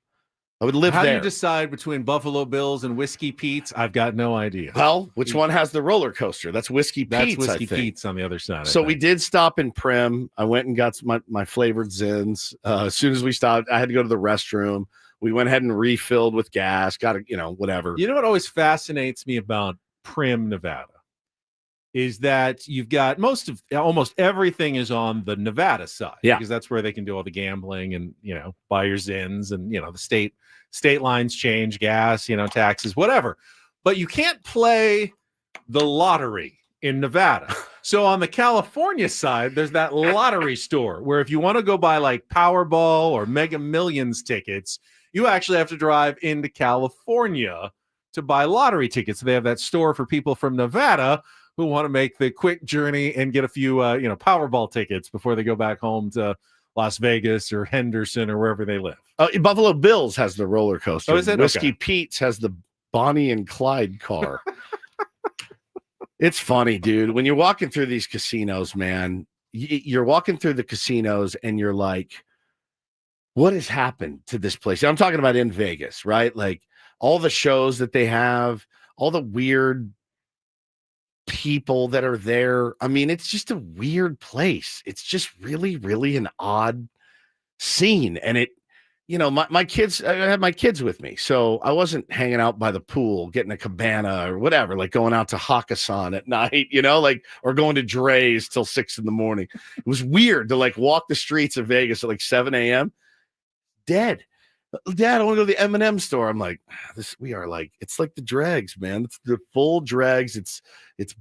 I would live there. How do you decide between Buffalo Bills and Whiskey Pete's? I've got no idea. Well, which one has the roller coaster? That's Whiskey Pete's. That's Whiskey Pete's on the other side. So we did stop in Prim. I went and got my flavored Zins. As soon as we stopped, I had to go to the restroom. We went ahead and refilled with gas, got whatever. You know what always fascinates me about Prim, Nevada, is that you've got almost everything is on the Nevada side. Yeah. Because that's where they can do all the gambling and, buy your Zins and, the state lines change, gas, taxes, whatever. But you can't play the lottery in Nevada. So on the California side, there's that lottery store where if you want to go buy like Powerball or Mega Millions tickets, you actually have to drive into California to buy lottery tickets. They have that store for people from Nevada who want to make the quick journey and get a few, Powerball tickets before they go back home to Las Vegas or Henderson or wherever they live. Buffalo Bills has the roller coaster. Oh, is it? Whiskey Okay. Pete's has the Bonnie and Clyde car. It's funny, dude. When you're walking through these casinos, man, you're walking through the casinos and you're like, what has happened to this place? I'm talking about in Vegas, right? Like all the shows that they have, all the weird people that are there. I mean, it's just a weird place. It's just really, really an odd scene. And my kids, I had my kids with me. So I wasn't hanging out by the pool, getting a cabana or whatever, like going out to Hakkasan at night, or going to Dre's till 6 a.m. It was weird to like walk the streets of Vegas at like 7 a.m. Dead. Dad, I want to go to the M&M store. I'm like, it's like the dregs, man. It's the full dregs. It's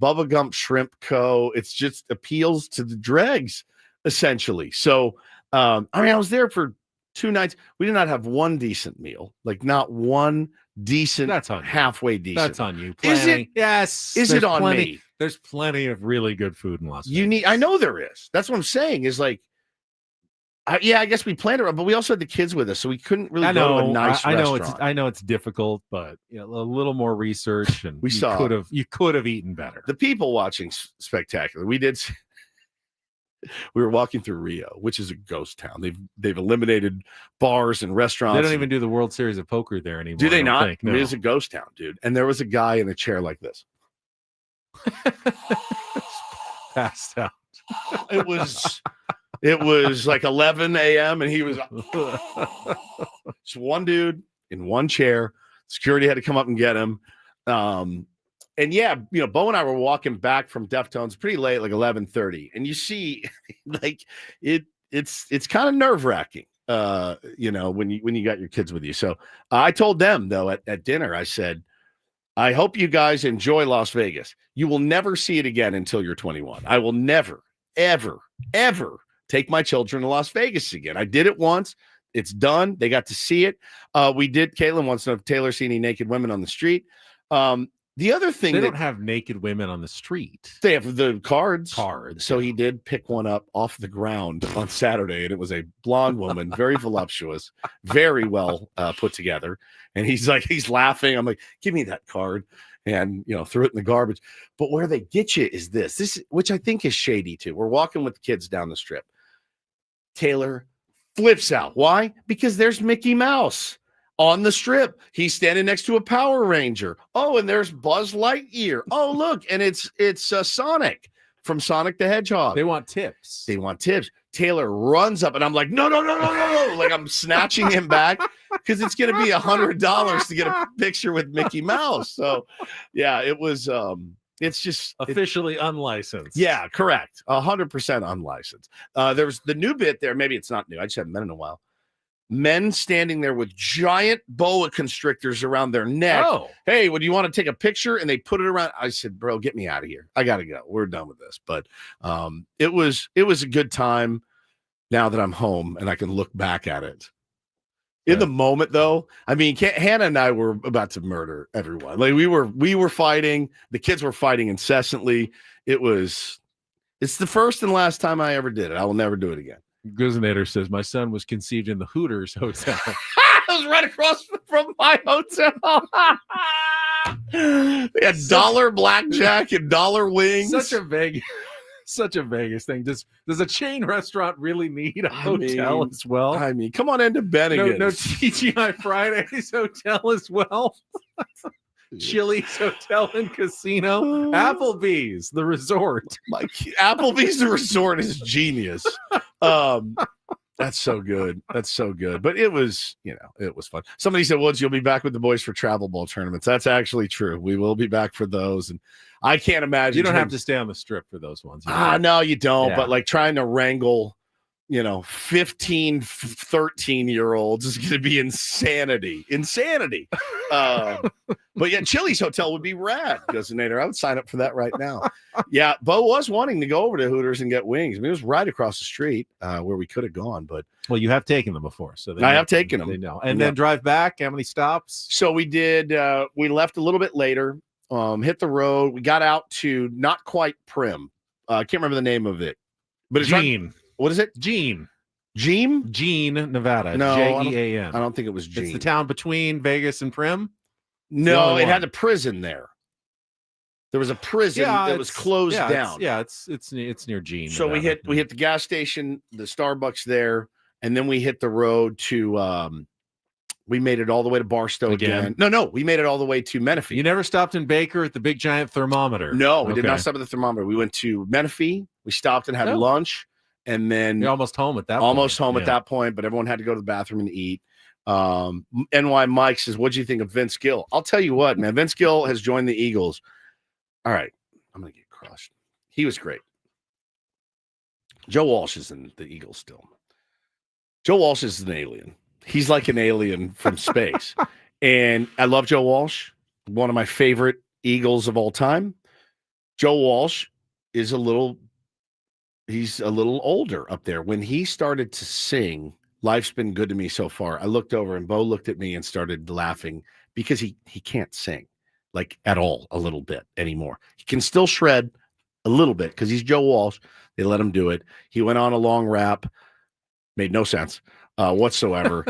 Bubba Gump Shrimp Co. It's just appeals to the dregs, essentially. So, I was there for 2 nights. We did not have one decent meal, like not one decent, That's on you. halfway decent. That's on you. Is Planning. it? Yes. Is There's it on plenty, me? There's plenty of really good food in Las Vegas. I know there is. That's what I'm saying is like, I guess we planned it, but we also had the kids with us, so we couldn't really go to a nice restaurant. I know it's difficult, but a little more research, and you could have eaten better. The people watching spectacular. We were walking through Rio, which is a ghost town. They've eliminated bars and restaurants. They don't even do the World Series of Poker there anymore. Do they not? No. It is a ghost town, dude. And there was a guy in a chair like this. Passed out. It was like 11 a.m. and he was just one dude in one chair. Security had to come up and get him. And yeah, Bo and I were walking back from Deftones pretty late, like 11:30. And you see, like it's kind of nerve-wracking, when you got your kids with you. So I told them though at dinner, I said, I hope you guys enjoy Las Vegas. You will never see it again until you're 21. I will never, ever, ever take my children to Las Vegas again. I did it once. It's done. They got to see it. Caitlin wants to know if Taylor see any naked women on the street. The other thing, they don't have naked women on the street. They have the cards. So yeah. he did pick one up off the ground on Saturday, and it was a blonde woman, very voluptuous, very well put together. And he's laughing. I'm like, give me that card, and threw it in the garbage. But where they get you is this, which I think is shady too. We're walking with the kids down the strip. Taylor flips out. Why? Because there's Mickey Mouse on the strip. He's standing next to a Power Ranger. Oh, and there's Buzz Lightyear. Oh, look, and it's Sonic from Sonic the Hedgehog. They want tips. Taylor runs up, and I'm like, no. Like I'm snatching him back because it's going to be $100 to get a picture with Mickey Mouse. So, yeah, it was. It's just officially unlicensed. Yeah, correct. 100% unlicensed. There's the new bit there. Maybe it's not new. I just haven't been in a while. Men standing there with giant boa constrictors around their neck. Oh. Hey, would you want to take a picture? And they put it around. I said, bro, get me out of here. I got to go. We're done with this. But it was a good time now that I'm home and I can look back at it. In the moment, though, I mean, Hannah and I were about to murder everyone. Like we were fighting. The kids were fighting incessantly. It's the first and last time I ever did it. I will never do it again. Guzinator says, my son was conceived in the Hooters Hotel. It was right across from my hotel. They had dollar blackjack and dollar wings. Such a Vegas thing. Does a chain restaurant really need a hotel as well? I mean, come on into Bennigan's. No TGI Fridays hotel as well. Chili's Hotel and Casino. Applebee's, the resort. Applebee's, the resort is genius. That's so good. But it was, it was fun. Somebody said, Woods, you'll be back with the boys for travel ball tournaments. That's actually true. We will be back for those. And I can't imagine. You don't have to stay on the strip for those ones. No, you don't. Yeah. But like trying to wrangle, 15, 13-year-olds is going to be insanity. But yeah, Chili's Hotel would be rad, Nader. I would sign up for that right now. Yeah, Bo was wanting to go over to Hooters and get wings. I mean, it was right across the street where we could have gone, but well, you have taken them before, so I have taken them. They know. And then drive back. How many stops? So we did. We left a little bit later. Hit the road. We got out to not quite Prim. I can't remember the name of it, but it's Gene. Right, what is it? Gene, Nevada. No, Jean. I don't think it was Gene. It's the town between Vegas and Prim. No, it had a prison there. There was a prison that was closed down. It's near Gene. So Nevada. we hit the gas station, the Starbucks there, and then we hit the road to. We made it all the way to Barstow again. No, we made it all the way to Menifee. You never stopped in Baker at the big giant thermometer. No, we did not stop at the thermometer. We went to Menifee. We stopped and had lunch, and then you're almost home at that. At that point, but everyone had to go to the bathroom and eat. NY Mike says, "What'd you think of Vince Gill?" I'll tell you what, man. Vince Gill has joined the Eagles. All right, I'm gonna get crushed. He was great. Joe Walsh is in the Eagles still. Joe Walsh is an alien. He's like an alien from space. And I love Joe Walsh, one of my favorite Eagles of all time. Joe Walsh is he's a little older up there. When he started to sing Life's Been Good to Me So Far, I looked over and Bo looked at me and started laughing because he can't sing like at all a little bit anymore. He can still shred a little bit because he's Joe Walsh. They let him do it. He went on a long rap. Made no sense whatsoever.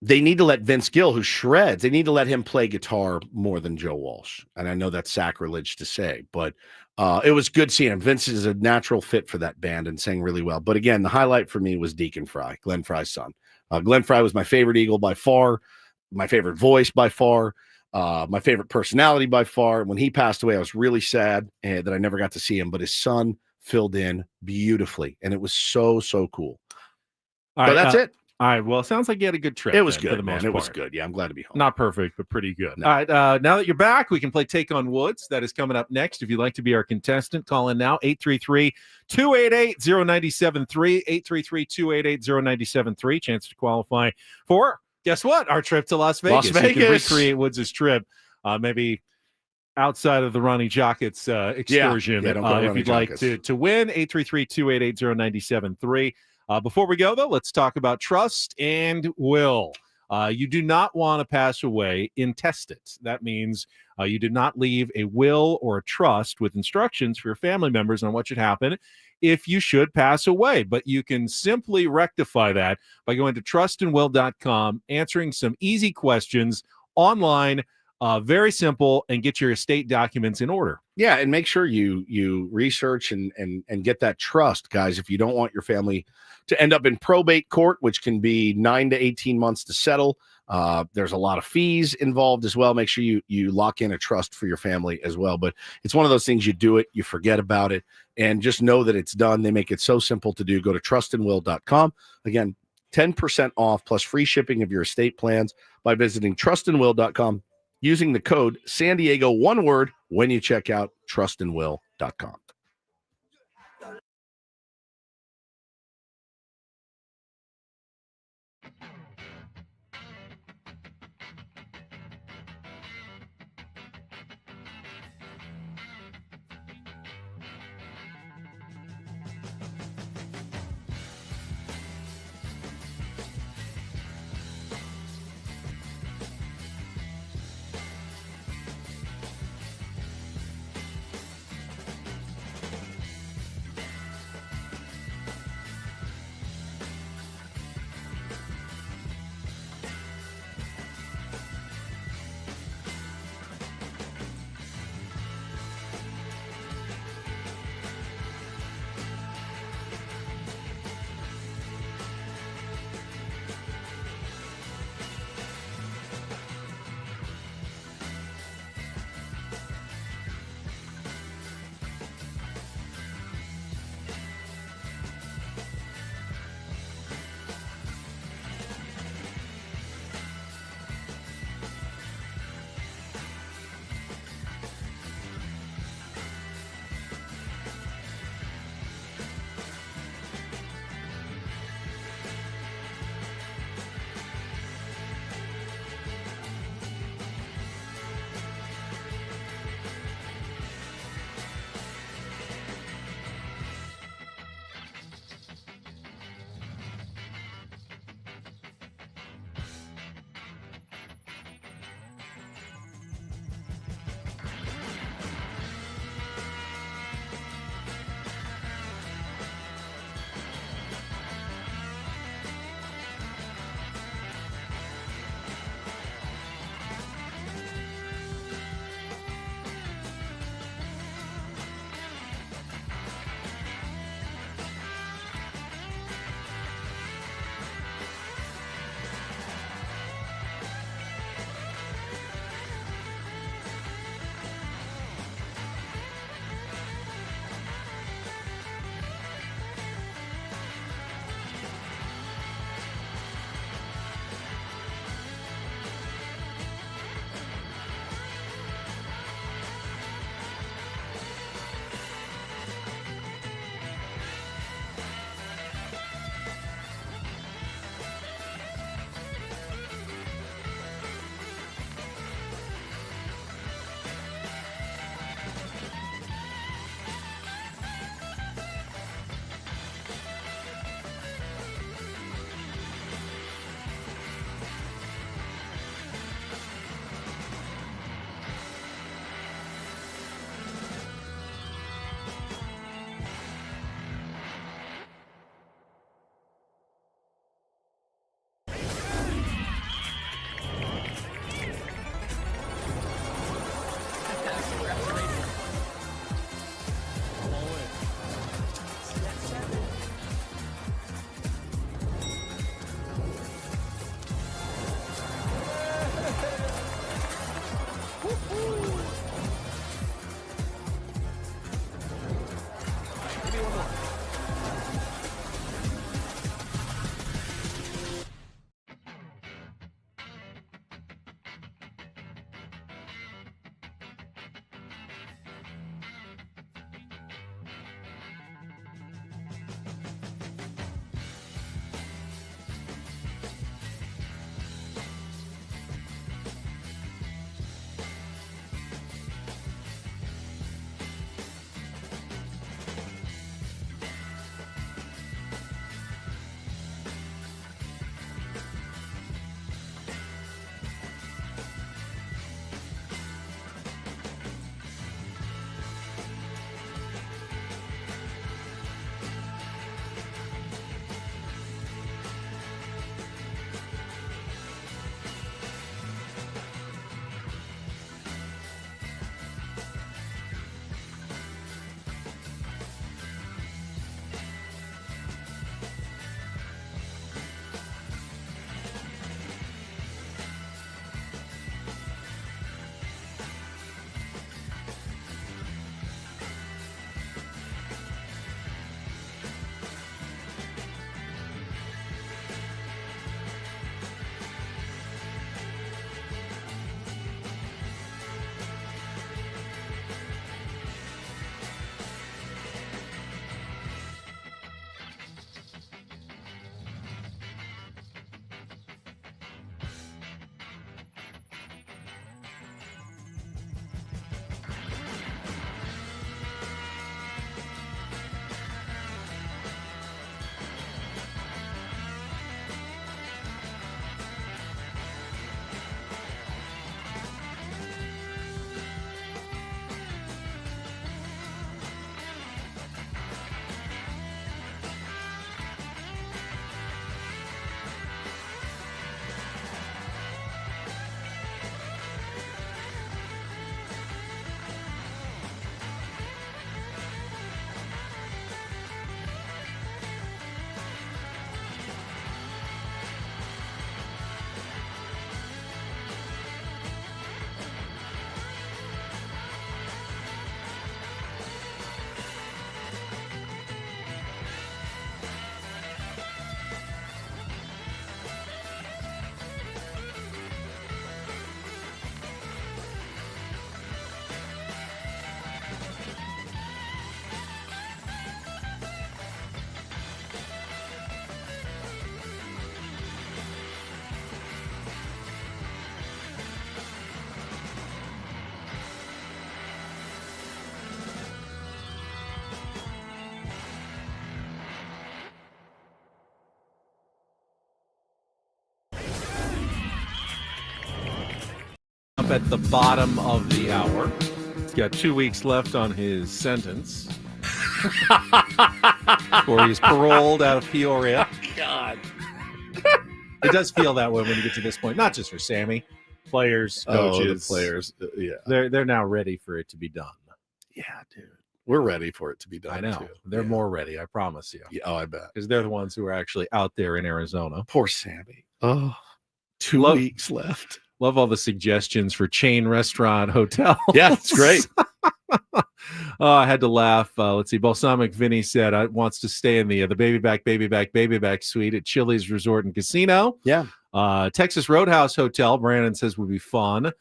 They need to let Vince Gill, who shreds, they need to let him play guitar more than Joe Walsh. And I know that's sacrilege to say, but it was good seeing him. Vince is a natural fit for that band and sang really well. But again, the highlight for me was Deacon Fry, Glenn Fry's son. Glenn Fry was my favorite Eagle by far, my favorite voice by far, my favorite personality by far. When he passed away, I was really sad that I never got to see him, but his son filled in beautifully. And it was so, so cool. All but right, that's it. All right. Well, it sounds like you had a good trip. It was then, good, for the man. most It was part. good. Yeah, I'm glad to be home. Not perfect, but pretty good. No. All right. Now that you're back, we can play Take on Woods. That is coming up next. If you'd like to be our contestant, call in now, 833-288-0973, 833-288-0973. Chance to qualify for, guess what? Our trip to Las Vegas. Las Vegas. You can recreate Woods' trip, maybe outside of the Ronnie Jockets excursion. Yeah, don't go to if you'd Ronnie like Jockets. to win, 833-288-0973. Before we go, though, let's talk about trust and will. You do not want to pass away intestate. That means you did not leave a will or a trust with instructions for your family members on what should happen if you should pass away. But you can simply rectify that by going to trustandwill.com, answering some easy questions online, very simple, and get your estate documents in order. Yeah, and make sure you research and get that trust, guys. If you don't want your family to end up in probate court, which can be 9 to 18 months to settle, there's a lot of fees involved as well. Make sure you lock in a trust for your family as well. But it's one of those things, you do it, you forget about it, and just know that it's done. They make it so simple to do. Go to trustandwill.com. Again, 10% off plus free shipping of your estate plans by visiting trustandwill.com. using the code San Diego, one word, when you check out trustandwill.com. at the bottom of the hour. He's got 2 weeks left on his sentence. Before he's paroled out of Peoria. God. It does feel that way when you get to this point. Not just for Sammy. Players, coaches. The players. Yeah. They're now ready for it to be done. Yeah, dude. We're ready for it to be done. I know. Too. They're more ready, I promise you. Yeah, I bet. Because they're the ones who are actually out there in Arizona. Poor Sammy. Oh, 2 weeks left. Love all the suggestions for chain restaurant hotels. Yeah, it's great. I had to laugh. Let's see. Balsamic Vinny said wants to stay in the baby back suite at Chili's Resort and Casino. Yeah. Texas Roadhouse Hotel, Brandon says would be fun.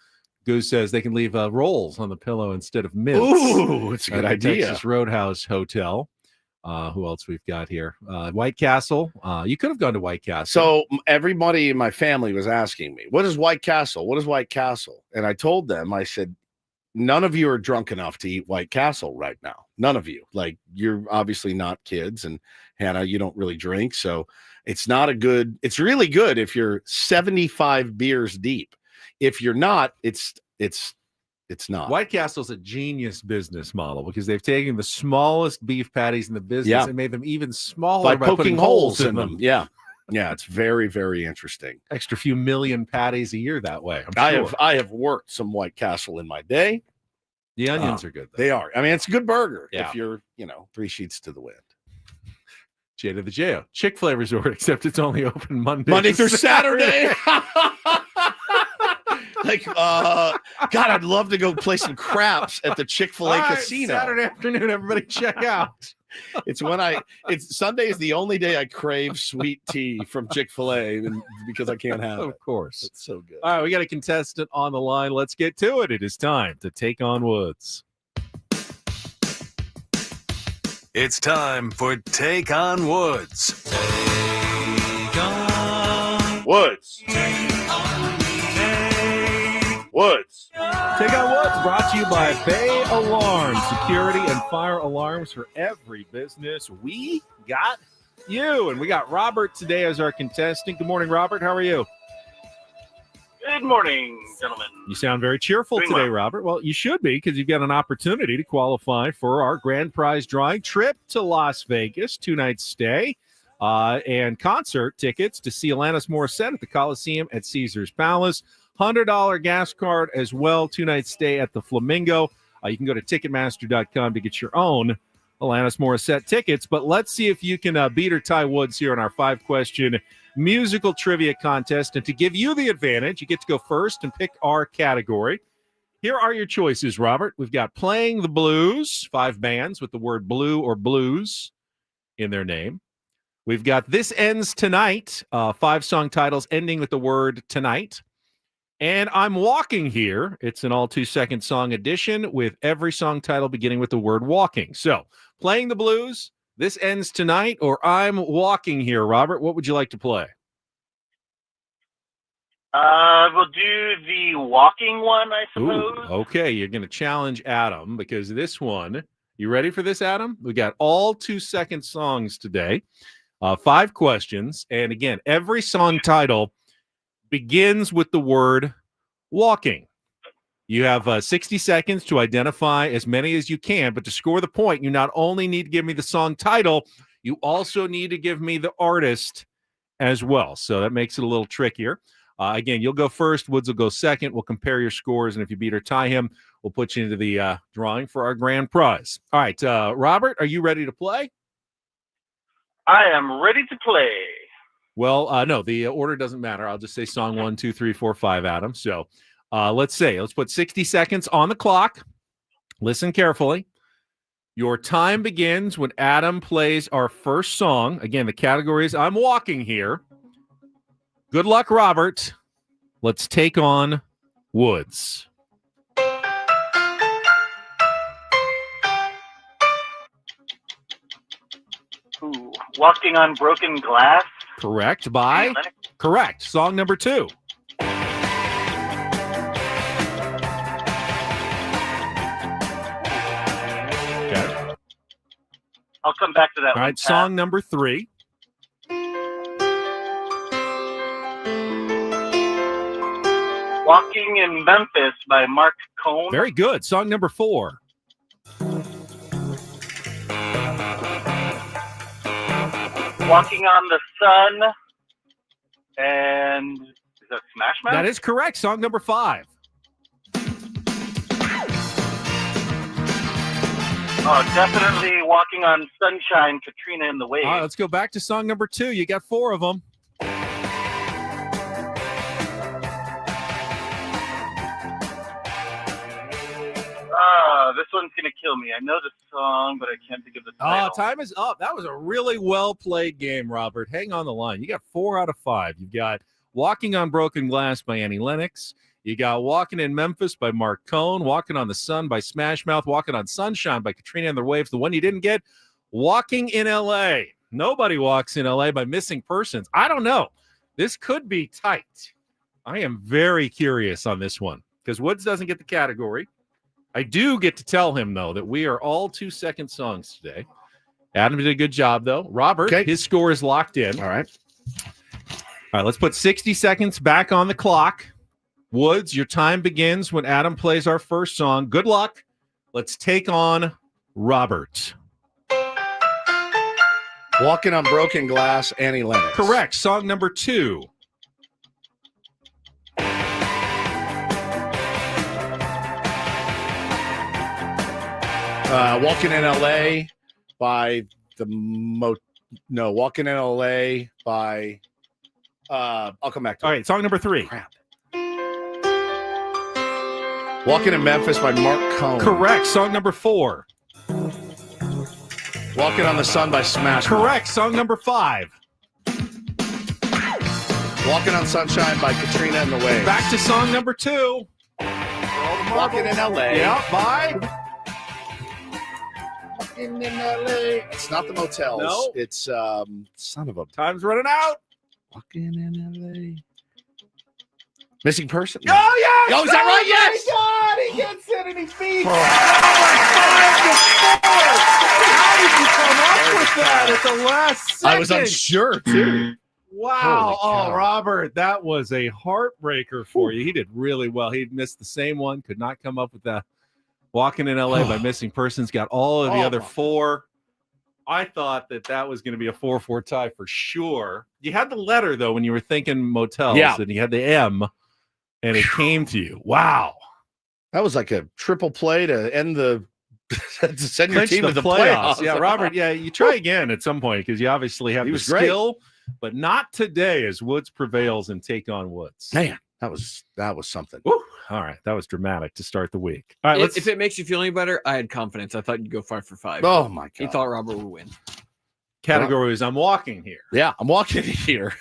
Goose says they can leave rolls on the pillow instead of mints. Ooh, it's a good at the idea. Texas Roadhouse Hotel. Who else we've got here? White Castle. You could have gone to White Castle. So everybody in my family was asking me, what is White Castle? What is White Castle? And I told them, I said, none of you are drunk enough to eat White Castle right now. None of you. Like, you're obviously not kids. And Hannah, you don't really drink. So it's really good if you're 75 beers deep. If you're not, it's not. White Castle's a genius business model because they've taken the smallest beef patties in the business and made them even smaller by poking poking holes in them. Yeah. Yeah, it's very, very interesting. Extra few million patties a year that way. I'm sure. I have worked some White Castle in my day. The onions are good, though. They are. I mean, it's a good burger Yeah. if you're, 3 sheets to the wind. J to the J. Chick-fil-A Resort, except it's only open Monday through Saturday. God, I'd love to go play some craps at the Chick-fil-A casino. Saturday afternoon, everybody check out. It's Sunday is the only day I crave sweet tea from Chick-fil-A because I can't have it. Of course. It's so good. All right, we got a contestant on the line. Let's get to it. It is time to take on Woods. It's time for Take on Woods. Take on Woods. Woods. Take on Woods, brought to you by Bay Alarm, security and fire alarms for every business. We got you. And we got Robert today as our contestant. Good morning, Robert. How are you? Good morning, gentlemen. You sound very cheerful Doing today, well. Robert. Well, you should be because you've got an opportunity to qualify for our grand prize drawing trip to Las Vegas, 2-night stay, and concert tickets to see Alanis Morissette at the Coliseum at Caesar's Palace. $100 gas card as well, 2-night stay at the Flamingo. You can go to Ticketmaster.com to get your own Alanis Morissette tickets. But let's see if you can beat or tie Woods here in our 5-question musical trivia contest. And to give you the advantage, you get to go first and pick our category. Here are your choices, Robert. We've got Playing the Blues, 5 bands with the word blue or blues in their name. We've got This Ends Tonight, 5 song titles ending with the word tonight. And I'm Walking Here. It's an all 2-second song edition with every song title beginning with the word walking. So, Playing the Blues, This Ends Tonight, or I'm Walking Here. Robert, what would you like to play? We'll do the walking one, I suppose. Ooh, okay, you're going to challenge Adam because this one, you ready for this, Adam? We got all 2-second songs today, 5 questions. And again, every song title begins with the word walking. You have 60 seconds to identify as many as you can, but to score the point, you not only need to give me the song title, you also need to give me the artist as well. So that makes it a little trickier. Again, you'll go first. Woods will go second. We'll compare your scores, and if you beat or tie him, we'll put you into the drawing for our grand prize. All right, Robert, are you ready to play? I am ready to play. Well, no, the order doesn't matter. I'll just say song 1, 2, 3, 4, 5, Adam. So let's put 60 seconds on the clock. Listen carefully. Your time begins when Adam plays our first song. Again, the category is I'm Walking Here. Good luck, Robert. Let's take on Woods. Ooh, Walking on Broken Glass. Correct. By? Correct. Song number 2. Okay. I'll come back to that All one. right, song number 3. Walking in Memphis by Mark Cohn. Very good. Song number 4. Walking on the Sun. And is that Smash Mouth? That is correct. Song number 5. Oh, definitely Walking on Sunshine, Katrina and the Waves. All right, let's go back to song number 2. You got 4 of them. This one's going to kill me. I know the song, but I can't think of the title. Time is up. That was a really well-played game, Robert. Hang on the line. You got 4 out of 5. You've got Walking on Broken Glass by Annie Lennox. You got Walking in Memphis by Mark Cohn. Walking on the Sun by Smash Mouth. Walking on Sunshine by Katrina and the Waves. The one you didn't get, Walking in L.A. Nobody Walks in L.A. by Missing Persons. I don't know. This could be tight. I am very curious on this one because Woods doesn't get the category. I do get to tell him, though, that we are all 2-second songs today. Adam did a good job, though. Robert, his score is locked in. All right. All right, let's put 60 seconds back on the clock. Woods, your time begins when Adam plays our first song. Good luck. Let's take on Robert. Walking on Broken Glass, Annie Lennox. Correct. Song number 2. Walking in L.A. by Walking in L.A. by I'll come back to it. All right, song number 3. Crap. Walking in Memphis by Mark Cohn. Correct. Song number 4. Walking on the Sun by Smash. Correct. Song number 5. Walking on Sunshine by Katrina and the Waves. Back to song number 2. Walking in L.A. Yeah, by Walking in L.A. It's not the Motels. No. It's son of a time's running out. Walking in L.A. Missing Person. Oh, yeah. Oh, is that right? Yes. God, he gets it and he beats. Oh. How did you come up with that at the last second? I was unsure, too. Wow. Holy cow. Oh, Robert, that was a heartbreaker for you. He did really well. He missed the same one, could not come up with that. Walking in L.A. by Missing Persons, got all of the other 4. I thought that was going to be a 4-4 tie for sure. You had the letter, though, when you were thinking motels, and you had the M, and it came to you. Wow. That was like a triple play to end to send your Clinch team to the playoffs. playoffs. Yeah, Robert, you try again at some point because you obviously have the skill, but not today as Woods prevails and take on Woods. Man, that was something. Woo. All right, that was dramatic to start the week. All right, if it makes you feel any better, I had confidence. I thought you'd go 5 for 5. Oh my God. He thought Robert would win. Category is I'm walking here. Yeah, I'm walking here.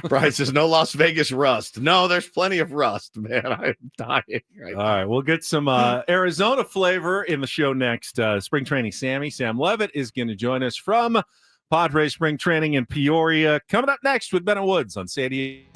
Brian says no Las Vegas rust. No, there's plenty of rust, man. I'm dying right All right, we'll get some Arizona flavor in the show next. Spring training Sam Levitt is going to join us from Padres spring training in Peoria. Coming up next with Ben and Woods on San Diego.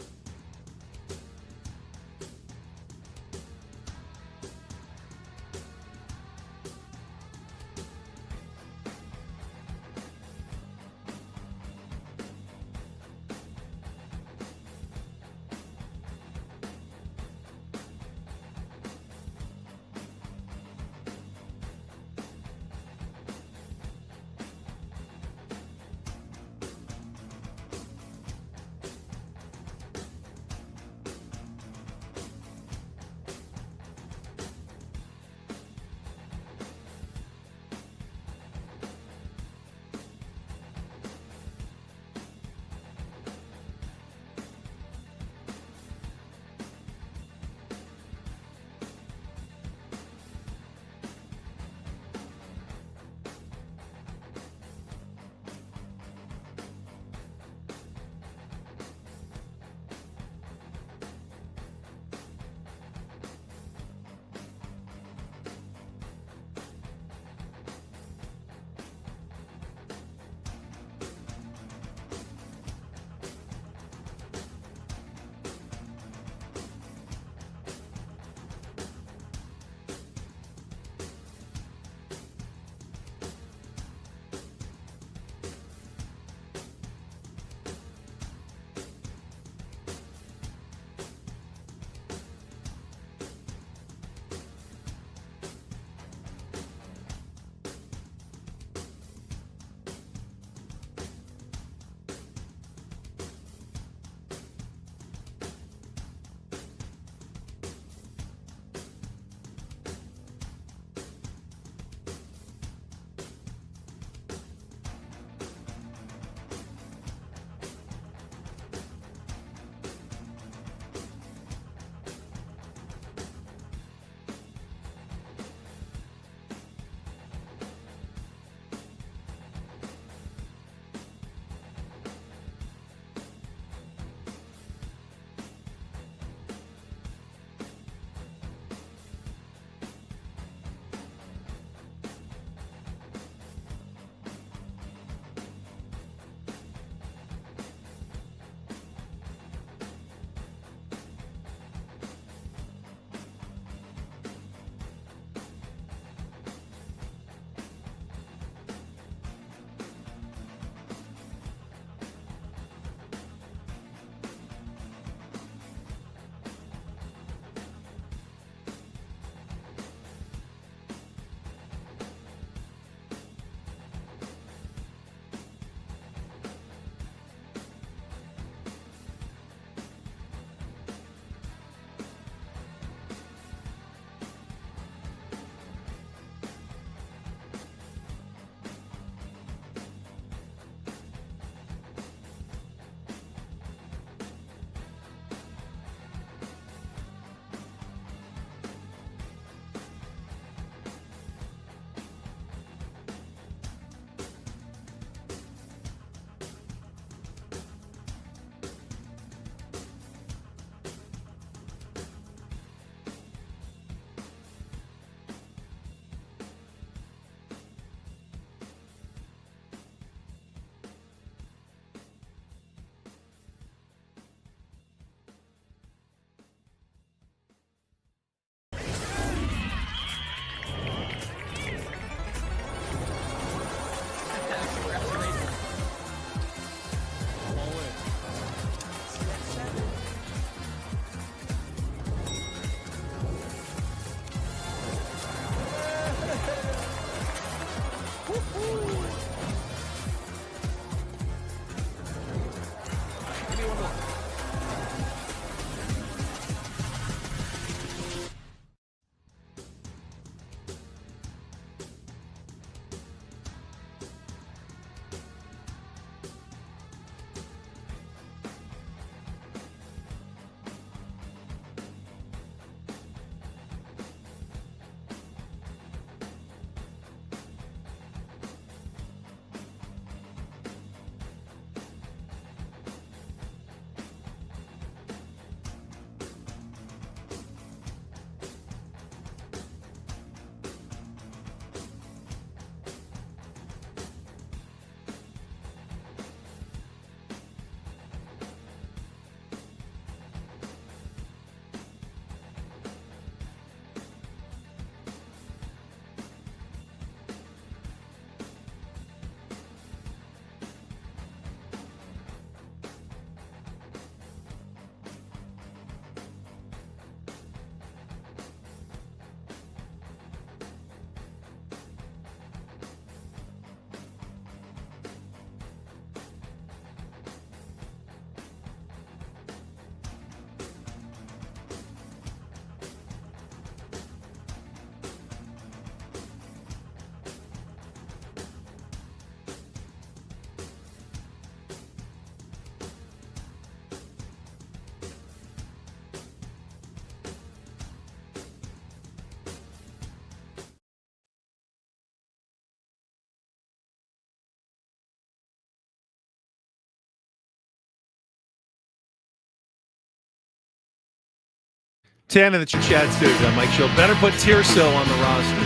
10 in the chat studio. Mike Show. Better put Tirso on the roster.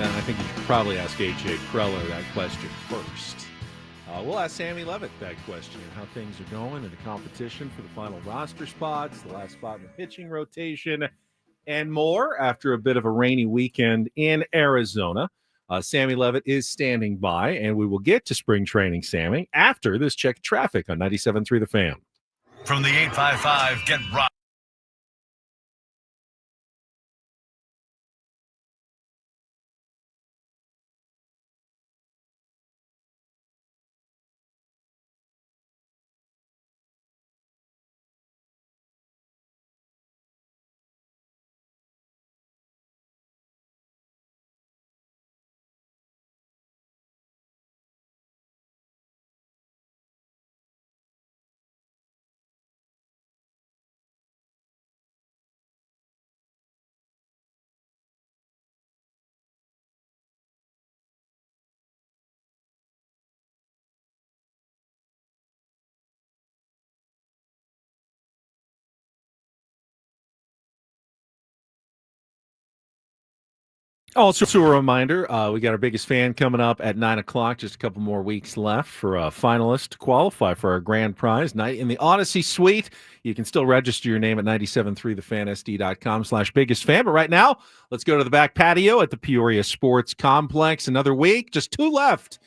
And I think you should probably ask AJ Preller that question first. We'll ask Sammy Levitt that question, how things are going in the competition for the final roster spots, the last spot in the pitching rotation, and more after a bit of a rainy weekend in Arizona. Sammy Levitt is standing by, and we will get to spring training, Sammy, after this check of traffic on 97.3 The Fan. From the 855, get rock. Also, a reminder, we got our biggest fan coming up at 9 o'clock, just a couple more weeks left for a finalist to qualify for our grand prize night in the Odyssey Suite. You can still register your name at 973thefansd.com/biggest fan. But right now, let's go to the back patio at the Peoria Sports Complex. Another week, just 2 left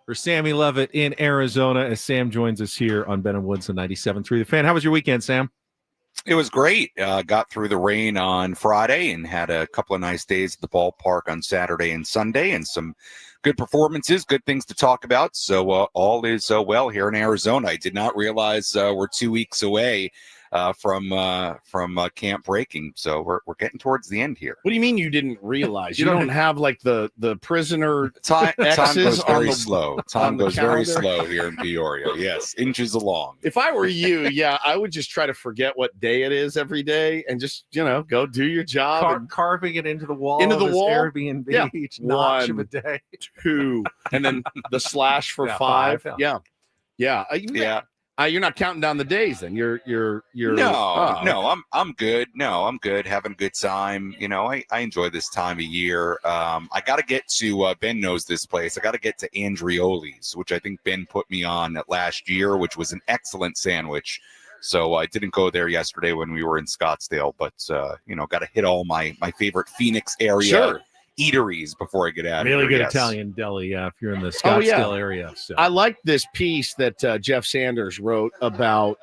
for Sammy Levitt in Arizona as Sam joins us here on Ben and Woods on 97.3 The Fan. How was your weekend, Sam? It was great. Got through the rain on Friday and had a couple of nice days at the ballpark on Saturday and Sunday, and some good performances, good things to talk about. So all is well here in Arizona. I did not realize we're 2 weeks away from camp breaking. So we're getting towards the end here. What do you mean you didn't realize? You don't have like the prisoner time goes very on slow. Time goes very slow here in Peoria. Yes, inches along. If I were you, yeah, I would just try to forget what day it is every day and just go do your job. Carving it into the wall. Into the wall. Airbnb each notch of a day. 2, and then the slash for 5. Yeah. You're not counting down the days, then. You're No, I'm good. No, I'm good. Having a good time. I enjoy this time of year. I got to get to Ben knows this place. I got to get to Andrioli's, which I think Ben put me on last year, which was an excellent sandwich. So I didn't go there yesterday when we were in Scottsdale, but got to hit all my favorite Phoenix area eateries before I get out. Really good Italian deli, if you're in the Scottsdale area. So I like this piece that Jeff Sanders wrote about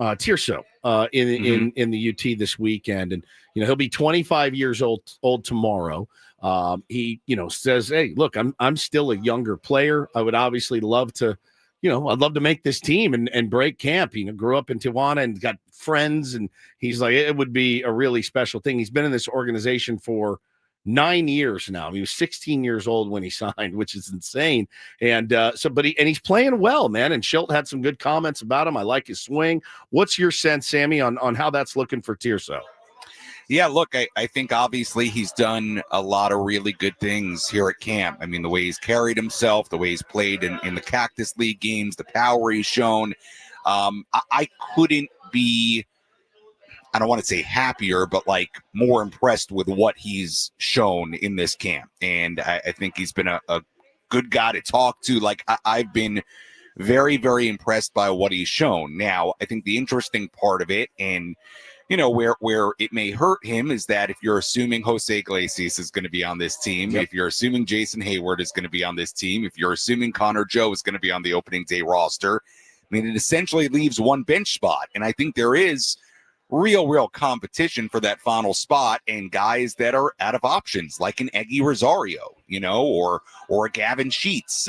Tirso in the UT this weekend, and he'll be 25 years old tomorrow. He, says, "Hey, look, I'm still a younger player. I would obviously love to, I'd love to make this team and break camp. Grew up in Tijuana and got friends, and he's like, it would be a really special thing. He's been in this organization for 9 years now. He was 16 years old when he signed, which is insane. And he's playing well, man. And Schilt had some good comments about him. I like his swing. What's your sense, Sammy, on how that's looking for Tirso? Yeah, look, I think obviously he's done a lot of really good things here at camp. I mean, the way he's carried himself, the way he's played in the Cactus League games, the power he's shown. I couldn't be, I don't want to say happier, but like more impressed with what he's shown in this camp. And I think he's been a good guy to talk to. Like I've been very, very impressed by what he's shown. Now, I think the interesting part of it, and where it may hurt him, is that if you're assuming Jose Iglesias is going to be on this team, if you're assuming Jason Hayward is going to be on this team, if you're assuming Connor Joe is going to be on the opening day roster, I mean, it essentially leaves one bench spot. And I think there is real competition for that final spot, and guys that are out of options, like an Eggy Rosario, or a Gavin Sheets.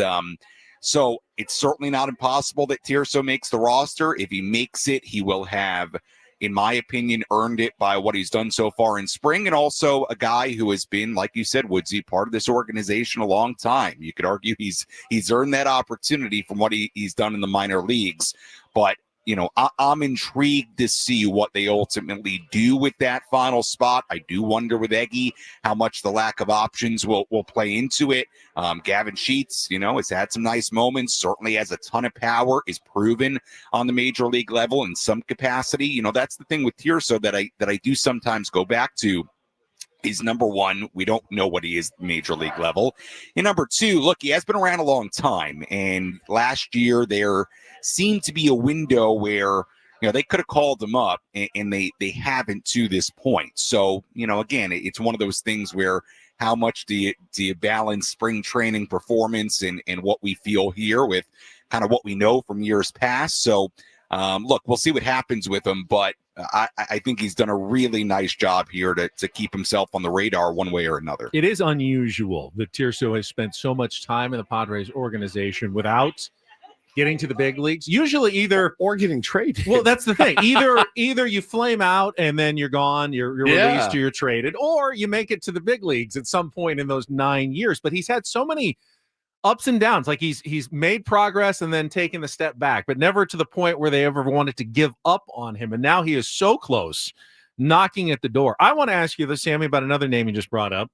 So it's certainly not impossible that Tirso makes the roster. If he makes it, he will have, in my opinion, earned it by what he's done so far in spring, and also a guy who has been, like you said, Woodsy, part of this organization a long time. You could argue he's earned that opportunity from what he's done in the minor leagues, but I'm intrigued to see what they ultimately do with that final spot. I do wonder with Eggy how much the lack of options will play into it. Gavin Sheets, has had some nice moments, certainly has a ton of power, is proven on the major league level in some capacity. That's the thing with Tirso that I do sometimes go back to. Is number one, we don't know what he is major league level. And number two, look, he has been around a long time. And last year there seemed to be a window where, they could have called him up and they haven't to this point. So, again, it's one of those things where how much do you balance spring training performance and what we feel here with kind of what we know from years past. So, look, we'll see what happens with him, but I think he's done a really nice job here to keep himself on the radar one way or another. It is unusual that Tirso has spent so much time in the Padres organization without getting to the big leagues. Usually or getting traded. Well, that's the thing. Either you flame out and then you're gone, you're released or you're traded, or you make it to the big leagues at some point in those 9 years. But he's had so many ups and downs. Like he's made progress and then taken a step back, but never to the point where they ever wanted to give up on him. And now he is so close, knocking at the door. I want to ask you this, Sammy, about another name you just brought up,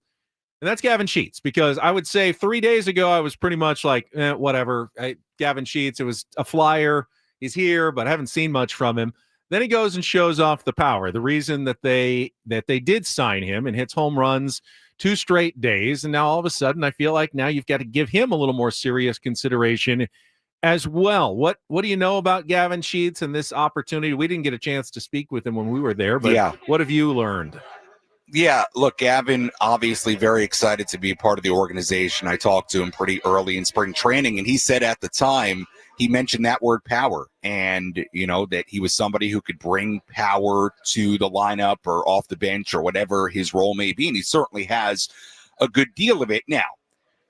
and that's Gavin Sheets, because I would say 3 days ago, I was pretty much like, whatever. Gavin Sheets, it was a flyer. He's here, but I haven't seen much from him. Then he goes and shows off the power. The reason that they did sign him, and hits home runs 2 straight days. And now all of a sudden I feel like now you've got to give him a little more serious consideration as well. What do you know about Gavin Sheets and this opportunity? We didn't get a chance to speak with him when we were there, but What have you learned? Yeah, look, Gavin, obviously very excited to be a part of the organization. I talked to him pretty early in spring training, and he said at the time, he mentioned that word power, and, that he was somebody who could bring power to the lineup or off the bench or whatever his role may be. And he certainly has a good deal of it. Now,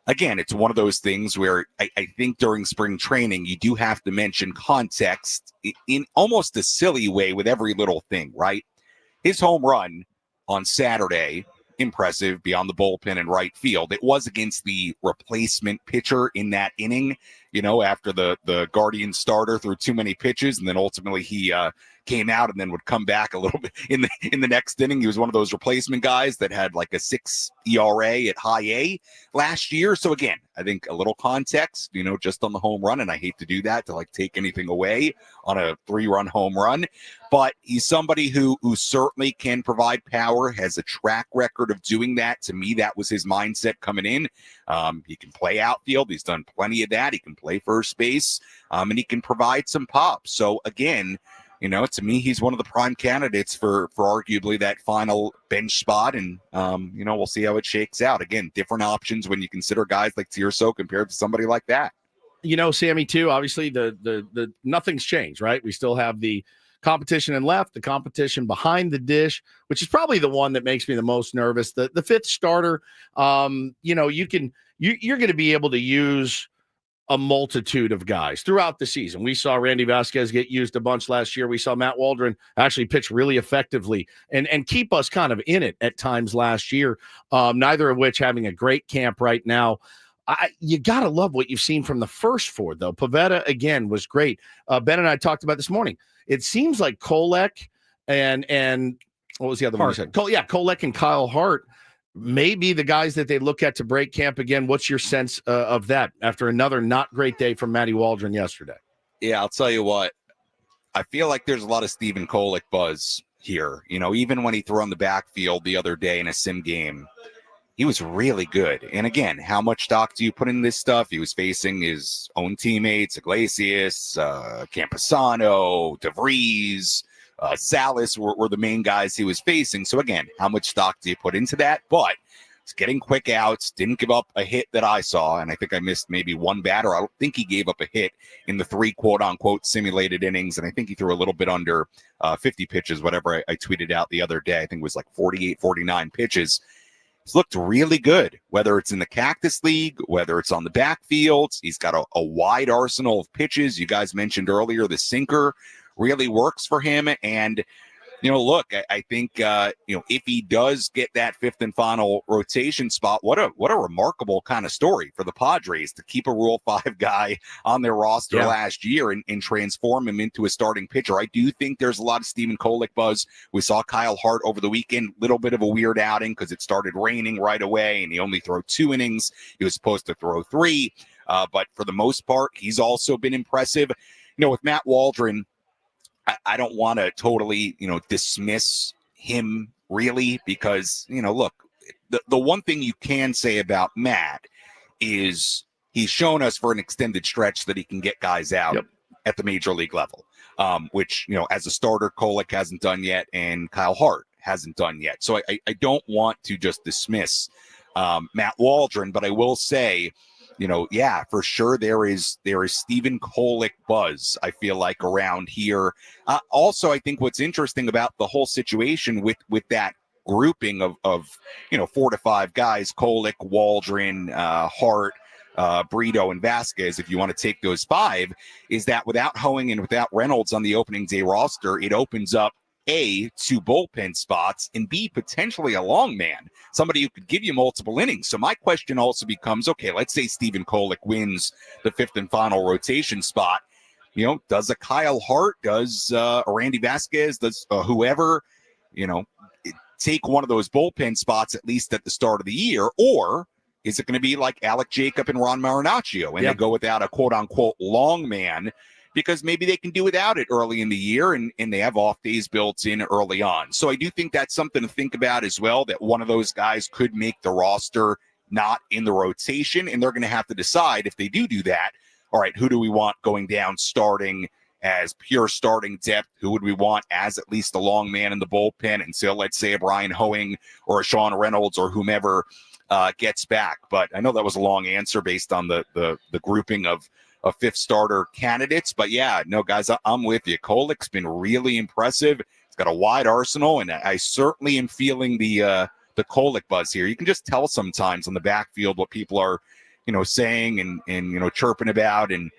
again, it's one of those things where I think during spring training, you do have to mention context in almost a silly way with every little thing, right? His home run on Saturday, impressive beyond the bullpen and right field. It was against the replacement pitcher in that inning, after the Guardian starter threw too many pitches, and then ultimately he came out and then would come back a little bit in the next inning. He was one of those replacement guys that had like a 6 ERA at high A last year. So again, I think a little context, just on the home run, and I hate to do that to take anything away on a 3-run home run, but he's somebody who certainly can provide power, has a track record of doing that. To me, that was his mindset coming in. He can play outfield. He's done plenty of that. He can play first base, and he can provide some pop. So again, to me, he's one of the prime candidates for arguably that final bench spot. And, we'll see how it shakes out. Again, different options when you consider guys like Tirso compared to somebody like that. Sammy, too, obviously the nothing's changed, right? We still have the competition in left, the competition behind the dish, which is probably the one that makes me the most nervous. The fifth starter, you're going to be able to use a multitude of guys throughout the season. We saw Randy Vasquez get used a bunch last year. We saw Matt Waldron actually pitch really effectively and keep us kind of in it at times last year, neither of which having a great camp right now. You got to love what you've seen from the first four, though. Pivetta, again, was great. Ben and I talked about this morning. It seems like Kolek and what was the other one you said? Kolek and Kyle Hart may be the guys that they look at to break camp again. What's your sense of that after another not great day from Matty Waldron yesterday? Yeah, I'll tell you what. I feel like there's a lot of Stephen Kolek buzz here. Even when he threw on the backfield the other day in a sim game, he was really good. And again, how much stock do you put in this stuff? He was facing his own teammates, Iglesias, Camposano, DeVries, Salas were the main guys he was facing. So again, how much stock do you put into that? But he's getting quick outs, didn't give up a hit that I saw. And I think I missed maybe one batter. I don't think he gave up a hit in the 3 quote-unquote simulated innings. And I think he threw a little bit under 50 pitches, whatever I tweeted out the other day. I think it was like 48, 49 pitches. He's looked really good, whether it's in the Cactus League, whether it's on the backfields. He's got a wide arsenal of pitches. You guys mentioned earlier the sinker really works for him. And, look, I think, if he does get that fifth and final rotation spot, what a remarkable kind of story for the Padres to keep a Rule 5 guy on their roster last year and transform him into a starting pitcher. I do think there's a lot of Stephen Kolek buzz. We saw Kyle Hart over the weekend, little bit of a weird outing because it started raining right away and he only threw 2 innings. He was supposed to throw 3. But for the most part, he's also been impressive. With Matt Waldron, I don't want to totally, dismiss him really because, look, the one thing you can say about Matt is he's shown us for an extended stretch that he can get guys out at the major league level, which, as a starter, Kolek hasn't done yet and Kyle Hart hasn't done yet. So I don't want to just dismiss Matt Waldron, but I will say, for sure there is Stephen Kolek buzz, I feel like, around here. Also, I think what's interesting about the whole situation with that grouping of 4 to 5 guys, Kolek, Waldron, Hart, Brito, and Vasquez, if you want to take those 5, is that without Hoeing and without Reynolds on the opening day roster, it opens up A, 2 bullpen spots, and B, potentially a long man, somebody who could give you multiple innings. So my question also becomes, okay, let's say Stephen Kolek wins the 5th and final rotation spot. Does a Kyle Hart, does a Randy Vasquez, does whoever, take one of those bullpen spots at least at the start of the year? Or is it going to be like Alec Jacob and Ron Marinaccio and they go without a quote-unquote long man because maybe they can do without it early in the year and they have off days built in early on. So I do think that's something to think about as well, that one of those guys could make the roster not in the rotation, and they're going to have to decide if they do that. All right, who do we want going down starting as pure starting depth? Who would we want as at least a long man in the bullpen until, let's say, a Brian Hoeing or a Sean Reynolds or whomever gets back? But I know that was a long answer based on the grouping of 5th starter candidates. But yeah, no, guys, I'm with you. Kolek's been really impressive. He's got a wide arsenal, and I certainly am feeling the Kolek buzz here. You can just tell sometimes on the backfield what people are, saying and chirping about, and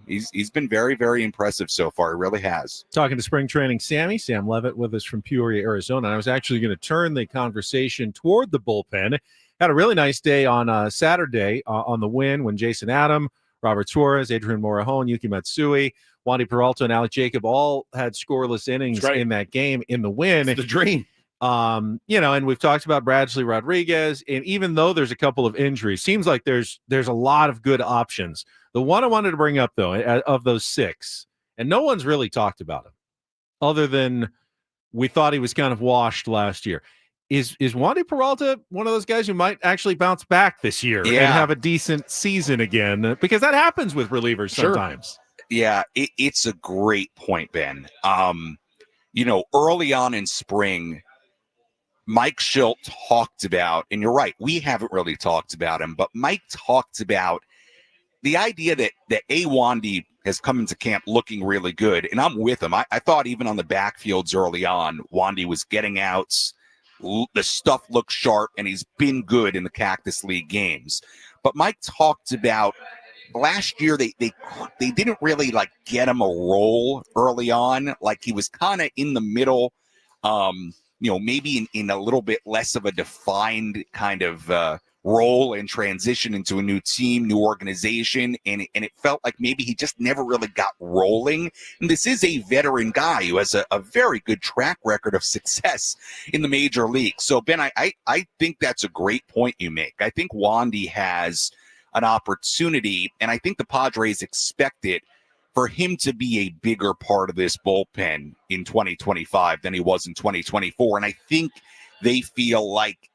he's been very, very impressive so far. He really has. Talking to spring training Sam Levitt with us from Peoria, Arizona. I was actually going to turn the conversation toward the bullpen. Had a really nice day on Saturday on the win when Jason Adam, Robert Suarez, Adrian Morejon, Yuki Matsui, Wandy Peralta, and Alec Jacob all had scoreless innings in that game in the win. It's the dream. And we've talked about Bradley Rodriguez, and even though there's a couple of injuries, seems like there's a lot of good options. The one I wanted to bring up, though, of those 6, and no one's really talked about him other than we thought he was kind of washed last year, is Wandy Peralta one of those guys who might actually bounce back this year and have a decent season again? Because that happens with relievers sometimes. Yeah, it's a great point, Ben. Early on in spring, Mike Schilt talked about, and you're right, we haven't really talked about him, but Mike talked about the idea that Wandy has come into camp looking really good, and I'm with him. I thought even on the backfields early on, Wandy was getting outs. The stuff looks sharp, and he's been good in the Cactus League games. But Mike talked about last year they didn't really like get him a role early on. Like he was kind of in the middle, maybe in a little bit less of a defined kind of role and transition into a new team, new organization, and it felt like maybe he just never really got rolling. And this is a veteran guy who has a very good track record of success in the major league. So Ben, I think that's a great point you make. I think Wandy has an opportunity, and I think the Padres expect it for him to be a bigger part of this bullpen in 2025 than he was in 2024. And I think they feel like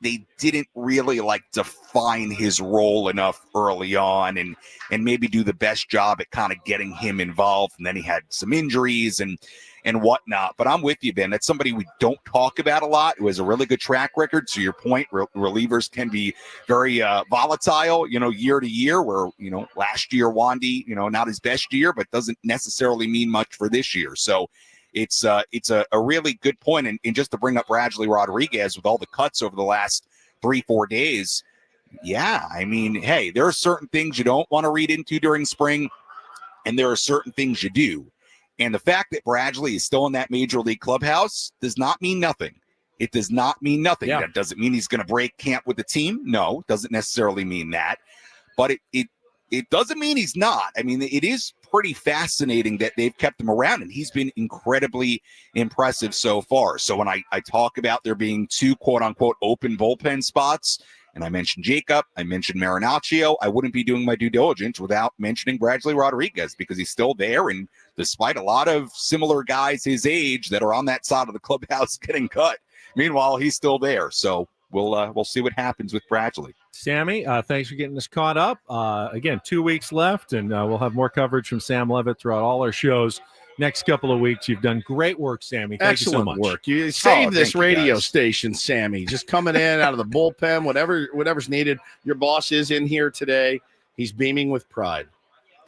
they didn't really like define his role enough early on and maybe do the best job at kind of getting him involved. And then he had some injuries and whatnot. But I'm with you, Ben. That's somebody we don't talk about a lot, who has a really good track record. To your point, relievers can be very volatile, year to year, where, last year Wandy, not his best year, but doesn't necessarily mean much for this year. So it's a really good point. And just to bring up Bradley Rodriguez with all the cuts over the last 3-4 days. Yeah, I mean, hey, there are certain things you don't want to read into during spring, and there are certain things you do. And the fact that Bradley is still in that major league clubhouse does not mean nothing. It does not mean nothing. Yeah. That doesn't mean he's going to break camp with the team. No, doesn't necessarily mean that. But it doesn't mean he's not. I mean, it is pretty fascinating that they've kept him around, and he's been incredibly impressive so far. So when I talk about there being 2 quote-unquote open bullpen spots, and I mentioned Jacob, I mentioned Marinaccio, I wouldn't be doing my due diligence without mentioning Bradley Rodriguez, because he's still there, and despite a lot of similar guys his age that are on that side of the clubhouse getting cut, meanwhile, he's still there. So we'll see what happens with Bradley. Sammy, thanks for getting us caught up. Again, 2 weeks left, and we'll have more coverage from Sam Levitt throughout all our shows next couple of weeks. You've done great work, Sammy. Thank you so much. Work. You saved this radio guys. station, Sammy. Just coming in out of the bullpen, whatever's needed. Your boss is in here today. He's beaming with pride.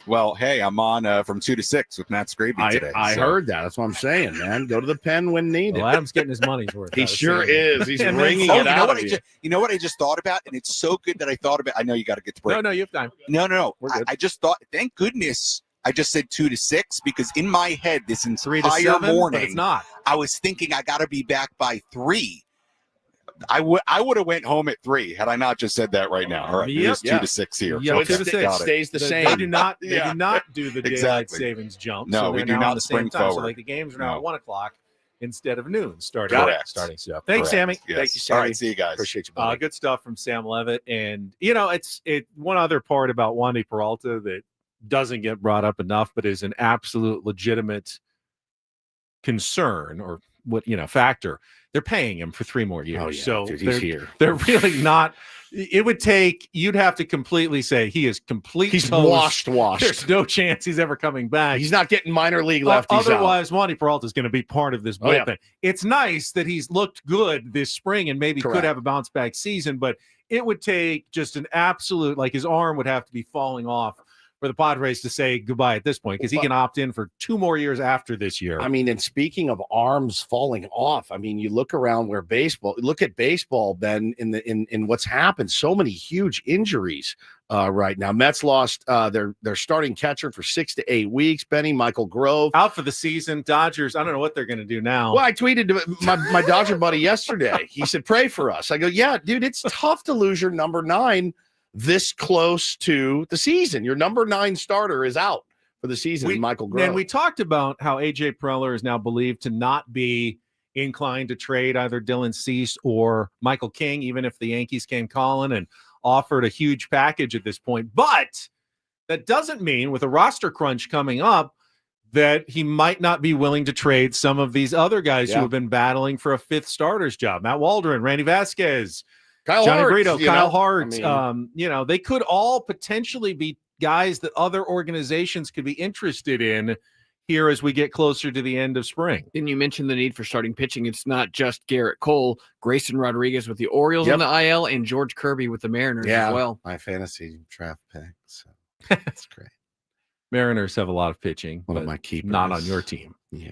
Well, hey, I'm on from 2 to 6 with Matt Scraby today. I heard that. That's what I'm saying, man. Go to the pen when needed. Well, Adam's getting his money's worth. He sure is. He's wringing it out of you. You know what I just thought about? And it's so good that I thought about. I know you got to get to break. No, you have time. No. We're good. I just thought, thank goodness I just said 2 to 6, because in my head this 3 to entire 7, morning, but it's not. I was thinking I got to be back by 3. I would have went home at 3 had I not just said that right now. All right, it's 2 to 6 here. Yeah, So 2 to 6 got it. Stays the same. They do not do the daylight Exactly. savings jump. No, so we they're do now not on the same spring time. So forward. like the games are now No. at 1 o'clock instead of noon starting. Correct. Starting stuff. Thanks, Correct. Sammy. Yes. Thank you, Sammy. All right, see you guys. Appreciate you, buddy. Good stuff from Sam Levitt. And, it's one other part about Wandy Peralta that doesn't get brought up enough, but is an absolute legitimate concern or factor. They're paying him for 3 more years. Oh, yeah, so dude, he's here. They're really not. You'd have to completely say he is complete. He's toast. washed. There's no chance he's ever coming back. He's not getting minor league lefties out. Otherwise, Wandy Peralta is going to be part of this Oh, yeah. bullpen. It's nice that he's looked good this spring and maybe Correct. could have a bounce back season, but it would take just an absolute, like his arm would have to be falling off for the Padres to say goodbye at this point, because he can opt in for 2 more years after this year. I mean, and speaking of arms falling off, I mean, you look around look at baseball, Ben, in what's happened. So many huge injuries right now. Mets lost their starting catcher for 6 to 8 weeks. Benny, Michael Grove out for the season. Dodgers, I don't know what they're going to do now. Well, I tweeted to my Dodger buddy yesterday. He said, "Pray for us." I go, "Yeah, dude, it's tough to lose your number 9 this close to the season. Your number 9 starter is out for the season, Michael Grove." And we talked about how A.J. Preller is now believed to not be inclined to trade either Dylan Cease or Michael King, even if the Yankees came calling and offered a huge package at this point. But that doesn't mean, with a roster crunch coming up, that he might not be willing to trade some of these other guys who have been battling for a 5th starter's job. Matt Waldron, Randy Vasquez, Johnny Brito, Kyle Hart. They could all potentially be guys that other organizations could be interested in here as we get closer to the end of spring. And you mentioned the need for starting pitching. It's not just Garrett Cole, Grayson Rodriguez with the Orioles on the IL, and George Kirby with the Mariners as well. My fantasy draft pick. So that's great. Mariners have a lot of pitching, One of but my keepers. not on your team. Yeah.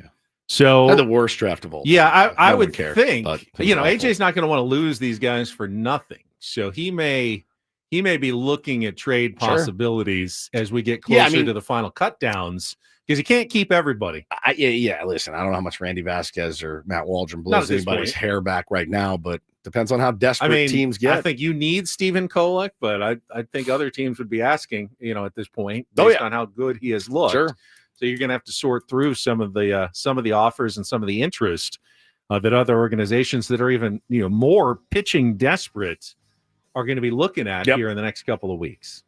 So They're the worst draft of all. yeah, time. I No one would cares, think, but it was awful. AJ's not going to want to lose these guys for nothing. So he may be looking at trade possibilities as we get closer to the final cut downs, because he can't keep everybody. Listen, I don't know how much Randy Vasquez or Matt Waldron Not blows at this anybody's point. hair back right now, but depends on how desperate teams get. I think you need Stephen Kolek, but I think other teams would be asking, at this point, based on how good he has looked. Sure. So you're going to have to sort through some of the offers and some of the interest that other organizations that are even more pitching desperate are going to be looking at here in the next couple of weeks.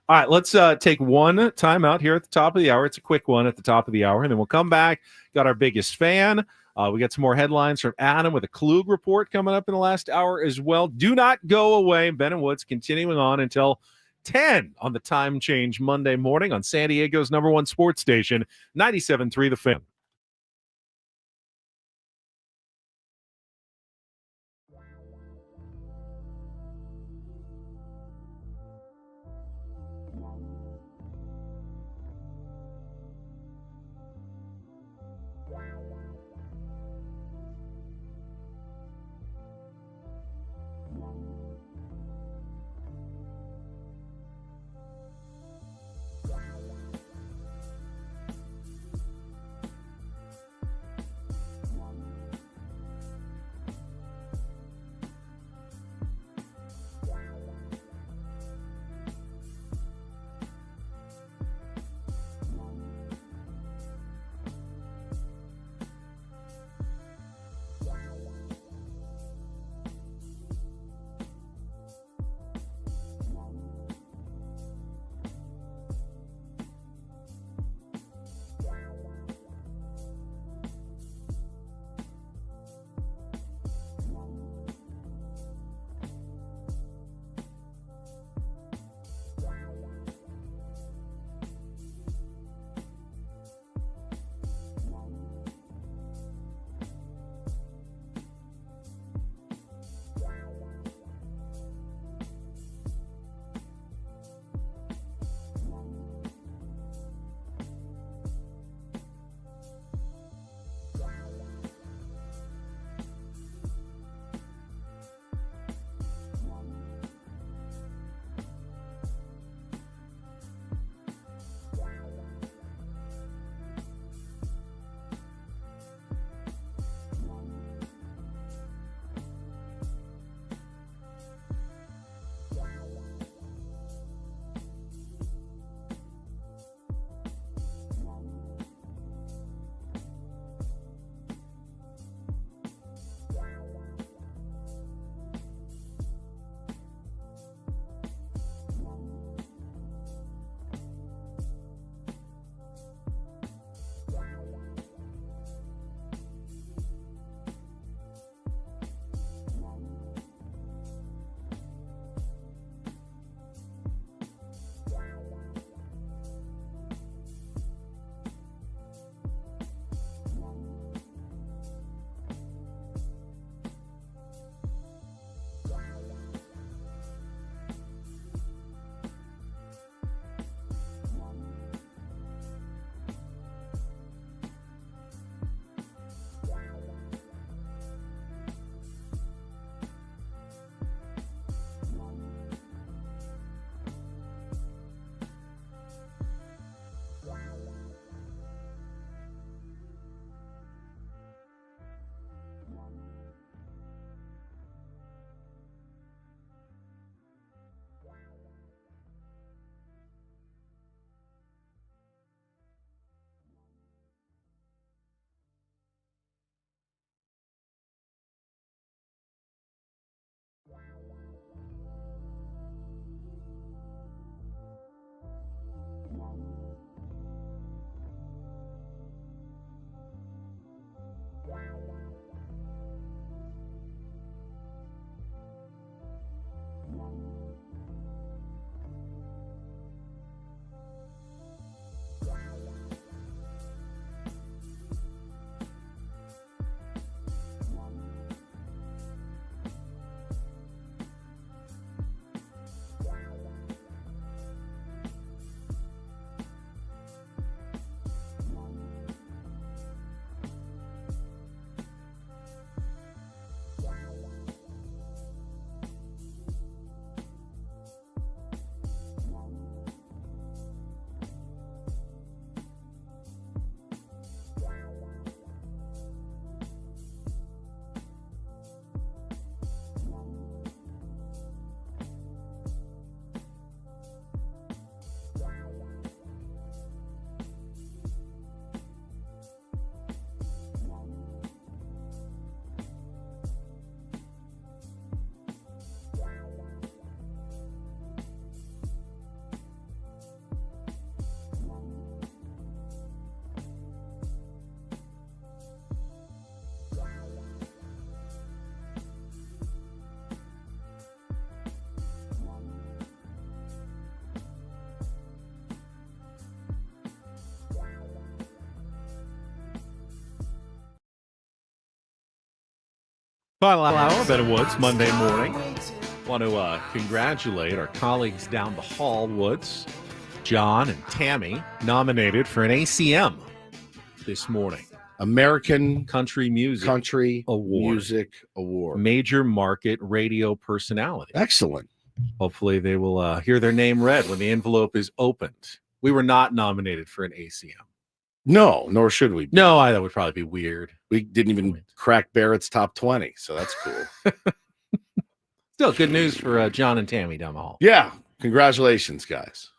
All right, let's take one timeout here at the top of the hour. It's a quick one at the top of the hour, and then we'll come back. Got our biggest fan. We got some more headlines from Adam with a Klug report coming up in the last hour as well. Do not go away. Ben and Woods continuing on until 10 on the Time Change Monday morning on San Diego's #1 sports station, 97.3 The Fan. Final hour, Ben and Woods, Monday morning. Want to congratulate our colleagues down the hall, Woods, John and Tammy, nominated for an ACM this morning. American Country Music Music Award. Major Market Radio Personality. Excellent. Hopefully they will hear their name read when the envelope is opened. We were not nominated for an ACM. No, nor should we be. No, that would probably be weird. We didn't even crack Barrett's top 20, so that's cool. Still good news for John and Tammy down the hall. Yeah, congratulations, guys.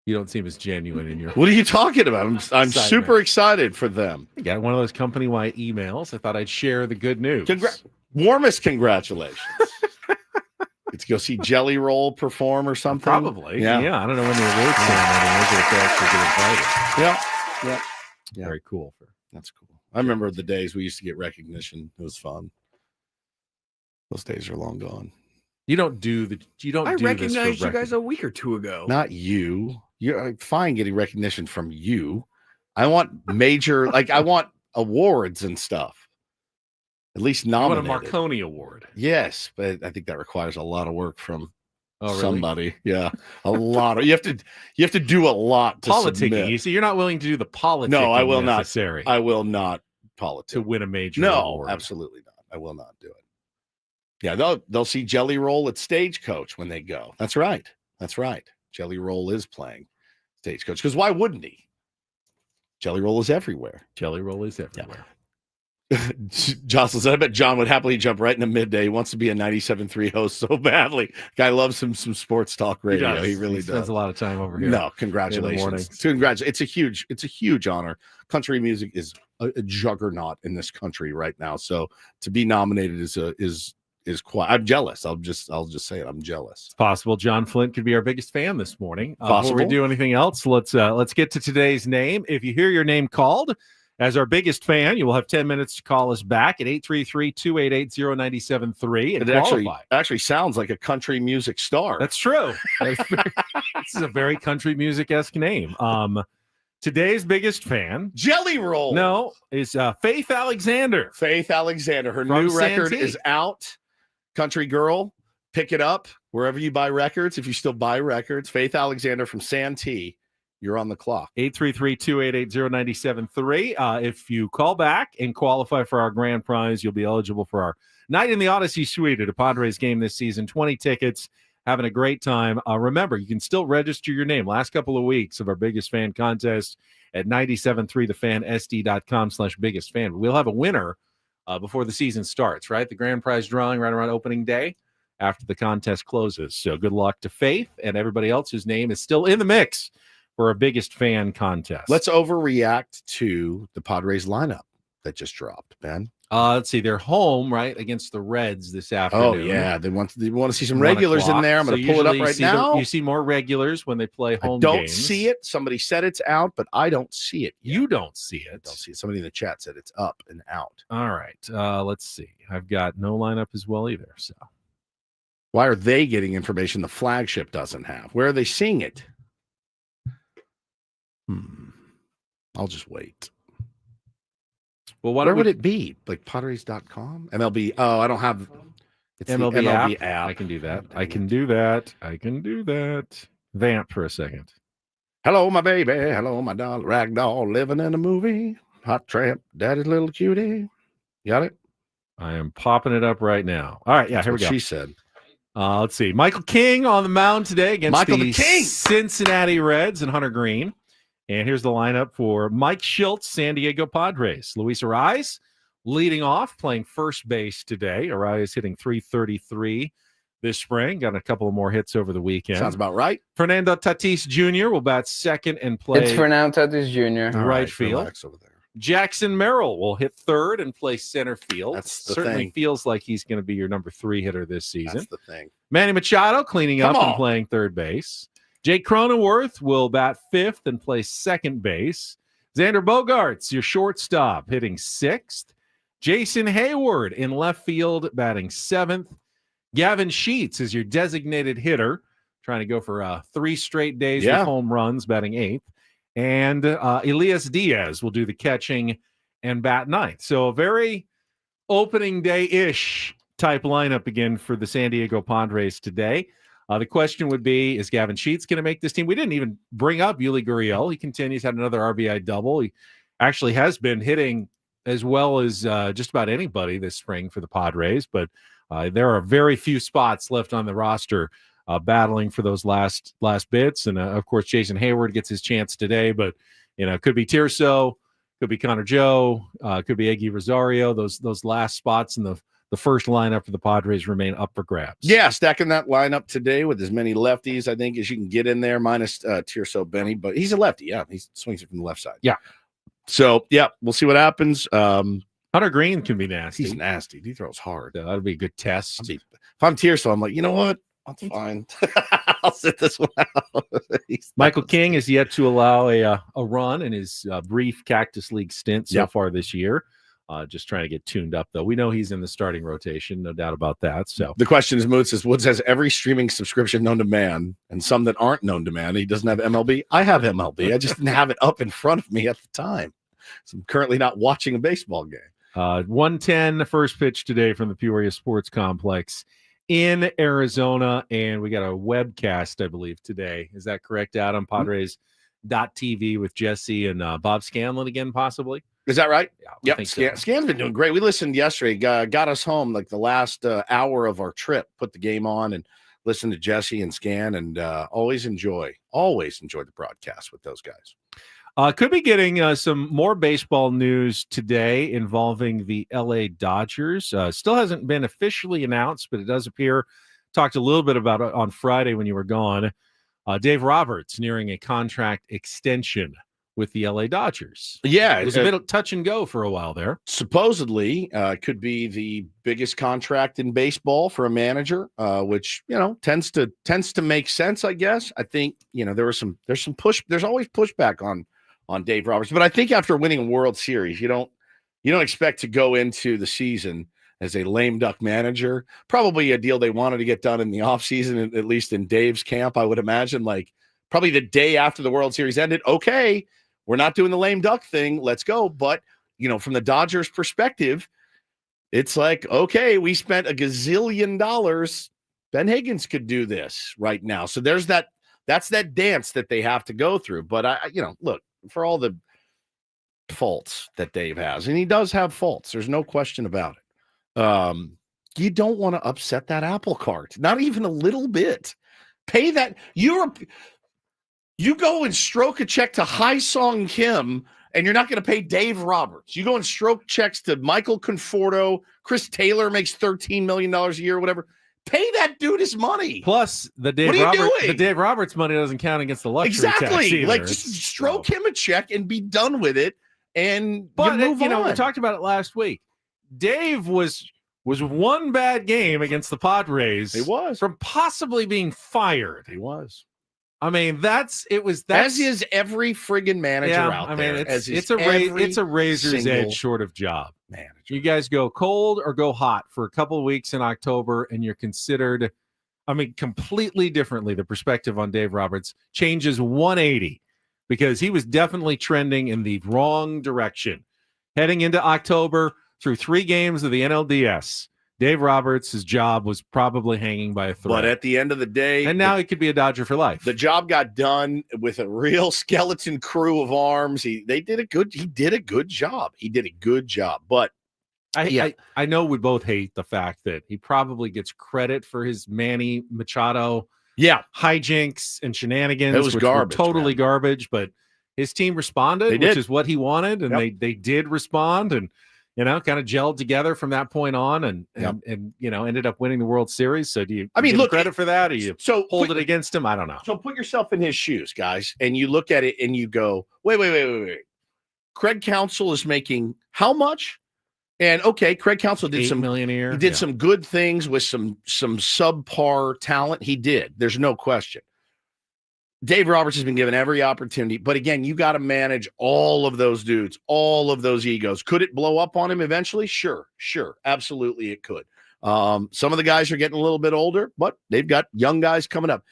You don't seem as genuine in your... What are you talking about? I'm super excited for them. I got one of those company-wide emails. I thought I'd share the good news. Warmest congratulations. Get to go see Jelly Roll perform or something? Probably. Yeah. I don't know when the award ceremony is or if they actually get invited. Yeah. Very cool. That's cool. I remember the days we used to get recognition. It was fun. Those days are long gone. You don't do this I recognized you guys a week or two ago. Not you. You're fine getting recognition from you. I want major, I want awards and stuff. At least nominated. You want a Marconi Award. Yes, but I think that requires a lot of work from somebody. Really? Yeah, a lot. You have to do a lot to politicking. submit. You see, you're not willing to do the politicking. No, I will necessary not. I will not politic to win a major award. No, absolutely not. I will not do it. Yeah, they'll see Jelly Roll at Stagecoach when they go. That's right. Jelly Roll is playing Stagecoach because why wouldn't he? Jelly Roll is everywhere. Yeah. Jocelyn said, I bet John would happily jump right into midday. He wants to be a 97.3 host so badly. Guy loves some sports talk radio. He really spends does. A lot of time over here. No, congratulations. It's a huge honor. Country music is a juggernaut in this country right now. So to be nominated is quite. I'm jealous. I'll just say it. I'm jealous. It's possible John Flint could be our biggest fan this morning. Possible. Before we do anything else, let's get to today's name. If you hear your name called as our biggest fan, you will have 10 minutes to call us back at 833-288-0973 and it actually sounds like a country music star. That's true. This is a very country music-esque name. Today's biggest fan, Jelly Roll. No, is Faith Alexander. Faith Alexander. Her From new record Santee. is out. Country Girl. Pick it up wherever you buy records. If you still buy records, Faith Alexander from Santee. You're on the clock. 833-288-0973. If you call back and qualify for our grand prize, you'll be eligible for our Night in the Odyssey Suite at a Padres game this season. 20 tickets. Having a great time. Remember, you can still register your name. Last couple of weeks of our biggest fan contest at 973thefansd.com/biggest fan. We'll have a winner before the season starts, right? The grand prize drawing right around opening day after the contest closes. So good luck to Faith and everybody else whose name is still in the mix for our biggest fan contest. Let's overreact to the Padres lineup that just dropped, Ben. Let's see. They're home, right, against the Reds this afternoon. Oh, yeah. They want to see some regulars in there. I'm going to pull it up right now. You see more regulars when they play home games. I don't games. see it. Somebody said it's out, but I don't see it yet. You don't see it. I don't see it. Somebody in the chat said it's up and out. All right. Let's see. I've got no lineup as well either. So why are they getting information the flagship doesn't have? Where are they seeing it? I'll just wait. Well, where would it be? Like Padres.com? MLB. Oh, I don't have it's MLB, the MLB app. I can do that. I can do that. Vamp for a second. Hello, my baby. Hello, my doll. Rag doll living in a movie. Hot tramp. Daddy's little cutie. Got it? I am popping it up right now. All right. Yeah, here we go. She said. Let's see. Michael King on the mound today against the Cincinnati Reds and Hunter Green. And here's the lineup for Mike Schiltz, San Diego Padres. Luis Ariz leading off, playing first base today. Ariz hitting .333 this spring. Got a couple of more hits over the weekend. Sounds about right. Fernando Tatis Jr. will bat second and play. It's Fernando Tatis Jr. Right field. Relax over there. Jackson Merrill will hit third and play center field. That's the Certainly thing. feels like he's going to be your number 3 hitter this season. That's the thing. Manny Machado cleaning up and playing third base. Jake Cronenworth will bat fifth and play second base. Xander Bogaerts, your shortstop, hitting sixth. Jason Hayward in left field, batting seventh. Gavin Sheets is your designated hitter, trying to go for 3 straight days with home runs, batting eighth. And Elias Diaz will do the catching and bat ninth. So a very opening day-ish type lineup again for the San Diego Padres today. The question would be, is Gavin Sheets going to make this team? We didn't even bring up Yuli Gurriel. He continues, had another RBI double. He actually has been hitting as well as just about anybody this spring for the Padres, but there are very few spots left on the roster battling for those last bits. And of course, Jason Hayward gets his chance today, but it could be Tirso, could be Connor Joe, could be Eggy Rosario. Those last spots in the first lineup for the Padres remain up for grabs. Yeah, stacking that lineup today with as many lefties, I think, as you can get in there, minus Tirso Benny, but he's a lefty. Yeah, he swings it from the left side. Yeah. So, yeah, we'll see what happens. Hunter Green can be nasty. He's nasty. He throws hard. That'll be a good test. If I'm Tirso, I'm like, you know what? That's fine. I'll sit this one out. Michael King is yet to allow a run in his brief Cactus League stint so far this year. Just trying to get tuned up, though. We know he's in the starting rotation, no doubt about that. So the question is, Moots says, Woods has every streaming subscription known to man and some that aren't known to man. He doesn't have MLB. I have MLB. I just didn't have it up in front of me at the time. So I'm currently not watching a baseball game. 1:10, the first pitch today from the Peoria Sports Complex in Arizona. And we got a webcast, I believe, today. Is that correct, Adam? Padres.tv with Jesse and Bob Scanlon again, possibly? Is that right? Yeah. Yep. Scan's been doing great. We listened yesterday, got us home like the last hour of our trip, put the game on and listened to Jesse and Scan, and always enjoy the broadcast with those guys. Could be getting some more baseball news today involving the LA Dodgers. Still hasn't been officially announced, but it does appear, talked a little bit about it on Friday when you were gone. Dave Roberts nearing a contract extension with the LA Dodgers. Yeah. It was a bit of touch and go for a while there. Supposedly could be the biggest contract in baseball for a manager, which, tends to make sense, I guess. I think, there's always pushback on Dave Roberts, but I think after winning a World Series, you don't expect to go into the season as a lame duck manager. Probably a deal they wanted to get done in the offseason, at least in Dave's camp, I would imagine, like probably the day after the World Series ended. Okay, we're not doing the lame duck thing. Let's go. But, from the Dodgers' perspective, it's like, okay, we spent $1 gazillion. Ben Higgins could do this right now. So that's that dance that they have to go through. But look, for all the faults that Dave has, and he does have faults, there's no question about it. You don't want to upset that apple cart, not even a little bit. Pay that. You go and stroke a check to Hai Song Kim, and you're not going to pay Dave Roberts. You go and stroke checks to Michael Conforto. Chris Taylor makes $13 million a year, whatever. Pay that dude his money. Plus, the Dave Roberts money doesn't count against the luxury tax either. Like, just stroke him a check and be done with it, and but move on. We talked about it last week. Dave was one bad game against the Padres. He was from possibly being fired. He was. I mean, that's as is every friggin' manager out there. I mean, it's a razor's edge short of job. Manager. You guys go cold or go hot for a couple of weeks in October, and you're considered, completely differently. The perspective on Dave Roberts changes 180 because he was definitely trending in the wrong direction. Heading into October through 3 games of the NLDS, Dave Roberts' job was probably hanging by a thread. But at the end of the day, and now he could be a Dodger for life. The job got done with a real skeleton crew of arms. He did a good job. He did a good job. But I know we both hate the fact that he probably gets credit for his Manny Machado hijinks and shenanigans. It was garbage, totally garbage, but his team responded, which is what he wanted, and they did respond, and kind of gelled together from that point on, and ended up winning the World Series. So do you give him credit for that, or you hold it against him? I don't know. So put yourself in his shoes, guys, and you look at it and you go, wait. Craig Counsell is making how much? And okay, Craig Counsell did $8 million a year. He did some good things with some subpar talent. He did. There's no question. Dave Roberts has been given every opportunity, but again, you got to manage all of those dudes, all of those egos. Could it blow up on him eventually? Sure. Absolutely it could. Some of the guys are getting a little bit older, but they've got young guys coming up.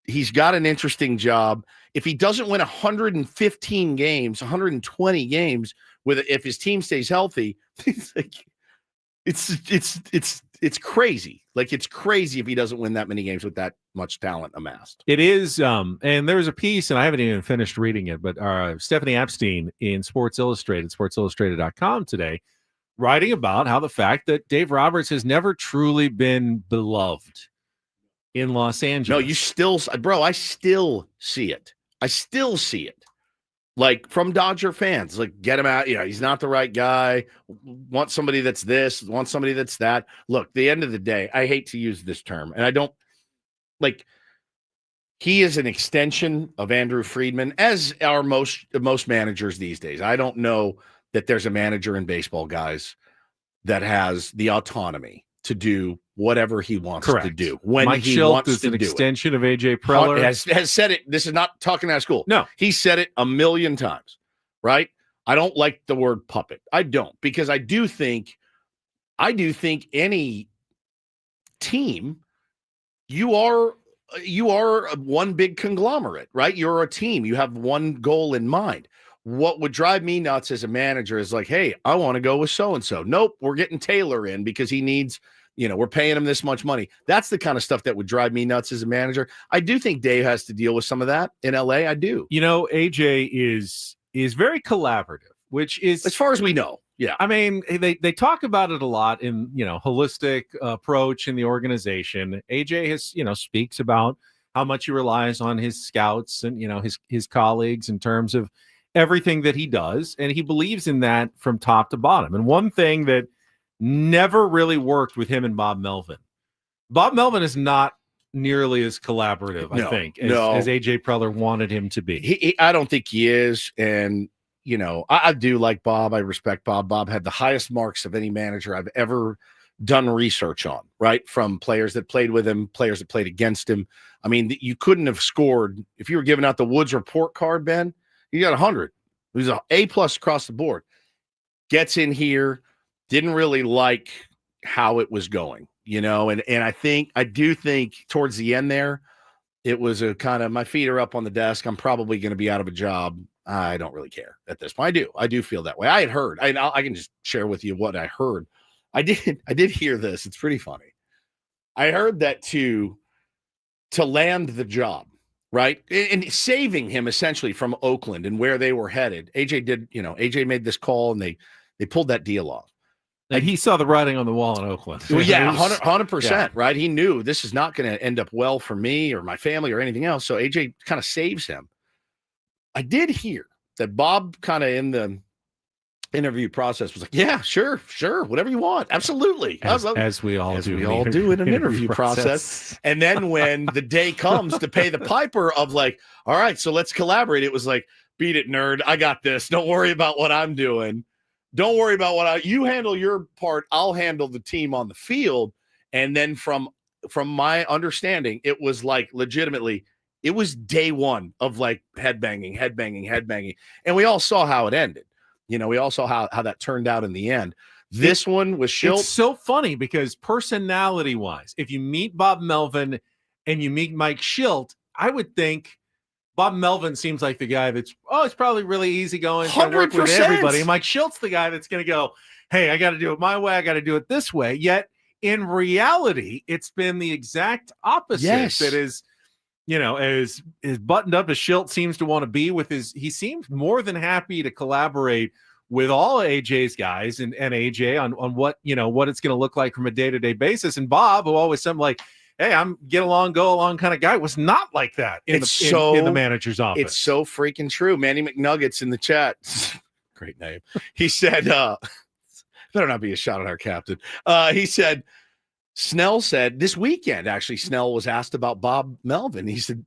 He's got an interesting job. If he doesn't win 115 games, 120 games, if his team stays healthy, it's crazy. Like, it's crazy if he doesn't win that many games with that much talent amassed. It is, and there was a piece, and I haven't even finished reading it, but Stephanie Epstein in Sports Illustrated, sportsillustrated.com today, writing about how the fact that Dave Roberts has never truly been beloved in Los Angeles. No, I still see it. I still see it. Like, from Dodger fans, like, get him out. He's not the right guy. Want somebody that's this, want somebody that's that. Look, the end of the day, I hate to use this term, and I don't like, he is an extension of Andrew Friedman, as are most managers these days. I don't know that there's a manager in baseball, guys, that has the autonomy to do whatever he wants to do when Mike he Schilt wants is to an do extension of AJ Preller. Has said it. This is not talking out of school. No, he said it a million times, right? I don't like the word puppet. I don't, because I do think any team, you are one big conglomerate, right? You're a team. You have one goal in mind. What would drive me nuts as a manager is like, hey, I want to go with so-and-so. Nope, we're getting Taylor in because he needs, we're paying him this much money. That's the kind of stuff that would drive me nuts as a manager. I do think Dave has to deal with some of that in LA. I do. AJ is very collaborative, which is, as far as we know. Yeah. I mean, they talk about it a lot in, holistic approach in the organization. AJ has, speaks about how much he relies on his scouts and, his colleagues in terms of everything that he does. And he believes in that from top to bottom. And one thing that never really worked with him and Bob Melvin. Bob Melvin is not nearly as collaborative, I think, as AJ Preller wanted him to be. I don't think he is. And, I do like Bob. I respect Bob. Bob had the highest marks of any manager I've ever done research on, right? From players that played with him, players that played against him. I mean, you couldn't have scored if you were giving out the Woods report card, Ben. You got 100. He was an A+ across the board. Gets in here, didn't really like how it was going, and I do think towards the end there, it was a kind of, my feet are up on the desk. I'm probably going to be out of a job. I don't really care at this point. I do feel that way. I had heard, I can just share with you what I heard. I did hear this. It's pretty funny. I heard that to land the job, right? And saving him essentially from Oakland and where they were headed. AJ made this call and they pulled that deal off. And he saw the writing on the wall in Oakland. Well, yeah, 100%, right? He knew this is not going to end up well for me or my family or anything else. So AJ kind of saves him. I did hear that Bob kind of in the interview process was like, yeah, sure, whatever you want. Absolutely. As we all do in an interview process. And then when the day comes to pay the piper of like, all right, so let's collaborate. It was like, beat it, nerd. I got this. Don't worry about what I'm doing. Don't worry about you handle your part. I'll handle the team on the field. And then from my understanding, it was like legitimately, it was day one of like headbanging. And we all saw how it ended. We all saw how that turned out in the end. This one was Schilt. It's so funny because personality-wise, if you meet Bob Melvin and you meet Mike Schilt, I would think Bob Melvin seems like the guy that's, it's probably really easygoing, going to work with everybody. And Mike Schilt's the guy that's going to go, hey, I got to do it my way. I got to do it this way. Yet in reality, it's been the exact opposite. Yes. That is, as buttoned up as Schilt seems to want to be with he seems more than happy to collaborate with all AJ's guys and AJ on what, what it's going to look like from a day-to-day basis. And Bob, who always something like, hey, I'm get along, go along kind of guy, was not like that in the manager's office. It's so freaking true. Manny McNuggets in the chat. Great name. He said, better not be a shot at our captain. He said, Snell said this weekend, actually, Snell was asked about Bob Melvin. He said,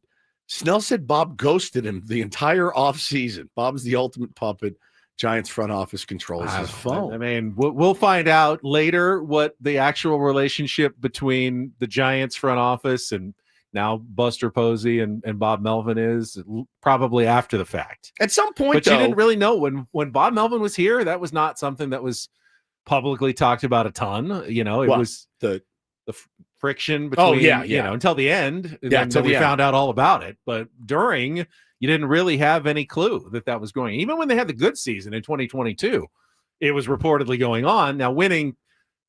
Snell said Bob ghosted him the entire offseason. Bob's the ultimate puppet. Giants front office controls his phone. I mean, we'll find out later what the actual relationship between the Giants front office and now Buster Posey and Bob Melvin is, probably after the fact. At some point, but you didn't really know when Bob Melvin was here. That was not something that was publicly talked about a ton. It was the friction between, yeah. until the end. Yeah, Then until we the end. found out all about it. But during, you didn't really have any clue that was going. Even when they had the good season in 2022, it was reportedly going on. Now, winning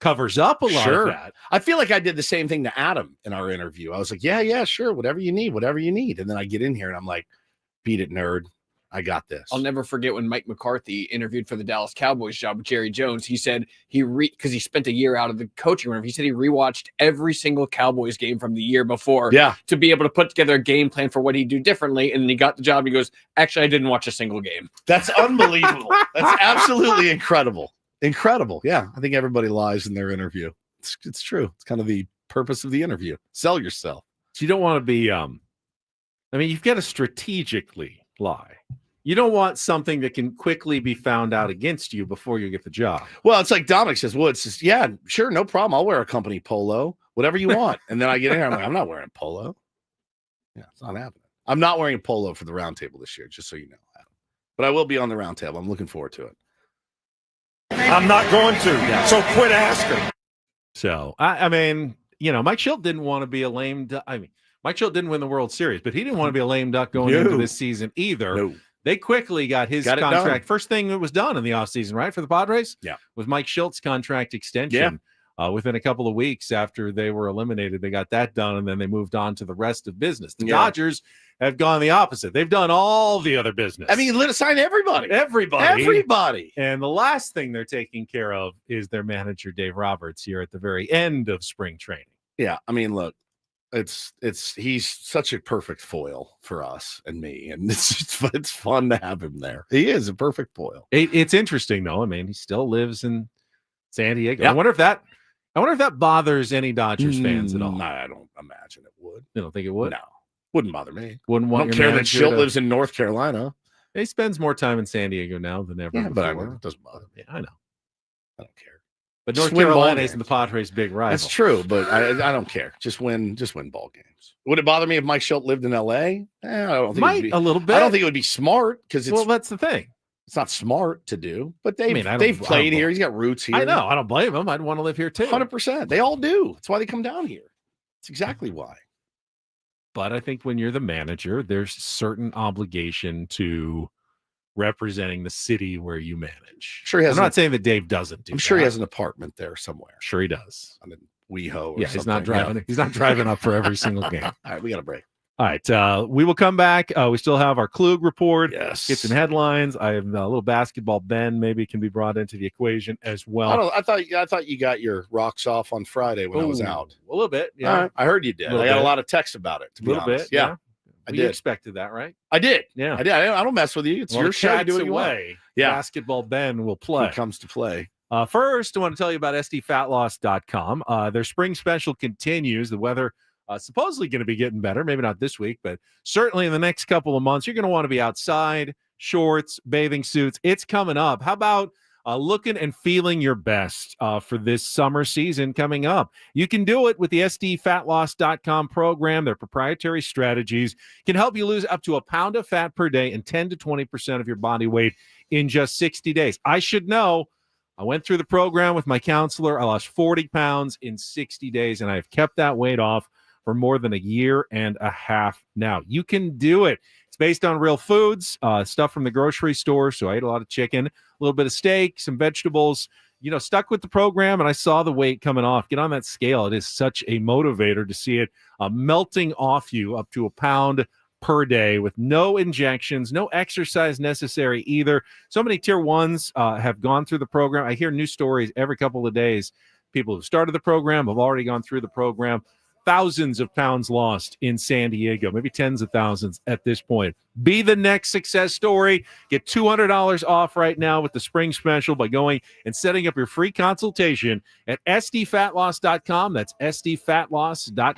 covers up a lot of that. I feel like I did the same thing to Adam in our interview. I was like, yeah, sure, whatever you need. And then I get in here and I'm like, beat it, nerd. I got this. I'll never forget when Mike McCarthy interviewed for the Dallas Cowboys job with Jerry Jones. He said because he spent a year out of the coaching room. He said he rewatched every single Cowboys game from the year before to be able to put together a game plan for what he'd do differently. And then he got the job. And he goes, actually, I didn't watch a single game. That's unbelievable. That's absolutely incredible. Incredible. Yeah. I think everybody lies in their interview. It's true. It's kind of the purpose of the interview. Sell yourself. So you don't want to be, you've got to strategically lie. You don't want something that can quickly be found out against you before you get the job. Well, it's like Dominic says, it's just, yeah, sure, no problem. I'll wear a company polo, whatever you want. And then I get in here, I'm like, I'm not wearing a polo. Yeah, it's not happening. I'm not wearing a polo for the roundtable this year, just so you know. But I will be on the roundtable. I'm looking forward to it. I'm not going to, so quit asking. So, Mike Schilt didn't want to be a lame duck. Mike Schilt didn't win the World Series, but he didn't want to be a lame duck going into this season either. No. They quickly got his contract. First thing that was done in the offseason, right, for the Padres? Yeah. Was Mike Schilt's contract extension. Yeah. Within a couple of weeks after they were eliminated, they got that done, and then they moved on to the rest of business. The Dodgers have gone the opposite. They've done all the other business. Let us sign everybody. Everybody. And the last thing they're taking care of is their manager, Dave Roberts, here at the very end of spring training. Yeah. Look. He's such a perfect foil for us and me, and it's fun to have him there. He is a perfect foil. It's interesting though. He still lives in San Diego. Yeah. I wonder if that bothers any Dodgers fans at all. I don't imagine it would. You don't think it would? No, wouldn't bother me. Wouldn't want. I don't care that Schilt lives in North Carolina. He spends more time in San Diego now than ever before. But it doesn't bother me. Yeah, I know. I don't care. But North Carolina isn't the Padres' big rival. That's true, but I don't care. Just win ball games. Would it bother me if Mike Schilt lived in L.A.? I don't think a little bit. I don't think it would be smart because that's the thing. It's not smart to do. But they've played here. He's got roots here. I know. I don't blame him. I'd want to live here too. 100%. They all do. That's why they come down here. That's exactly why. But I think when you're the manager, there's certain obligation to representing the city where you manage. Sure, I'm not saying that Dave doesn't do. I'm sure he has an apartment there somewhere. Sure, he does. I mean, WeHo. Yeah, he's not driving. Yeah. He's not driving up for every single game. All right, we got a break. All right, we will come back. We still have our Klug report. Yes, get some headlines. I have a little basketball. Ben maybe can be brought into the equation as well. I thought you got your rocks off on Friday when I was out. A little bit. Yeah, I heard you did. I got a lot of texts about it. To be honest. Yeah. I did. expected that, right? I did. Yeah, I did. I don't mess with you. It's your show. Do what you want. Yeah, basketball Ben will play. He comes to play. First, I want to tell you about SDFatLoss.com. Their spring special continues. The weather supposedly going to be getting better. Maybe not this week, but certainly in the next couple of months, you're going to want to be outside, shorts, bathing suits. It's coming up. How about looking and feeling your best for this summer season coming up? You can do it with the SDFatLoss.com program. Their proprietary strategies can help you lose up to a pound of fat per day and 10 to 20% of your body weight in just 60 days. I should know. I went through the program with my counselor. I lost 40 pounds in 60 days, and I've kept that weight off for more than a year and a half now. You can do it. It's based on real foods, stuff from the grocery store. So I ate a lot of chicken, a little bit of steak, some vegetables, stuck with the program, and I saw the weight coming off. Get on that scale. It is such a motivator to see it melting off you up to a pound per day with no injections, no exercise necessary either. So many tier ones have gone through the program. I hear new stories every couple of days. People who started the program have already gone through the program. Thousands of pounds lost in San Diego, maybe tens of thousands at this point. Be the next success story. Get $200 off right now with the spring special by going and setting up your free consultation at SDFatLoss.com. That's SDFatLoss.com.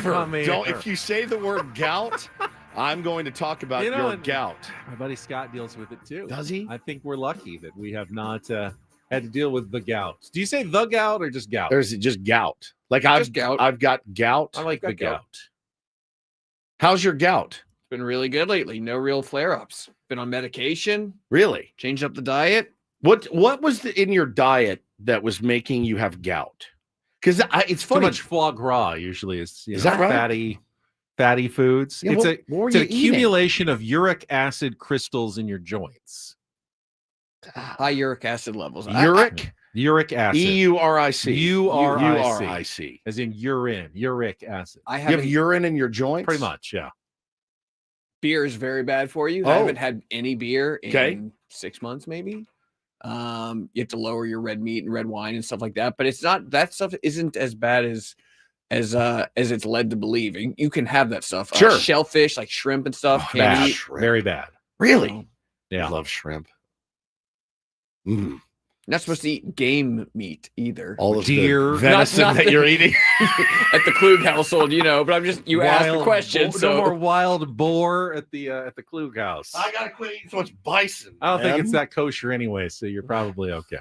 Don't, if you say the word gout, I'm going to talk about your gout. My buddy Scott deals with it too. Does he? I think we're lucky that we have not had to deal with the gout. Do you say the gout or just gout? There's just gout. Like I've got gout. I like the gout. How's your gout? It's been really good lately. No real flare-ups. Been on medication. Really? Changed up the diet. What was in your diet that was making you have gout? Because it's funny. Too much foie gras usually is that right? Fatty foods. Yeah, it's what an accumulation of uric acid crystals in your joints. High uric acid levels. Uric acid. EURIC. URIC. As in urine. Uric acid. You have urine in your joints? Pretty much, yeah. Beer is very bad for you. I haven't had any beer in 6 months, maybe. You have to lower your red meat and red wine and stuff like that. But it's not, that stuff isn't as bad as it's led to believe. You can have that stuff. Sure. Shellfish, like shrimp and stuff. Bad. Very bad. Really? Yeah. I love shrimp. Not supposed to eat game meat either. All of deer, the venison that you're eating at the Klug household, but I'm just asked the question. No more wild boar at the Klug house. I gotta quit eating so much bison. I don't think it's that kosher anyway, so you're probably okay.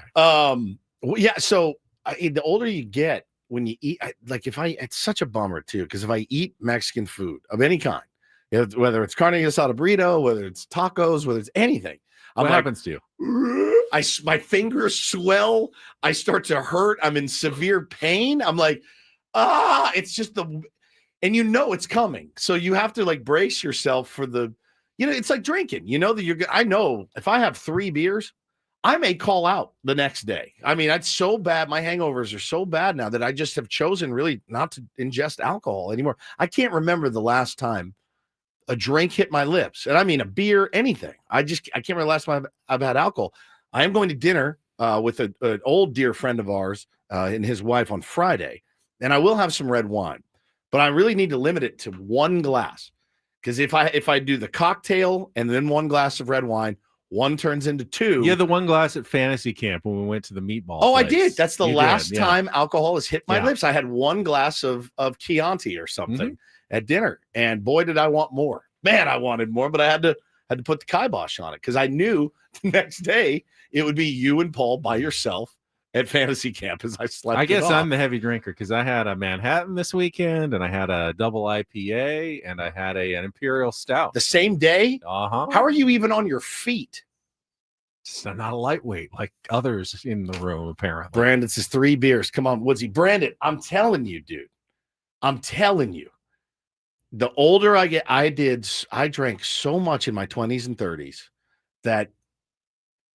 Yeah. So the older you get, when you eat, it's such a bummer too, because if I eat Mexican food of any kind, whether it's carne asada burrito, whether it's tacos, whether it's anything, what happens to you? My fingers swell. I start to hurt. I'm in severe pain. I'm like, it's just and it's coming. So you have to brace yourself for it's like drinking, that I know if I have 3 beers, I may call out the next day. I mean, that's so bad. My hangovers are so bad now that I just have chosen really not to ingest alcohol anymore. I can't remember the last time a drink hit my lips. And I mean, a beer, anything. I can't remember the last time I've had alcohol. I am going to dinner with an old dear friend of ours and his wife on Friday. And I will have some red wine, but I really need to limit it to 1 glass. Because if I do the cocktail and then 1 glass of red wine, 1 turns into 2. Yeah, the 1 glass at fantasy camp when we went to the meatball. Oh, place. I did. That's the last time alcohol has hit my lips. I had 1 glass of Chianti or something at dinner, and boy, did I want more. Man, I wanted more, but I had to put the kibosh on it because I knew the next day it would be you and Paul by yourself at fantasy camp as I slept. I guess I'm the heavy drinker because I had a Manhattan this weekend, and I had a double IPA, and I had an Imperial Stout. The same day? Uh-huh. How are you even on your feet? Just not a lightweight like others in the room, apparently. Brandon says 3 beers. Come on, Woodsy. Brandon, I'm telling you, dude. I'm telling you. The older I get, I drank so much in my 20s and 30s that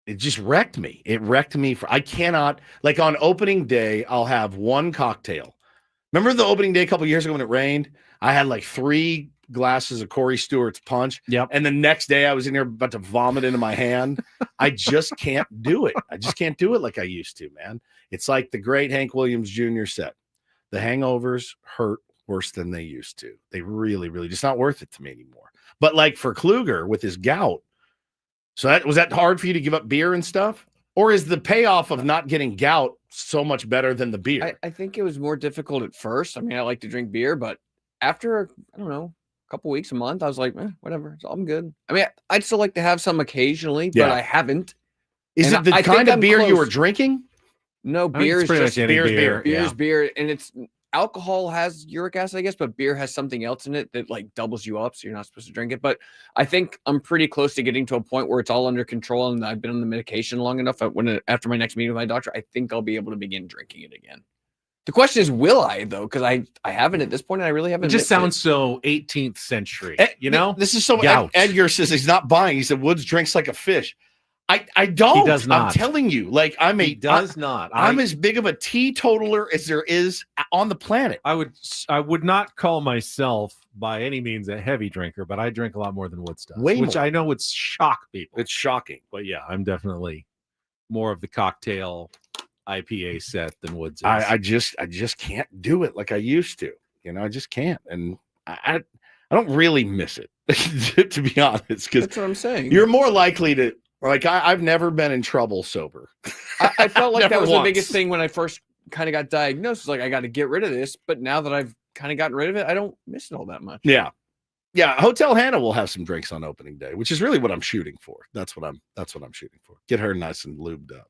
it just wrecked me. It wrecked me. I cannot, on opening day, I'll have 1 cocktail. Remember the opening day a couple years ago when it rained? I had 3 glasses of Corey Stewart's punch. Yep. And the next day I was in there about to vomit into my hand. I just can't do it. I just can't do it like I used to, man. It's like the great Hank Williams Jr. said, the hangovers hurt worse than they used to. They really, really just not worth it to me anymore. But like for Kluger with his gout, so was that hard for you to give up beer and stuff? Or is the payoff of not getting gout so much better than the beer? I think it was more difficult at first. I mean, I like to drink beer, but after, I don't know, a couple weeks, a month, I was like, whatever, so I'm good. I mean, I'd still like to have some occasionally, but I haven't. Is it the kind of beer you were drinking? No, beer is just beer. Beer is beer, and it's alcohol has uric acid, I guess, but beer has something else in it that like doubles you up, so you're not supposed to drink it. But I think I'm pretty close to getting to a point where it's all under control, and I've been on the medication long enough. After my next meeting with my doctor, I think I'll be able to begin drinking it again. The question is, will I though? Because I haven't at this point, and I really haven't. It just sounds so 18th century, you know. This is so. Edgar says he's not buying. He said Woods drinks like a fish. I don't. He does not. I'm telling you, like I'm as big of a teetotaler as there is on the planet. I would not call myself by any means a heavy drinker, but I drink a lot more than Woods does, which I know would shock people. It's shocking, but yeah, I'm definitely more of the cocktail IPA set than Woods is. I just can't do it like I used to. You know, I just can't, and I don't really miss it to be honest. Because that's what I'm saying. You're more likely to. Like I've never been in trouble sober. I felt like that was once. the biggest thing when I first kind of got diagnosed. Like I got to get rid of this, but now that I've kind of gotten rid of it, I don't miss it all that much. Yeah. Hotel Hannah will have some drinks on opening day, which is really what I'm shooting for. That's what I'm shooting for. Get her nice and lubed up.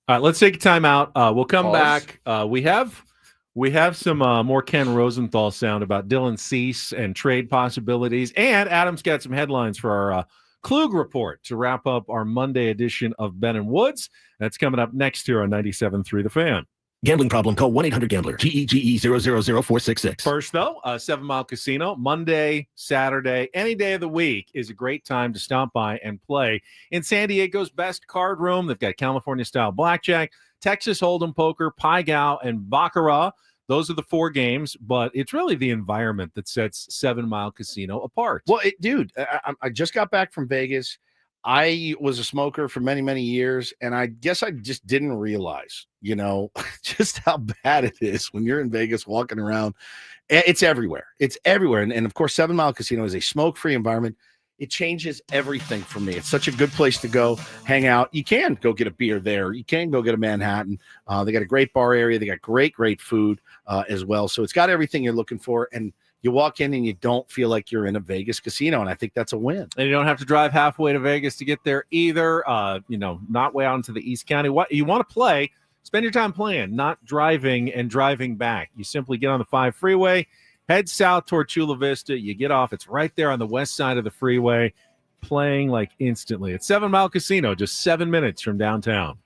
All right, let's take a time out. We'll come back. We have some more Ken Rosenthal sound about Dylan Cease and trade possibilities, and Adam's got some headlines for our Klug Report to wrap up our Monday edition of Ben and Woods. That's coming up next here on 97.3 The Fan. Gambling problem? Call 1-800-GAMBLER. GEGE 000-466. First, though, 7 Mile Casino, Monday, Saturday, any day of the week is a great time to stop by and play in San Diego's best card room. They've got California-style blackjack, Texas Hold'em poker, Pai Gow, and Baccarat. Those are the 4 games, but it's really the environment that sets 7 Mile Casino apart. Well, dude, I just got back from Vegas. I was a smoker for many, many years, and I guess I just didn't realize, you know, just how bad it is when you're in Vegas walking around. It's everywhere. It's everywhere. And of course, 7 Mile Casino is a smoke-free environment. It changes everything for me. It's such a good place to go hang out. You can go get a beer there. You can go get a Manhattan. They got a great bar area. They got great food as well. So it's got everything you're looking for. And you walk in and you don't feel like you're in a Vegas casino. And I think that's a win. And you don't have to drive halfway to Vegas to get there either. Not way out into the East County. What you want to play, spend your time playing, not driving and driving back. You simply get on the 5 freeway, head south toward Chula Vista. You get off. It's right there on the west side of the freeway, playing like instantly. It's 7 Mile Casino, just 7 minutes from downtown.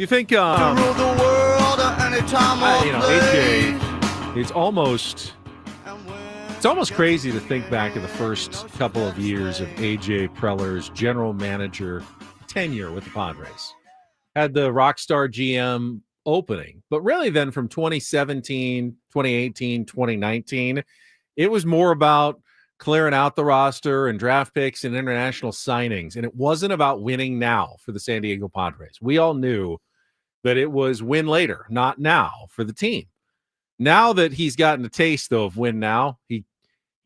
You think, AJ, it's almost crazy to think back in the first couple of years of AJ Preller's general manager tenure with the Padres. Had the Rockstar GM opening, but really then from 2017, 2018, 2019, it was more about clearing out the roster and draft picks and international signings. And it wasn't about winning now for the San Diego Padres. We all knew that it was win later, not now for the team. Now that he's gotten a taste, though, of win now, he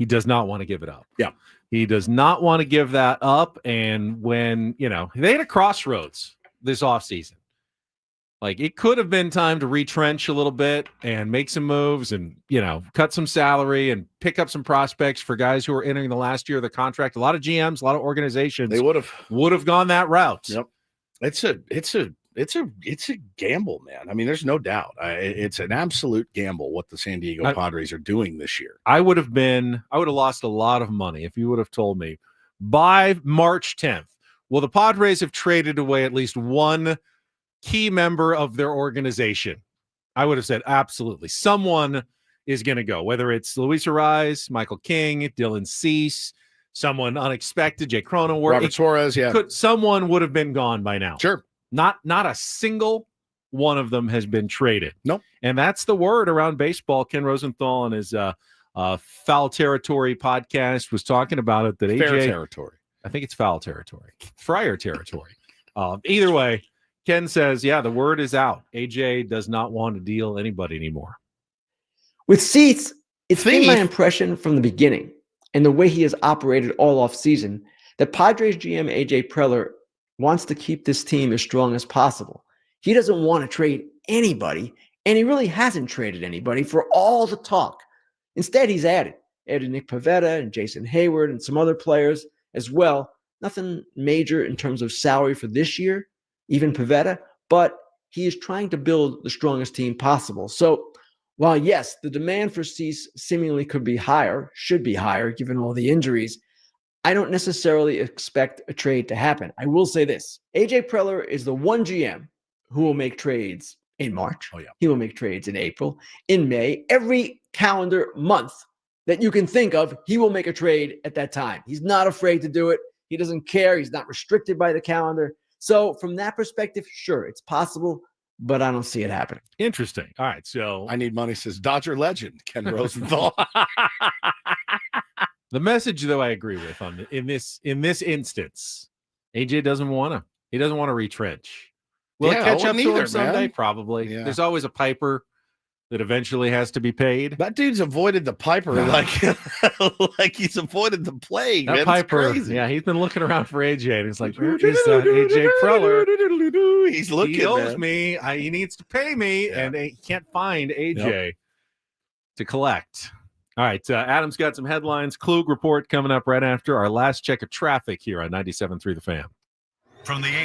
does not want to give it up. Yeah. He does not want to give that up. And when, they had a crossroads this offseason. Like, it could have been time to retrench a little bit and make some moves and, cut some salary and pick up some prospects for guys who are entering the last year of the contract. A lot of GMs, a lot of organizations they would have gone that route. Yep. It's a gamble, man. I mean, there's no doubt. It's an absolute gamble what the San Diego Padres are doing this year. I would have lost a lot of money if you would have told me by March 10th, well, the Padres have traded away at least one key member of their organization. I would have said, absolutely. Someone is going to go, whether it's Luis Ariz, Michael King, Dylan Cease, someone unexpected, Jay Cronenworth. Robert Suarez, yeah. Someone would have been gone by now. Sure. Not a single one of them has been traded. Nope. And that's the word around baseball. Ken Rosenthal on his Foul Territory podcast was talking about it. That Fair AJ territory. I think it's foul territory. Friar territory. Either way, Ken says, yeah, the word is out. AJ does not want to deal anybody anymore. With Cease, it's been my impression from the beginning and the way he has operated all off season that Padres GM AJ Preller wants to keep this team as strong as possible. He doesn't want to trade anybody, and he really hasn't traded anybody for all the talk. Instead, he's added Nick Pivetta and Jason Hayward and some other players as well. Nothing major in terms of salary for this year, even Pivetta, but he is trying to build the strongest team possible. So while, yes, the demand for Cease seemingly should be higher given all the injuries, I don't necessarily expect a trade to happen. I will say this. AJ Preller is the one GM who will make trades in March. Oh, yeah. He will make trades in April, in May. Every calendar month that you can think of, he will make a trade at that time. He's not afraid to do it. He doesn't care. He's not restricted by the calendar. So from that perspective, sure, it's possible, but I don't see it happening. Interesting. All right. So I need money, says Dodger legend Ken Rosenthal. The message, though, I agree with in this instance. AJ doesn't want to. He doesn't want to retrench. Will it catch up to him someday? Man. Probably. Yeah. There's always a piper that eventually has to be paid. That dude's avoided the piper like he's avoided the plague. That man. Piper, crazy. Yeah, he's been looking around for AJ, and he's like, where is AJ Preller? He's looking. He owes me. He needs to pay me, and he can't find AJ to collect. All right, Adam's got some headlines. Klug report coming up right after our last check of traffic here on 97.3 The Fan. From the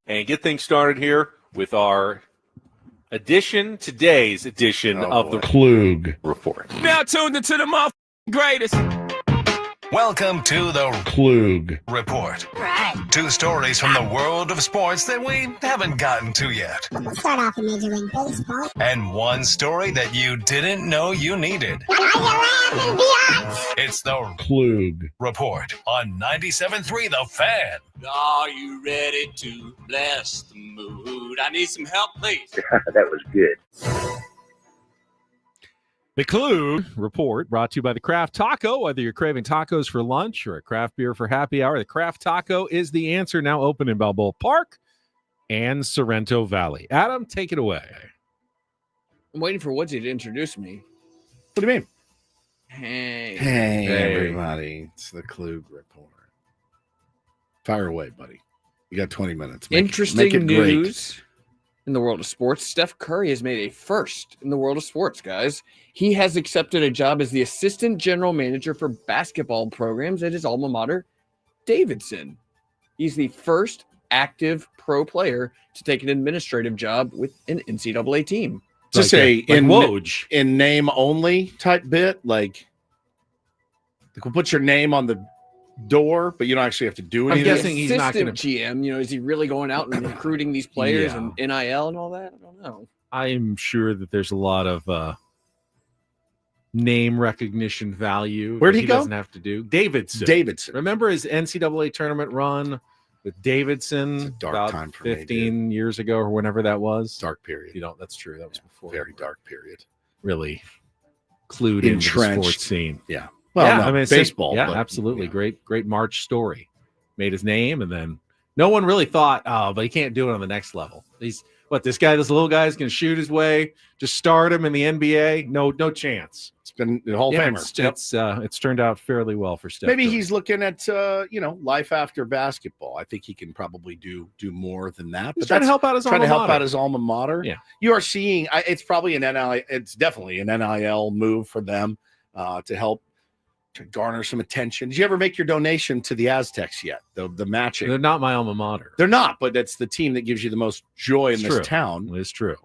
And get things started here with our today's edition of the Klug report. Now tuned into the greatest. Welcome to the Klug report. Right. 2 stories from the world of sports that we haven't gotten to yet. Let's start off in Major League Baseball. And 1 story that you didn't know you needed. It's the Klug report on 97.3 The Fan. Are you ready to bless the mood? I need some help, please. That was good. The Klug report brought to you by the Craft Taco. Whether you're craving tacos for lunch or a craft beer for happy hour, the Craft Taco is the answer. Now open in Balboa Park and Sorrento Valley. Adam, take it away. I'm waiting for Woodsy to introduce me. What do you mean? Hey, everybody. It's the Klug report. Fire away, buddy. You got 20 minutes. Interesting news in the world of sports. Steph Curry has made a first in the world of sports, guys. He has accepted a job as the assistant general manager for basketball programs at his alma mater, Davidson. He's the first active pro player to take an administrative job with an NCAA team. Just in name only type bit, like we'll put your name on the door, but you don't actually have to do anything. I'm guessing he's not going to GM. Is he really going out and recruiting these players and NIL and all that? I don't know. I'm sure that there's a lot of name recognition value. Where'd he go? Doesn't have to do Davidson. Remember his NCAA tournament run with Davidson dark time for 15 years ago or whenever that was. Dark period. That's true. That was before. Very dark period. Really clued into the sports scene. Yeah. Well, baseball. Yeah, absolutely. Great March story. Made his name, and then no one really thought, but he can't do it on the next level. This little guy is going to shoot his way. Just start him in the NBA. No chance. It's been the Hall of Famer. It's turned out fairly well for Steph. Maybe he's looking at life after basketball. I think he can probably do more than that. He's trying to help out his alma mater. Yeah, you are seeing. It's probably an NIL. It's definitely an NIL move for them to help to garner some attention. Did you ever make your donation to the Aztecs yet? The matching. They're not my alma mater. They're not, but that's the team that gives you the most joy in this town. It's true.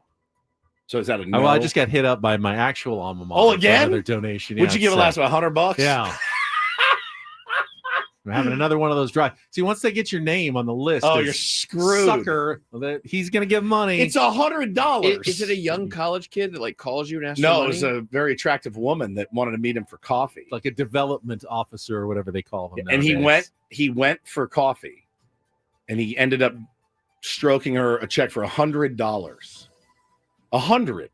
So is that a no? Well, I just got hit up by my actual alma mater. Oh, again? Another donation. Would you give it last $100? Yeah. I'm having another one of those drives. See, once they get your name on the list, you're screwed. Sucker, he's going to give money. It's $100. Is it a young college kid that calls you and asks? No, it was a very attractive woman that wanted to meet him for coffee, like a development officer or whatever they call him. And he went for coffee, and he ended up stroking her a check for $100. $100.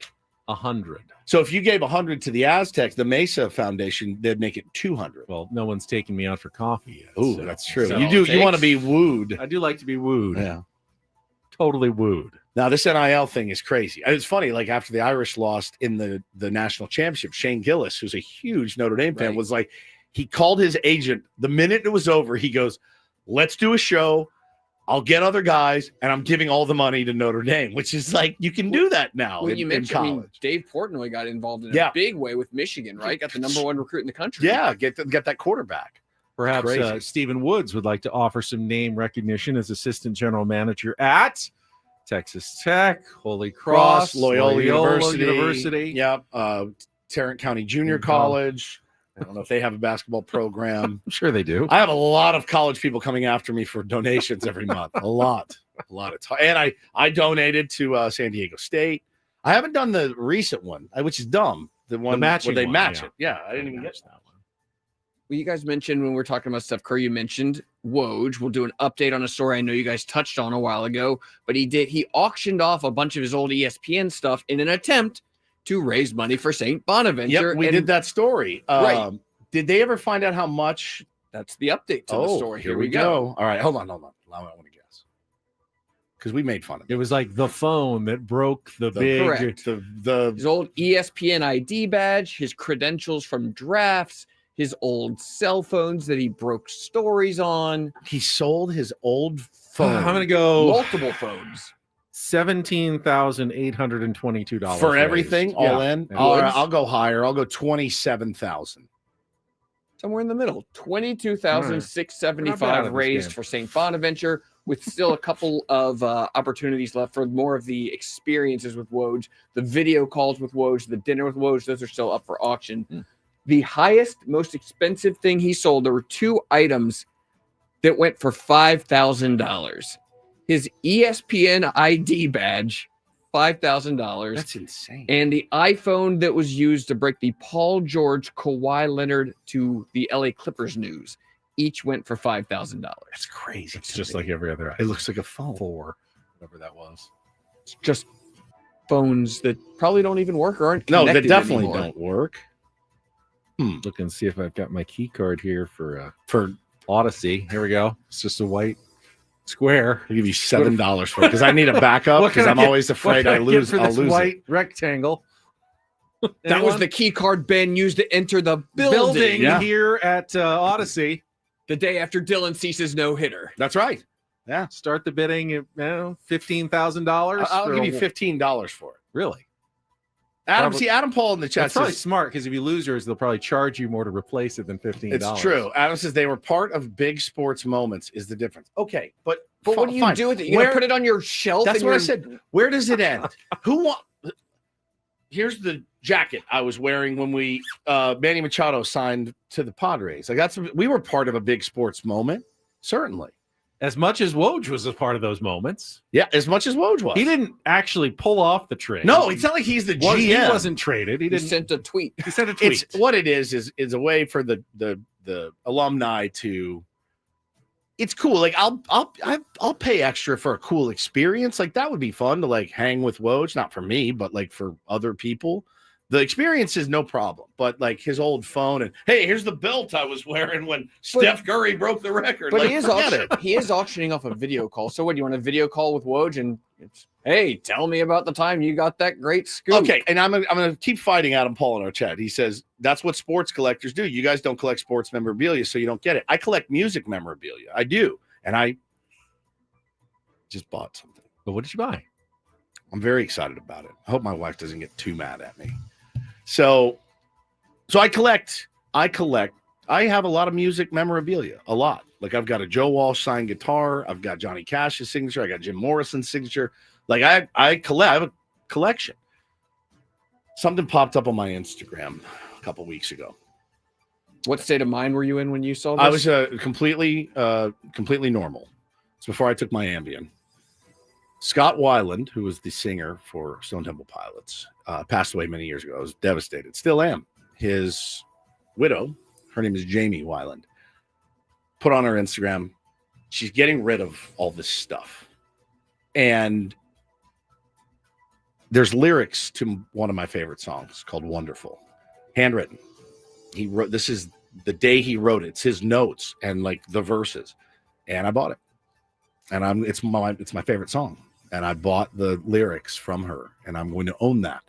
So if you gave $100 to the Aztecs, the Mesa Foundation, they'd make it $200. Well, no one's taking me out for coffee yet. Oh, that's true. You want to be wooed. I do like to be wooed. Yeah. Totally wooed. Now, this NIL thing is crazy. It's funny, like after the Irish lost in the national championship, Shane Gillis, who's a huge Notre Dame fan, was like, he called his agent the minute it was over. He goes, let's do a show. I'll get other guys, and I'm giving all the money to Notre Dame, which is like, you can do that now in college. Dave Portnoy got involved in a big way with Michigan, right? Got the #1 recruit in the country. Yeah, get that quarterback. Perhaps Stephen Woods would like to offer some name recognition as assistant general manager at Texas Tech, Holy Cross, Loyola University. Yep. Tarrant County Junior College. I don't know if they have a basketball program. I'm sure they do. I have a lot of college people coming after me for donations every month. A lot of time. And I donated to San Diego State. I haven't done the recent one, which is dumb. The one where they match it. Yeah, I didn't even get that one. Well, you guys mentioned when we were talking about Steph Curry, you mentioned Woj. We'll do an update on a story I know you guys touched on a while ago, but he auctioned off a bunch of his old ESPN stuff in an attempt to raise money for St. Bonaventure. Yep, we did that story. Right. Did they ever find out how much? That's the update to the story. Here we go. All right, hold on. I want to guess. Because we made fun of it. It was like the phone that broke the big... Correct. His old ESPN ID badge, his credentials from drafts, his old cell phones that he broke stories on. He sold his old phone. I'm going to go... Multiple phones. $17,822 for everything, all in. All right, I'll go higher. I'll go 27,000. Somewhere in the middle, 22,675 raised for St. Bonaventure, with still a couple of opportunities left for more of the experiences with Woj, the video calls with Woj, the dinner with Woj. Those are still up for auction. The highest, most expensive thing he sold, there were 2 items that went for $5,000. His ESPN ID badge, $5,000. That's insane. And the iPhone that was used to break the Paul George, Kawhi Leonard to the LA Clippers news, each went for $5,000. That's crazy. It's just like every other iPhone. It looks like a phone. 4, whatever that was. It's just phones that probably don't even work or aren't No, connected that definitely anymore. don't work. Look and see if I've got my key card here for Odyssey. Here we go. It's just a white square. I'll give you $7 for it because I need a backup because I'm always afraid I'll lose white rectangle. That was the key card Ben used to enter the building here at Odyssey the day after Dylan Cease's no-hitter. That's right. Yeah. Start the bidding at $15,000. I'll give you $15 for it. Really? Adam Paul in the chat That's probably says smart because if you lose yours, they'll probably charge you more to replace it than $15. it's true. Adam says they were part of big sports moments is the difference. Okay, but what do you do with it? You gonna put it on your shelf? That's what I said. Where does it end? Here's the jacket I was wearing when we Manny Machado signed to the Padres. We were part of a big sports moment, certainly. As much as Woj was a part of those moments. Yeah, as much as Woj was. He didn't actually pull off the trade. No, it's not like he's the GM. He wasn't traded. He sent a tweet. He sent a tweet. What it is a way for the alumni to. It's cool. Like I'll pay extra for a cool experience. Like that would be fun to like hang with Woj. Not for me, but like for other people. The experience is no problem, but like his old phone and hey, here's the belt I was wearing when Steph Curry broke the record. But like, he is auctioning off a video call. So what do you want a video call with Woj and hey, tell me about the time you got that great scoop. Okay, and I'm gonna keep fighting Adam Paul in our chat. He says that's what sports collectors do. You guys don't collect sports memorabilia, so you don't get it. I collect music memorabilia. I do, and I just bought something. But what did you buy? I'm very excited about it. I hope my wife doesn't get too mad at me. So I collect. I have a lot of music memorabilia, a lot. Like I've got a Joe Walsh signed guitar. I've got Johnny Cash's signature. I got Jim Morrison's signature. Like I have a collection. Something popped up on my Instagram a couple weeks ago. What state of mind were you in when you saw this? I was completely normal. It's before I took my Ambien. Scott Weiland, who was the singer for Stone Temple Pilots, passed away many years ago. I was devastated. Still am. His widow, her name is Jamie Weiland, put on her Instagram, she's getting rid of all this stuff. And there's lyrics to one of my favorite songs called Wonderful, handwritten. He wrote, this is the day he wrote it. It's his notes and like the verses. And I bought it. And it's my favorite song. And I bought the lyrics from her, and I'm going to own that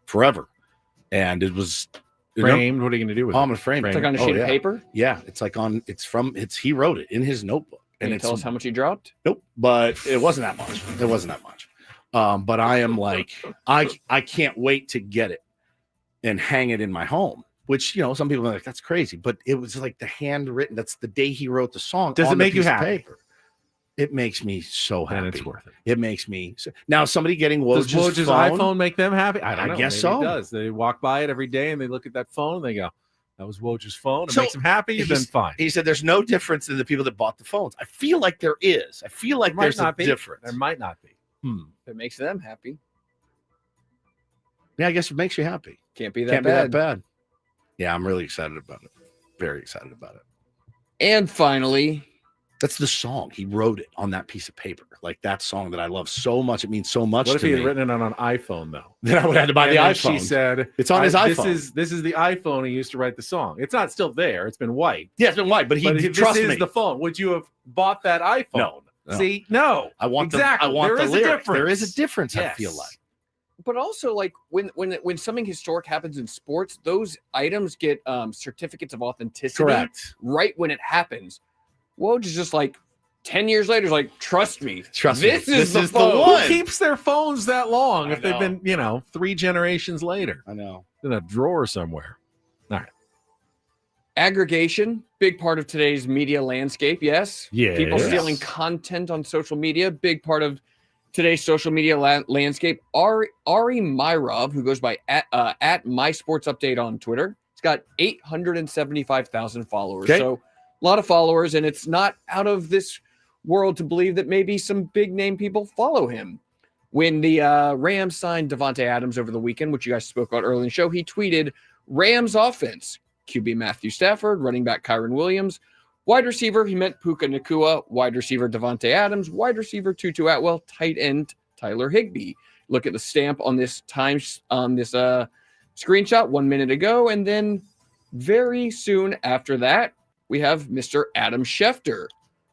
forever. And it was framed. What are you going to do with it? I'm going to frame it. It's like on a sheet of paper? Yeah. He wrote it in his notebook. Can you tell us how much he dropped? Nope. But it wasn't that much. It wasn't that much. But I am like, I can't wait to get it and hang it in my home, which, some people are like, that's crazy. But it was like the handwritten, that's the day he wrote the song. Does it make you happy? Paper. It makes me so happy. And it's worth it. It makes me now. Somebody getting Woj's iPhone make them happy? I don't know. Guess Maybe so. It does. They walk by it every day and they look at that phone and they go, "That was Woj's phone." It makes them happy. Then fine. He said, "There's no difference in the people that bought the phones." I feel like there is. I feel like there's a difference. There might not be. It makes them happy. Yeah, I guess it makes you happy. Can't be that bad. Yeah, I'm really excited about it. Very excited about it. And finally. That's the song. He wrote it on that piece of paper. Like that song that I love so much. It means so much to me. What if he had written it on an iPhone, though? Then I would have had to buy the iPhone. She said, it's on his iPhone. This is the iPhone he used to write the song. It's not still there. It's been wiped. Yeah, it's been wiped, but trust me. This is the phone. Would you have bought that iPhone? No. See, no. I want exactly. I want there the lyrics. There is a difference, yes. I feel like. But also, like when something historic happens in sports, those items get certificates of authenticity. Correct. Right when it happens. Woj is just like 10 years later, is like, trust me. This is the one. Who keeps their phones that long if they've been, 3 generations later? I know. In a drawer somewhere. All right. Aggregation, big part of today's media landscape. Yes. Yeah. People stealing content on social media, big part of today's social media landscape. Ari Myrov, who goes by at My Sports Update on Twitter, he's got 875,000 followers. Okay. So a lot of followers, and it's not out of this world to believe that maybe some big name people follow him. When the Rams signed Davante Adams over the weekend, which you guys spoke about earlier in the show, he tweeted, Rams offense, QB Matthew Stafford, running back Kyron Williams, wide receiver, he meant Puka Nacua, wide receiver Davante Adams, wide receiver Tutu Atwell, tight end Tyler Higbee. Look at the stamp on this screenshot 1 minute ago, and then very soon after that, we have Mr. Adam Schefter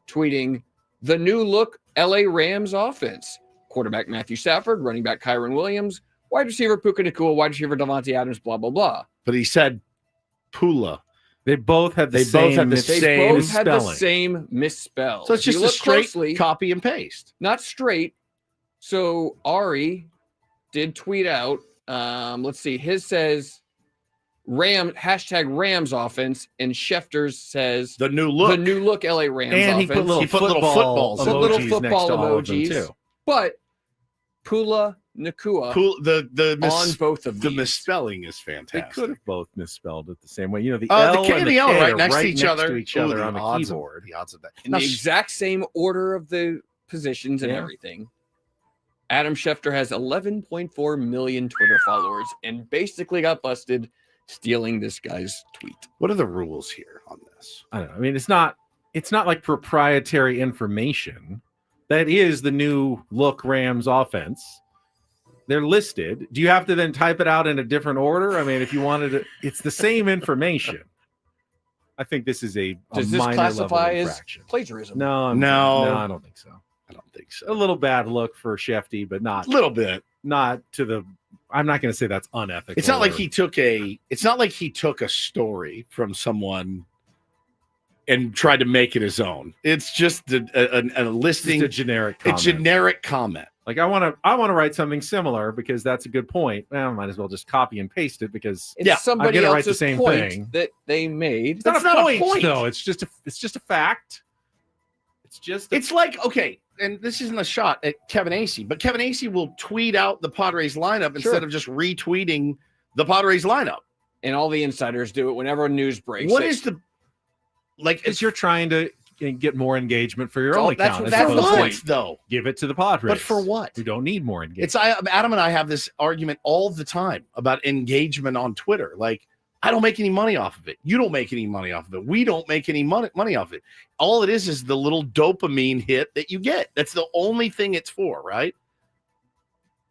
tweeting the new look LA Rams offense. Quarterback Matthew Stafford, running back Kyron Williams, wide receiver Puka Nacua, wide receiver Davante Adams, blah, blah, blah. But he said Pula. They both had the same misspell. So it's just a straight copy and paste. Not straight. So Ari did tweet out Let's see. His says #Rams offense, and Schefter's says the new look LA Rams and offense. He put little football emojis too. But Pula Nakua on both of these. The misspelling is They fantastic. could have both misspelled it the same way. You know, the the L K and and the the L K right are next to each next other. to each other Ooh, on the keyboard. The odds of that. In the exact same order of the positions and everything. Adam Schefter has 11.4 million Twitter followers and basically got busted stealing this guy's tweet. What are the rules here on this? I don't know. I mean, it's not like proprietary information. That is the new look Rams offense. They're listed. Do you have to then type it out in a different order? I mean, if you wanted to, it's the same information. I think this is a Does this minor classify level as infraction. plagiarism? No, I don't think so. I don't think so. A little bad look for Shefty, but not a little bit. Not to the. I'm not going to say that's unethical. It's not like he took a story from someone and tried to make it his own. It's just a listing, a generic comment. A generic comment. Like I want to write something similar because that's a good point. Well, I might as well just copy and paste it because it's somebody I'm gonna else's write the same point thing that they made. It's not a point though. It's just a fact. It's like, okay, and this isn't a shot at Kevin Acey, but Kevin Acey will tweet out the Padres lineup instead of just retweeting the Padres lineup. And all the insiders do it whenever news breaks. What is the Because you're trying to get more engagement for your own account. That's the point, though. Give it to the Padres. But for what? We don't need more engagement. Adam and I have this argument all the time about engagement on Twitter. Like, I don't make any money off of it. You don't make any money off of it. We don't make any money off of it. All it is the little dopamine hit that you get. That's the only thing it's for, right?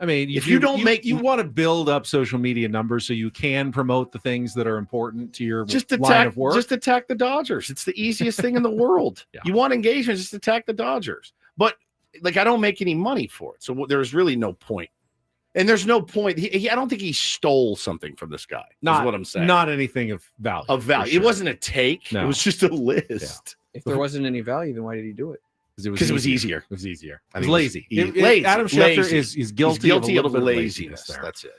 I mean, if you want to build up social media numbers so you can promote the things that are important to your line of work. Just attack the Dodgers. It's the easiest thing in the world. Yeah. You want engagement, just attack the Dodgers. But like, I don't make any money for it, so there's really no point. And there's no point. I don't think he stole something from this guy. Is what I'm saying. Not anything of value. Sure. It wasn't a take. No. It was just a list. Yeah. If there wasn't any value, then why did he do it? Because it was easier. It was easier. I It was think lazy. lazy. Adam Schefter is guilty of a little bit of laziness there. That's it.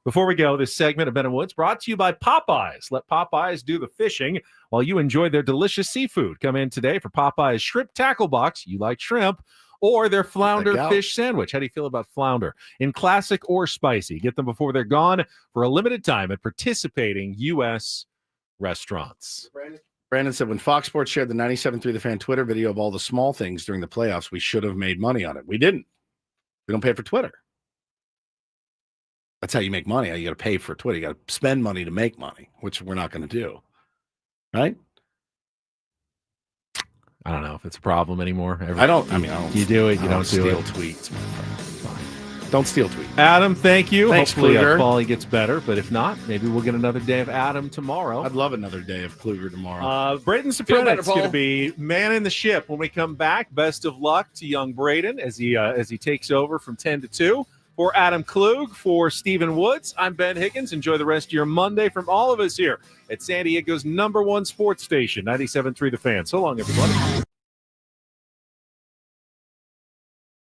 Before we go, this segment of Ben and Woods brought to you by Popeyes. Let Popeyes do the fishing while you enjoy their delicious seafood. Come in today for Popeyes Shrimp Tackle Box. You like shrimp. Or their flounder fish sandwich. How do you feel about flounder? In classic or spicy. Get them before they're gone for a limited time at participating U.S. restaurants. Brandon said, when Fox Sports shared the 97.3 The Fan Twitter video of all the small things during the playoffs, we should have made money on it. We didn't. We don't pay for Twitter. That's how you make money. You got to pay for Twitter. You got to spend money to make money, which we're not going to do. Right? I don't know if it's a problem anymore. I don't. You do it. You don't steal do it. Tweets. Don't steal tweets. Adam, thank you. Thanks, Hopefully, Kluger. Paulie gets better, but if not, maybe we'll get another day of Adam tomorrow. I'd love another day of Kluger tomorrow. Braden Sopranek's going to be man in the ship when we come back. Best of luck to young Braden as he takes over from 10 to 2. For Adam Klug, for Stephen Woods, I'm Ben Higgins. Enjoy the rest of your Monday from all of us here at San Diego's #1 sports station, 97.3 The Fan. So long, everybody.